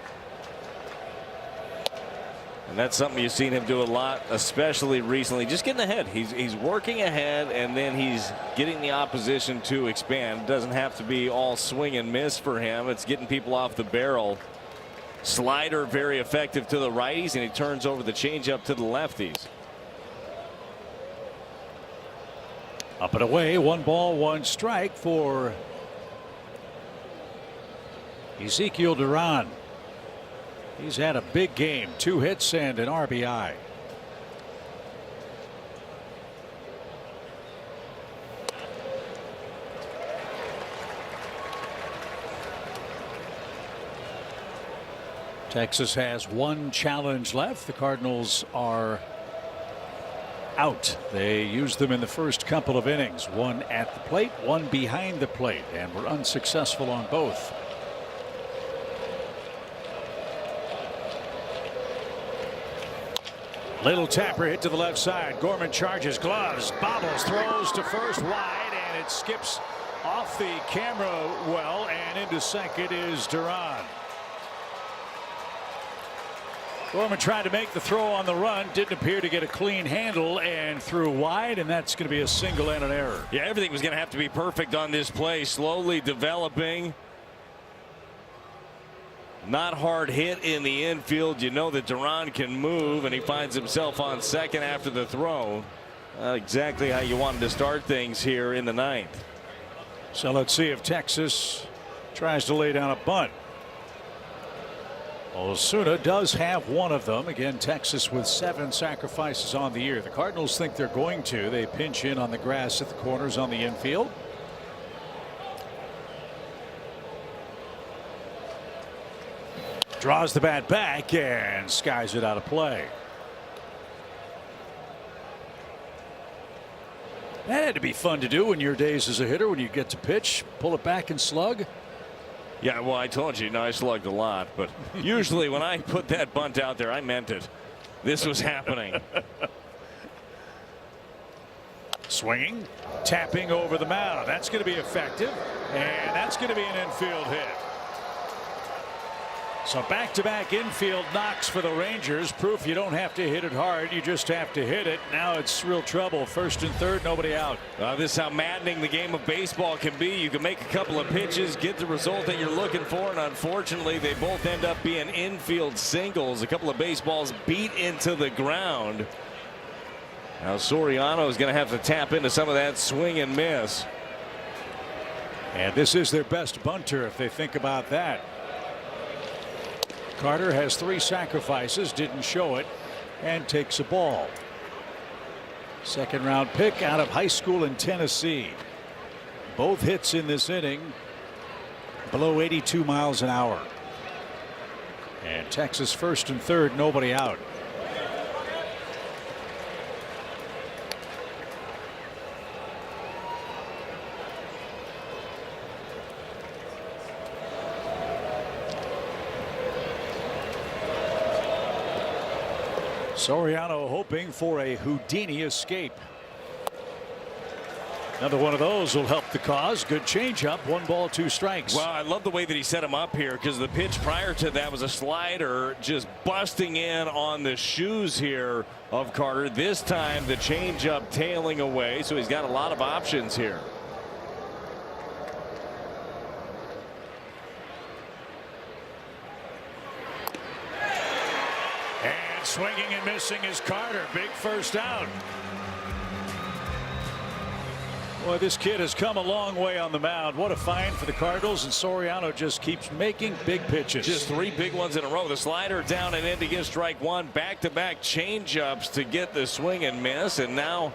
And that's something you've seen him do a lot, especially recently. Just getting ahead. He's working ahead, and then he's getting the opposition to expand. It doesn't have to be all swing and miss for him. It's getting people off the barrel. Slider very effective to the righties, and he turns over the changeup to the lefties. Up and away, 1 ball, 1 strike for Ezekiel Duran. He's had a big game, 2 hits and an RBI. Texas has 1 challenge left. The Cardinals are out. They used them in the first couple of innings. 1 at the plate, 1 behind the plate, and were unsuccessful on both. Little tapper hit to the left side. Gorman charges, gloves, bobbles, throws to first, wide, and it skips off the camera well, and into second is Duran. Gorman tried to make the throw on the run, didn't appear to get a clean handle, and threw wide, and that's going to be a single and an error. Yeah, everything was going to have to be perfect on this play. Slowly developing. Not hard hit in the infield. You know that Duran can move, and he finds himself on second after the throw. Not exactly how you wanted to start things here in the ninth. So let's see if Texas tries to lay down a bunt. Osuna does have one of them. Again, Texas with 7 sacrifices on the year. The Cardinals think they're going to. They pinch in on the grass at the corners on the infield. Draws the bat back and skies it out of play. That had to be fun to do in your days as a hitter when you get to pitch, pull it back and slug. Yeah, well, I told you, I slugged a lot, but usually when I put that bunt out there, I meant it. This was happening. Swinging, tapping over the mound. That's going to be effective, and that's going to be an infield hit. So back-to-back infield knocks for the Rangers. Proof you don't have to hit it hard, you just have to hit it. Now it's real trouble. First and third, nobody out. This is how maddening the game of baseball can be. You can make a couple of pitches, get the result that you're looking for, and unfortunately they both end up being infield singles. A couple of baseballs beat into the ground. Now Soriano is going to have to tap into some of that swing and miss. And this is their best bunter if they think about that. Carter has 3 sacrifices, didn't show it, and takes a ball. Second round pick out of high school in Tennessee. Both hits in this inning below 82 miles an hour. And Texas first and third, nobody out. Soriano hoping for a Houdini escape. Another one of those will help the cause. Good changeup. 1 ball, 2 strikes. Well, I love the way that he set him up here, because the pitch prior to that was a slider just busting in on the shoes here of Carter. This time the changeup tailing away, so he's got a lot of options here. Swinging and missing is Carter. Big first out. Boy, this kid has come a long way on the mound. What a find for the Cardinals, and Soriano just keeps making big pitches. Just 3 big ones in a row. The slider down and in to get strike 1. Back-to-back changeups to get the swing and miss, and now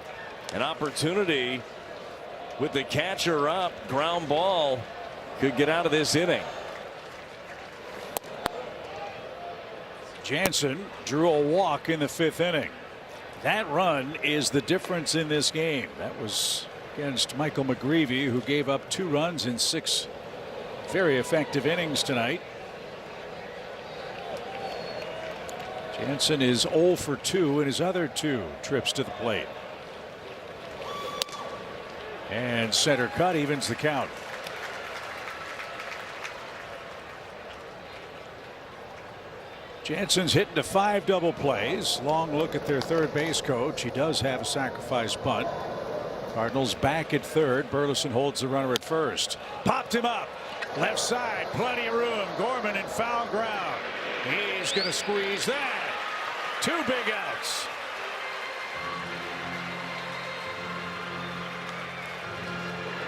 an opportunity with the catcher up. Ground ball could get out of this inning. Jansen drew a walk in the 5th inning. That run is the difference in this game. That was against Michael McGreevy, who gave up 2 runs in 6 very effective innings tonight. Jansen is 0 for 2 in his other 2 trips to the plate. And center cut evens the count. Jansen's hitting to 5 double plays. Long look at their third base coach. He does have a sacrifice bunt. Cardinals back at third. Burleson holds the runner at first. Popped him up. Left side. Plenty of room. Gorman in foul ground. He's going to squeeze that. 2 big outs.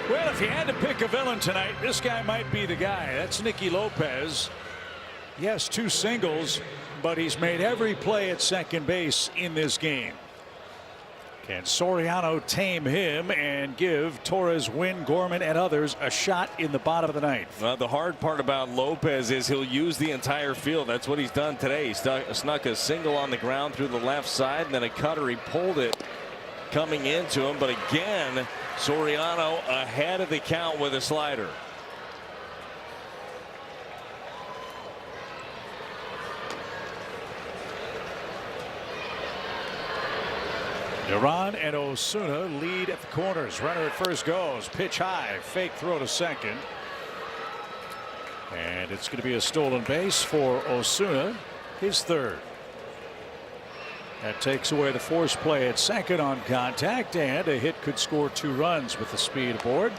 Well, if you had to pick a villain tonight, this guy might be the guy. That's Nicky Lopez. Yes, 2 singles, but he's made every play at second base in this game. Can Soriano tame him and give Torres, Wynn, Gorman, and others a shot in the bottom of the 9th? Well, the hard part about Lopez is he'll use the entire field. That's what he's done today. He snuck a single on the ground through the left side, and then a cutter. He pulled it coming into him. But again, Soriano ahead of the count with a slider. Duran and Osuna lead at the corners. Runner at first goes. Pitch high. Fake throw to second. And it's going to be a stolen base for Osuna, his 3rd. That takes away the force play at second on contact, and a hit could score 2 runs with the speed aboard.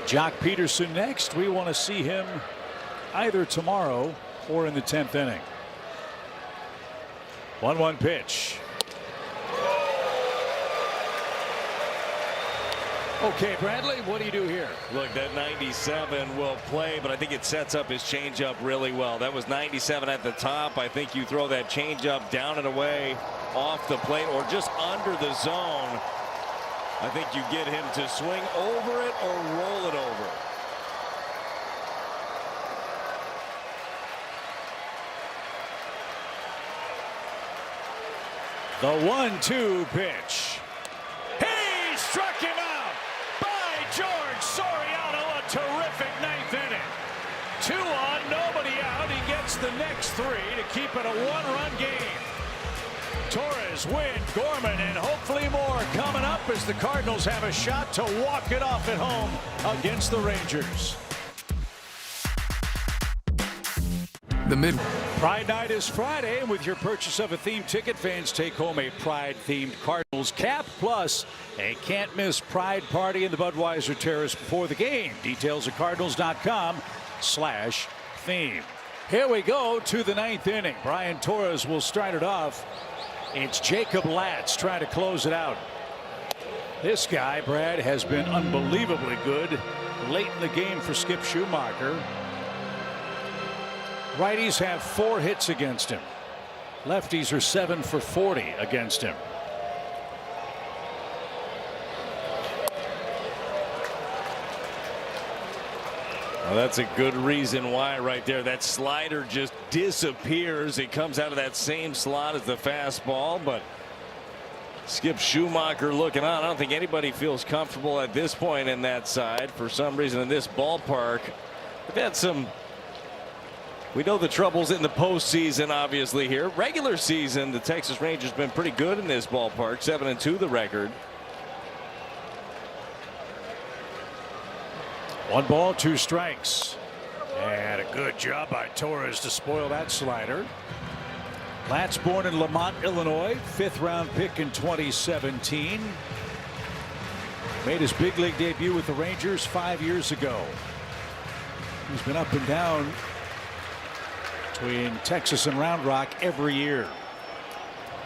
Jock Peterson next. We want to see him either tomorrow or in the 10th inning. 1-1 pitch. Okay, Bradley, what do you do here? Look, that 97 will play, but I think it sets up his changeup really well. That was 97 at the top. I think you throw that changeup down and away off the plate or just under the zone. I think you get him to swing over it or roll it over. The 1-2 pitch. He struck him out. By George Soriano, a terrific 9th inning. 2 on, nobody out. He gets the next 3 to keep it a 1-run game. Torres, Wynn, Gorman, and hopefully more coming up as the Cardinals have a shot to walk it off at home against the Rangers. Pride Night is Friday, and with your purchase of a theme ticket, fans take home a Pride-themed Cardinals cap, plus a can't-miss Pride party in the Budweiser Terrace before the game. Details at cardinals.com/theme. Here we go to the 9th inning. Brian Torres will start it off. It's Jacob Latz trying to close it out. This guy, Brad, has been unbelievably good late in the game for Skip Schumacher. Righties have 4 hits against him. Lefties are 7 for 40 against him. Well, that's a good reason why right there. That slider just disappears. It comes out of that same slot as the fastball, but Skip Schumacher looking on. I don't think anybody feels comfortable at this point in that side. For some reason in this ballpark, they've had some. We know the troubles in the postseason, obviously here. Regular season, the Texas Rangers been pretty good in this ballpark. 7-2 the record. 1 ball, 2 strikes. And a good job by Torres to spoil that slider. Latz born in Lamont, Illinois. 5th-round pick in 2017. Made his big league debut with the Rangers 5 years ago. He's been up and down between Texas and Round Rock every year.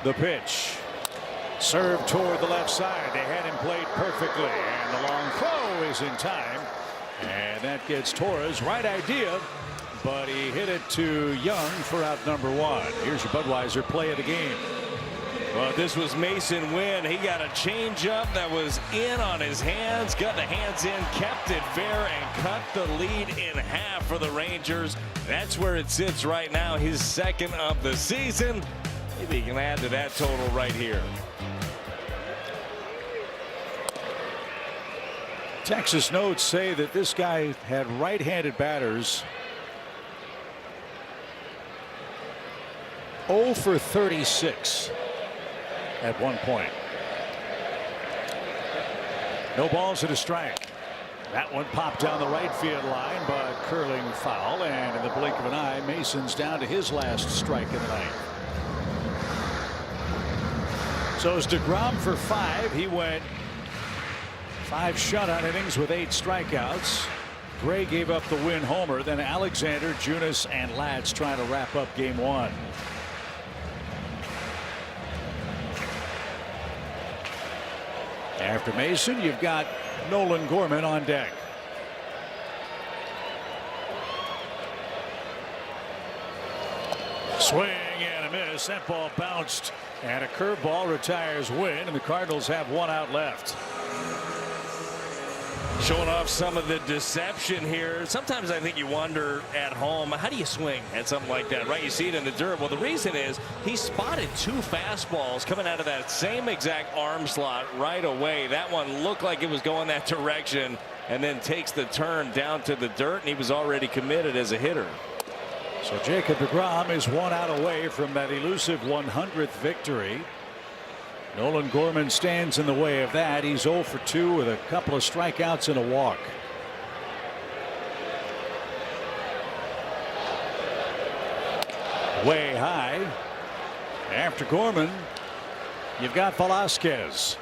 The pitch. Served toward the left side. They had him played perfectly. And the long throw is in time. And that gets Torres. Right idea, but he hit it to Young for out number 1. Here's your Budweiser play of the game. Well, this was Mason Wynn. He got a changeup that was in on his hands, got the hands in, kept it fair, and cut the lead in half for the Rangers. That's where it sits right now, his 2nd of the season. Maybe he can add to that total right here. Texas notes say that this guy had right-handed batters 0 for 36 at one point. No balls and a strike. That one popped down the right field line, but curling foul, and in the blink of an eye, Mason's down to his last strike of the night. So it's DeGrom for 5. He went 5 shutout innings with 8 strikeouts. Gray gave up the win homer. Then Alexander, Junis, and Latz trying to wrap up game 1. After Mason, you've got Nolan Gorman on deck. Swing and a miss. That ball bounced, and a curveball retires Wynn, and the Cardinals have 1 out left. Showing off some of the deception here. Sometimes I think you wonder at home, how do you swing at something like that, right? You see it in the dirt. Well, the reason is he spotted 2 fastballs coming out of that same exact arm slot right away. That one looked like it was going that direction, and then takes the turn down to the dirt, and he was already committed as a hitter. So Jacob DeGrom is 1 out away from that elusive 100th victory. Nolan Gorman stands in the way of that. He's 0 for 2 with a couple of strikeouts and a walk. way high. After Gorman, you've got Velasquez.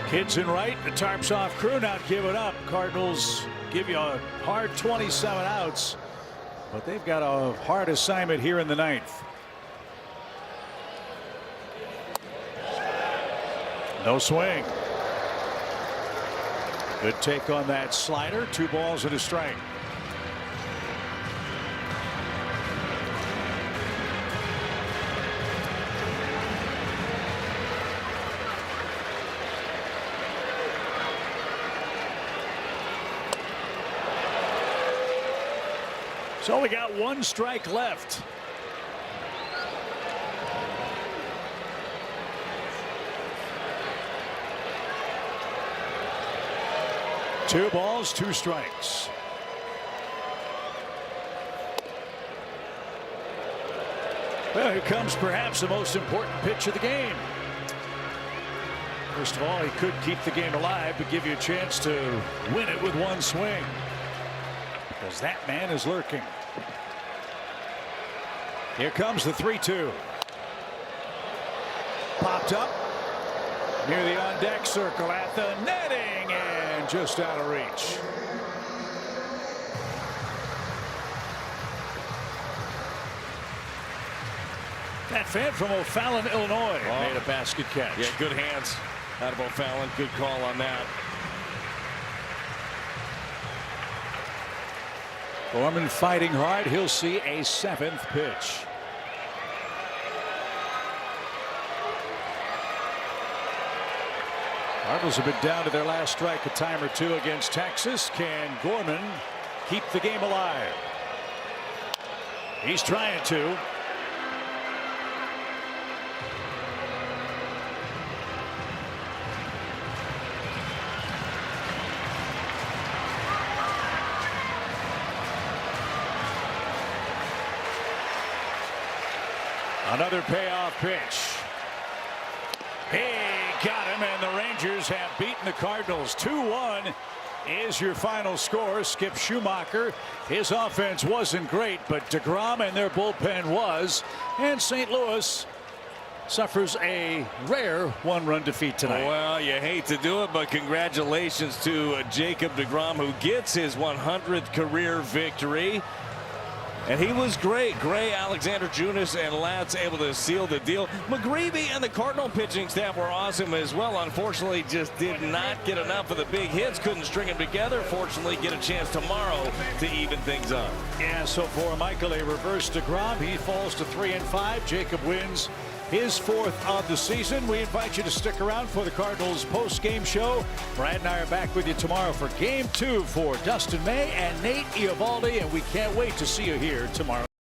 Kids in right, the tarps off, crew not give it up. Cardinals give you a hard 27 outs, but they've got a hard assignment here in the ninth. No swing. Good take on that slider. 2 balls and a strike. So we got 1 strike left. Two balls, 2 strikes. Well, here comes perhaps the most important pitch of the game. First of all, he could keep the game alive, but give you a chance to win it with 1 swing. Because that man is lurking. Here comes the 3-2. Popped up near the on-deck circle at the netting and just out of reach. That fan from O'Fallon, Illinois, made a basket catch. Yeah, good hands out of O'Fallon. Good call on that. Gorman fighting hard. He'll see a 7th pitch. Cardinals have been down to their last strike a time or 2 against Texas. Can Gorman keep the game alive? He's trying to. Another payoff pitch. He got him, and the Rangers have beaten the Cardinals. 2-1 is your final score. Skip Schumacher, his offense wasn't great, but DeGrom and their bullpen was. And St. Louis suffers a rare 1-run defeat tonight. Well, you hate to do it, but congratulations to Jacob DeGrom, who gets his 100th career victory. And he was great. Gray, Alexander Junis, and Latz able to seal the deal. McGreevy and the Cardinal pitching staff were awesome as well. Unfortunately, just did not get enough of the big hits. Couldn't string them together. Fortunately, get a chance tomorrow to even things up. Yeah, so for Michael, a reverse DeGrom. He falls to 3-5. Jacob wins his 4th of the season. We invite you to stick around for the Cardinals post-game show. Brad and I are back with you tomorrow for Game 2 for Dustin May and Nate Eovaldi, and we can't wait to see you here tomorrow.